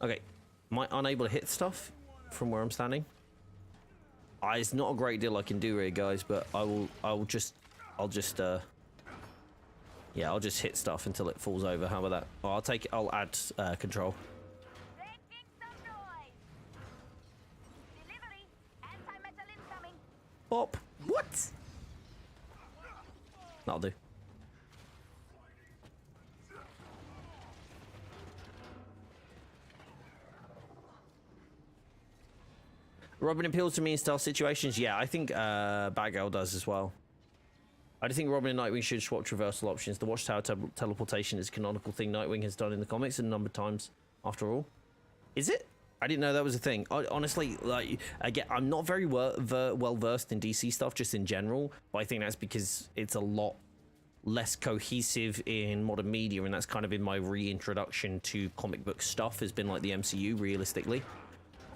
Okay, am I unable to hit stuff from where I'm standing? It's not a great deal I can do here, guys, but I'll just hit stuff until it falls over. How about that? Oh, I'll add control. Bop. What? That'll do. Robin appeals to me in stealth situations. Yeah, I think Batgirl does as well. I do think Robin and Nightwing should swap traversal options. The Watchtower teleportation is a canonical thing Nightwing has done in the comics a number of times, after all. Is it? I didn't know that was a thing. Honestly, like, again, I'm not very well versed in DC stuff, just in general, but I think that's because it's a lot less cohesive in modern media, and that's kind of been my reintroduction to comic book stuff, has been like the MCU, realistically,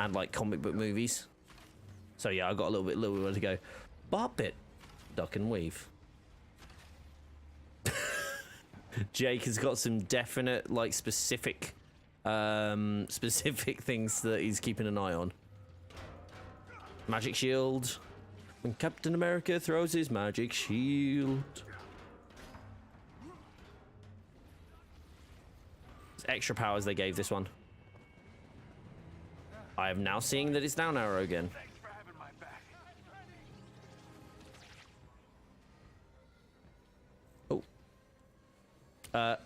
and like comic book movies. So yeah, I got a little bit to go. BobDuckNWeave. Jake has got some definite, like, specific things that he's keeping an eye on. Magic shield. When Captain America throws his magic shield. It's extra powers they gave this one. I am now seeing that it's down arrow again. Oh. I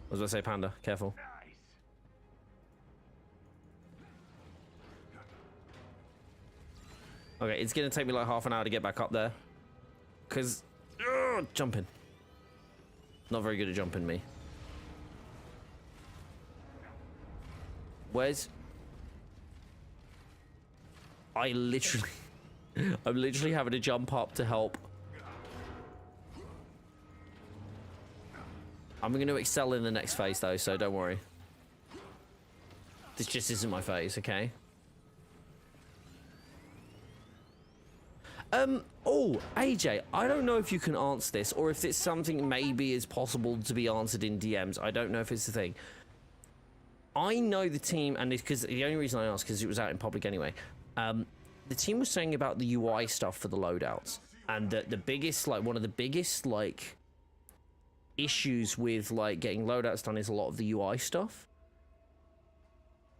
was gonna say panda, careful. Okay, it's gonna take me like half an hour to get back up there. Cause jumping. Not very good at jumping, me. Where's I'm literally having to jump up to help. I'm going to excel in the next phase, though, so don't worry. This just isn't my phase, okay? Oh, AJ, I don't know if you can answer this, or if it's something maybe is possible to be answered in DMs. I don't know if it's the thing. I know the team, and it's because the only reason I asked, because it was out in public anyway. the team was saying about the UI stuff for the loadouts, and that the biggest, like, one of the biggest, like, issues with, like, getting loadouts done is a lot of the UI stuff.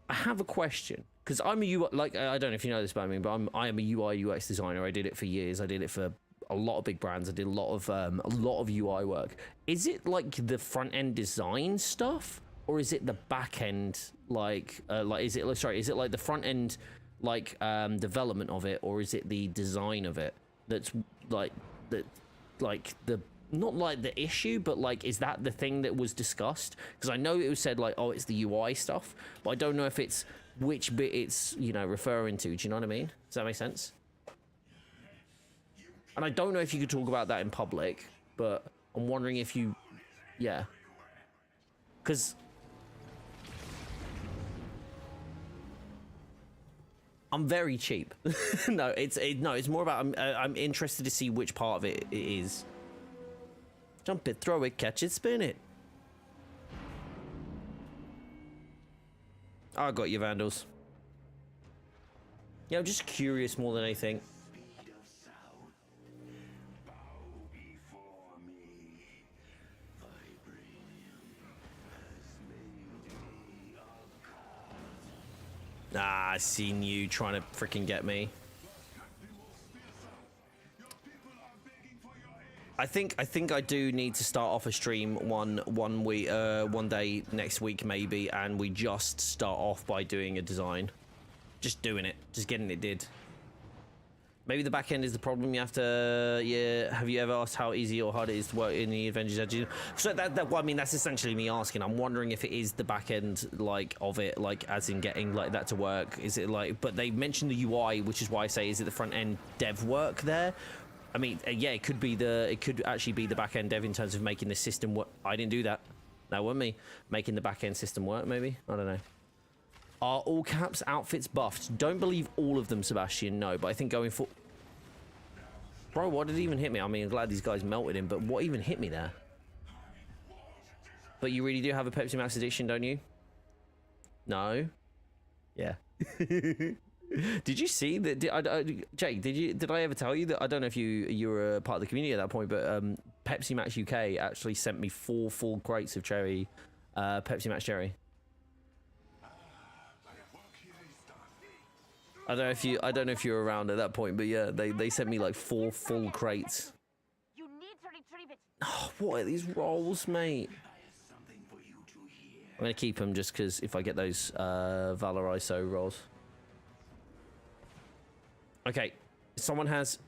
I have a question, because I'm a UI, like, I don't know if you know this about me, but I am a UI UX designer. I did it for years. I did it for a lot of big brands. I did a lot of UI work. Is it like the front end design stuff, or is it the back end, like is it like the front end, like development of it, or is it the design of it that's like the not like the issue, but like, is that the thing that was discussed? Because I know it was said like, oh, it's the UI stuff, but I don't know if it's which bit it's, you know, referring to. Do you know what I mean? Does that make sense? And I don't know if you could talk about that in public, but I'm wondering if you, yeah, because I'm very cheap. No, it's more about I'm interested to see which part of it is. Jump it, throw it, catch it, spin it. I got you, Vandals. Yeah, I'm just curious more than anything. Ah, I seen you trying to freaking get me. I think I do need to start off a stream one week, one day next week maybe, and we just start off by doing a design, just doing it, just getting it did. Maybe the back end is the problem. You have to, yeah. Have you ever asked how easy or hard it is to work in the Avengers? So well, I mean, that's essentially me asking. I'm wondering if it is the back end, like, of it, like, as in getting like that to work. Is it like? But they mentioned the UI, which is why I say, is it the front end dev work there? I mean, yeah, it could actually be the back end dev in terms of making the system work. I didn't do that. That wasn't me. Making the back end system work, maybe. I don't know. Are all caps outfits buffed? Don't believe all of them, Sebastian. No, but I think going for. Bro, what did it even hit me? I mean, I'm glad these guys melted him, but what even hit me there? But you really do have a Pepsi Max edition, don't you? No? Yeah. Did you see that? Jake, did I ever tell you that? I don't know if you were a part of the community at that point, but Pepsi Max UK actually sent me 4 full crates of cherry, Pepsi Max cherry. I don't know if you were around at that point, but yeah, they sent me like 4 full crates. You need to retrieve it. Oh, what are these rolls, mate? I'm gonna keep them just because if I get those Valoriso rolls. Okay, someone has.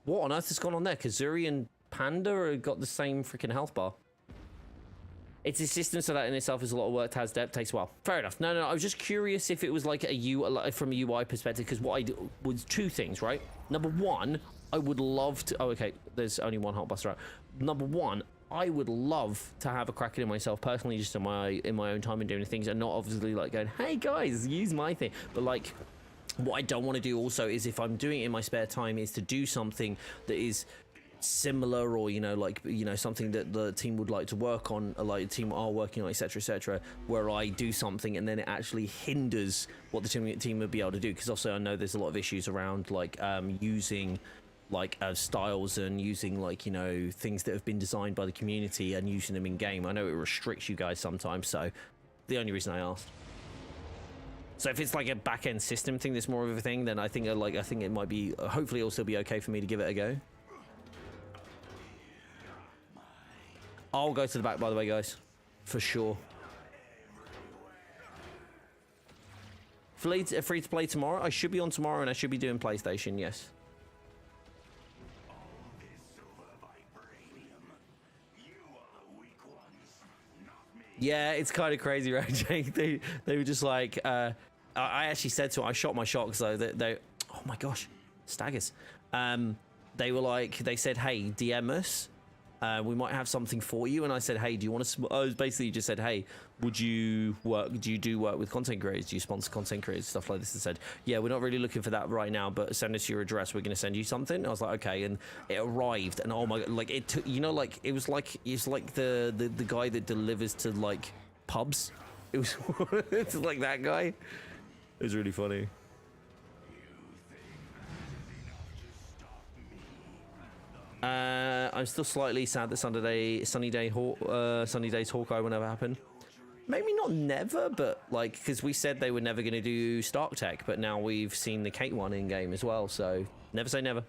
What on earth has gone on there? Kazuri and Panda got the same freaking health bar. It's a system, so that in itself is a lot of work. Has depth, takes a while. Fair enough. No, I was just curious if it was like from a UI perspective, because what I do was 2 things, right? Number 1, I would love to. Oh, okay. There's only 1 Hulkbuster out. Number 1, I would love to have a crack at it myself personally, just in my own time and doing things, and not obviously like going, hey guys, use my thing, but like. What I don't want to do also is, if I'm doing it in my spare time, is to do something that is similar, or, you know, like, you know, something that the team would like to work on, like the team are working on, etc., where I do something and then it actually hinders what the team would be able to do. Because also I know there's a lot of issues around like using like styles and using, like, you know, things that have been designed by the community and using them in game. I know it restricts you guys sometimes, so the only reason I asked. So if it's like a back-end system thing that's more of a thing, then I think it might be, hopefully it'll still be okay for me to give it a go. I'll go to the back, by the way, guys, for sure. Free to play tomorrow. I should be on tomorrow, and I should be doing PlayStation. Yes. Yeah, it's kind of crazy, right, Jake? They were just like, I actually said to him, I shot my shot because they, oh my gosh, staggers. They were like, they said, hey, DM us. We might have something for you. And I said, hey, do you want to, I was basically just said, hey, do you do work with content creators? Do you sponsor content creators, stuff like this? And said, yeah, we're not really looking for that right now, but send us your address. We're going to send you something. And I was like, okay. And it arrived, and oh my God, like it took, you know, like it was like the guy that delivers to like pubs. It was, it's like that guy. It was really funny. I'm still slightly sad that Sunny Days Hawkeye will never happen. Maybe not never, but like, because we said they were never going to do Stark Tech, but now we've seen the Kate one in game as well, so never say never.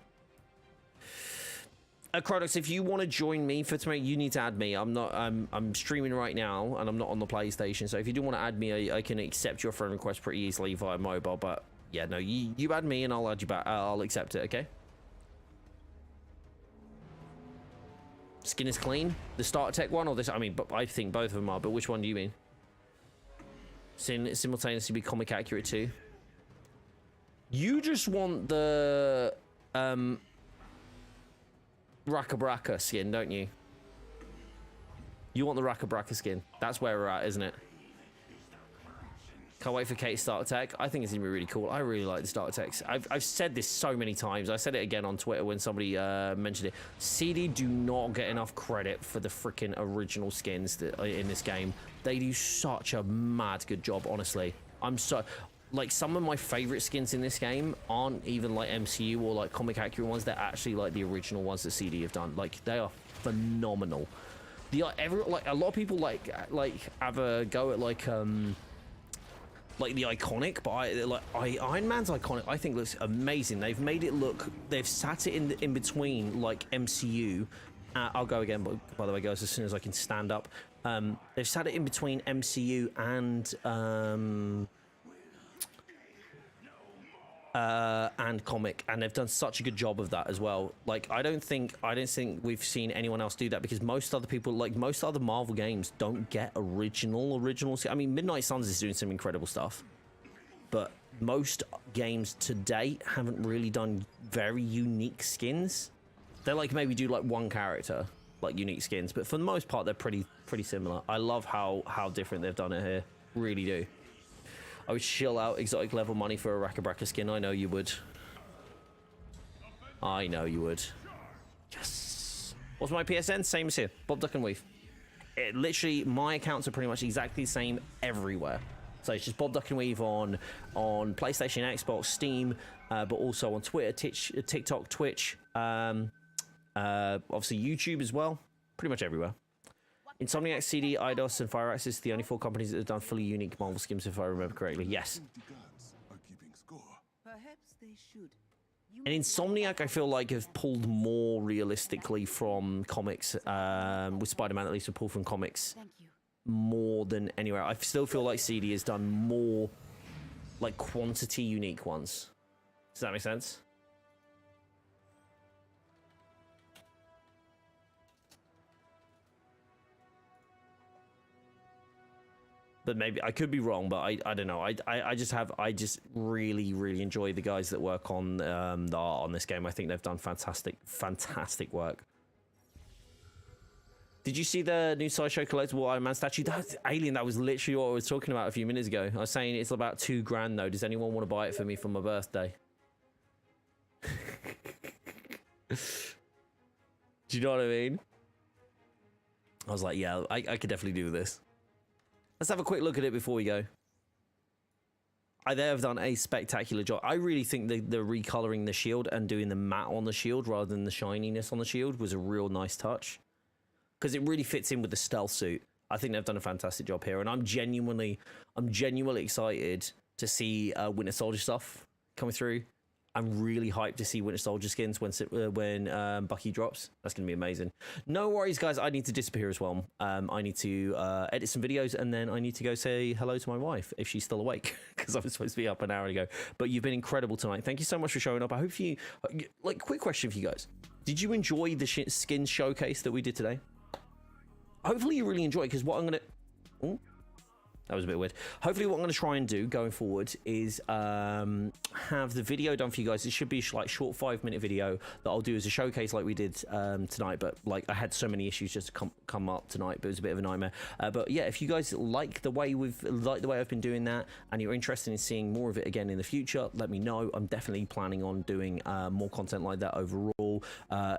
Crodox, if you want to join me for tomorrow, you need to add me. I'm streaming right now, and I'm not on the PlayStation, so if you do want to add me, I can accept your friend request pretty easily via mobile, but yeah, no, you add me and I'll add you back. I'll accept it, okay? Skin is clean? The Starter Tech one or this? I mean, but I think both of them are, but which one do you mean? Simultaneously be comic accurate too? You just want the Raka Braka skin, don't you? You want the Raka Braka skin. That's where we're at, isn't it? Can't wait for Kate's Starter Tech. I think it's gonna be really cool. I really like the Starter Techs. I've said this so many times. I said it again on Twitter when somebody mentioned it. CD do not get enough credit for the freaking original skins that are in this game. They do such a mad good job, honestly. I'm so... Like, some of my favorite skins in this game aren't even like MCU or like comic accurate ones. They're actually like the original ones that CD have done. Like, they are phenomenal. A lot of people like have a go at like the iconic, but Iron Man's iconic I think looks amazing. They've made it look, they've sat it in between like MCU. I'll go again, by the way, guys, as soon as I can stand up. They've sat it in between MCU and comic, and they've done such a good job of that as well. Like, I don't think we've seen anyone else do that, because most other people, like most other Marvel games, don't get original. I mean, Midnight Suns is doing some incredible stuff, but most games to date haven't really done very unique skins. They like maybe do like one character, like unique skins, but for the most part they're pretty similar. I love how different they've done it here. Really do. I would shill out exotic level money for a Raka Braka skin. I know you would. I know you would. Yes. What's my PSN? Same as here. BobDuckNWeave. It literally, my accounts are pretty much exactly the same everywhere. So it's just BobDuckNWeave on PlayStation, Xbox, Steam, but also on Twitter, TikTok, Twitch, obviously YouTube as well. Pretty much everywhere. Insomniac, CD, Eidos, and Fireaxis, the only 4 companies that have done fully unique Marvel skins, if I remember correctly. Yes. Perhaps they should. And Insomniac, I feel like, have pulled more realistically from comics, with Spider-Man at least, have pulled from comics more than anywhere. I still feel like CD has done more, like, quantity unique ones. Does that make sense? But maybe I could be wrong, but I don't know. I just really enjoy the guys that work on the art on this game. I think they've done fantastic work. Did you see the new Sideshow collectible Iron Man statue? That's Alien. That was literally what I was talking about a few minutes ago. I was saying it's about $2,000 though. Does anyone want to buy it for me for my birthday? Do you know what I mean? I was like, yeah, I could definitely do this. Let's have a quick look at it before we go. They have done a spectacular job. I really think the recoloring the shield and doing the matte on the shield rather than the shininess on the shield was a real nice touch, because it really fits in with the stealth suit. I think they've done a fantastic job here, and I'm genuinely excited to see Winter Soldier stuff coming through. I'm really hyped to see Winter Soldier skins when Bucky drops. That's going to be amazing. No worries, guys. I need to disappear as well. I need to edit some videos, and then I need to go say hello to my wife if she's still awake, because I was supposed to be up an hour ago. But you've been incredible tonight. Thank you so much for showing up. I hope you... Like, quick question for you guys. Did you enjoy the skin showcase that we did today? Hopefully you really enjoy it, because what I'm going to... Ooh. That was a bit weird. Hopefully what I'm going to try and do going forward is have the video done for you guys. It should be like short 5-minute video that I'll do as a showcase like we did tonight. But like, I had so many issues just to come up tonight, but it was a bit of a nightmare. But yeah, if you guys like the way I've been doing that, and you're interested in seeing more of it again in the future, let me know. I'm definitely planning on doing more content like that overall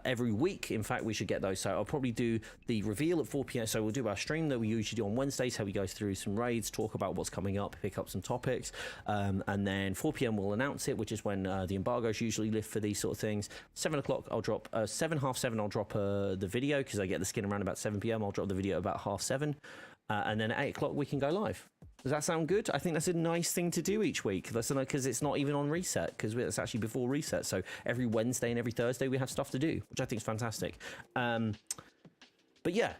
every week. In fact, we should get those. So I'll probably do the reveal at 4 p.m. So we'll do our stream that we usually do on Wednesdays, how we go through some raids trades, talk about what's coming up, pick up some topics, and then 4 p.m. we'll announce it, which is when the embargoes usually lift for these sort of things. 7 o'clock I'll drop, 7:30 I'll drop the video because I get the skin around about 7 p.m. I'll drop the video about 7:30, and then at 8 o'clock we can go live. Does that sound good? I think that's a nice thing to do each week. That's because it's not even on reset, because it's actually before reset. So every Wednesday and every Thursday we have stuff to do, which I think is fantastic. But yeah,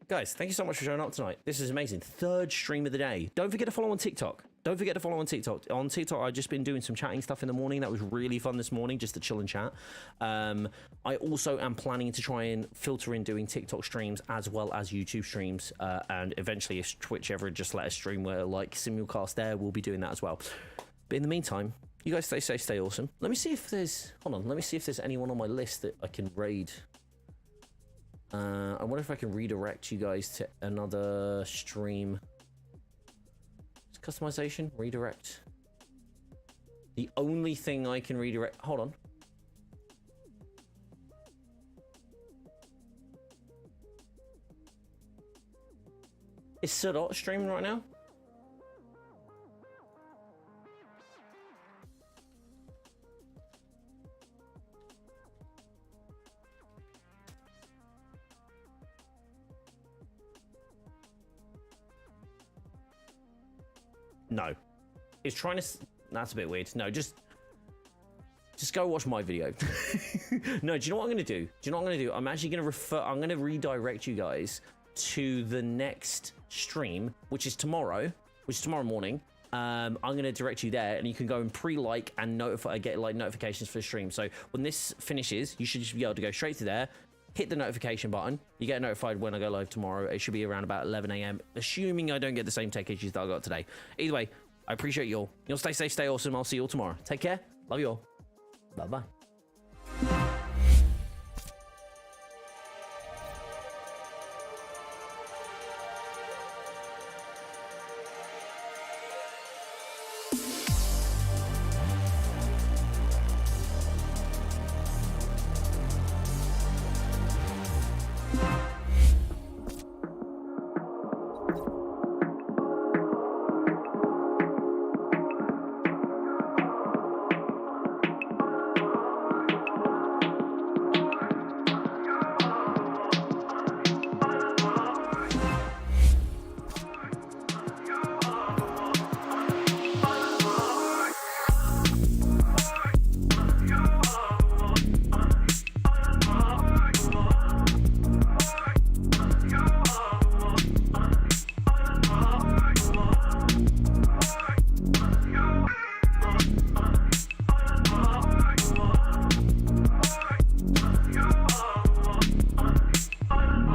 guys, thank you so much for showing up tonight. This is amazing. 3rd stream of the day. Don't forget to follow on TikTok. Don't forget to follow on TikTok. On TikTok, I've just been doing some chatting stuff in the morning. That was really fun this morning, just to chill and chat. I also am planning to try and filter in doing TikTok streams as well as YouTube streams. And eventually, if Twitch ever just let us stream where like simulcast there, we'll be doing that as well. But in the meantime, you guys stay safe, stay awesome. Let me see if there's... Hold on. Let me see if there's anyone on my list that I can raid. I wonder if I can redirect you guys to another stream. Customization, redirect. The only thing I can redirect... Hold on. Is Sadot streaming right now? No. It's trying to... That's a bit weird. No, just go watch my video. No, do you know what I'm going to do? I'm actually going to I'm going to redirect you guys to the next stream, which is tomorrow morning. I'm going to direct you there, and you can go and pre-like and get like notifications for the stream. So when this finishes, you should just be able to go straight to there, hit the notification button. You get notified when I go live tomorrow. It should be around about 11 a.m. assuming I don't get the same tech issues that I got today. Either way, I appreciate you all. You'll stay safe, stay awesome. I'll see you all tomorrow. Take care. Love you all. Bye-bye.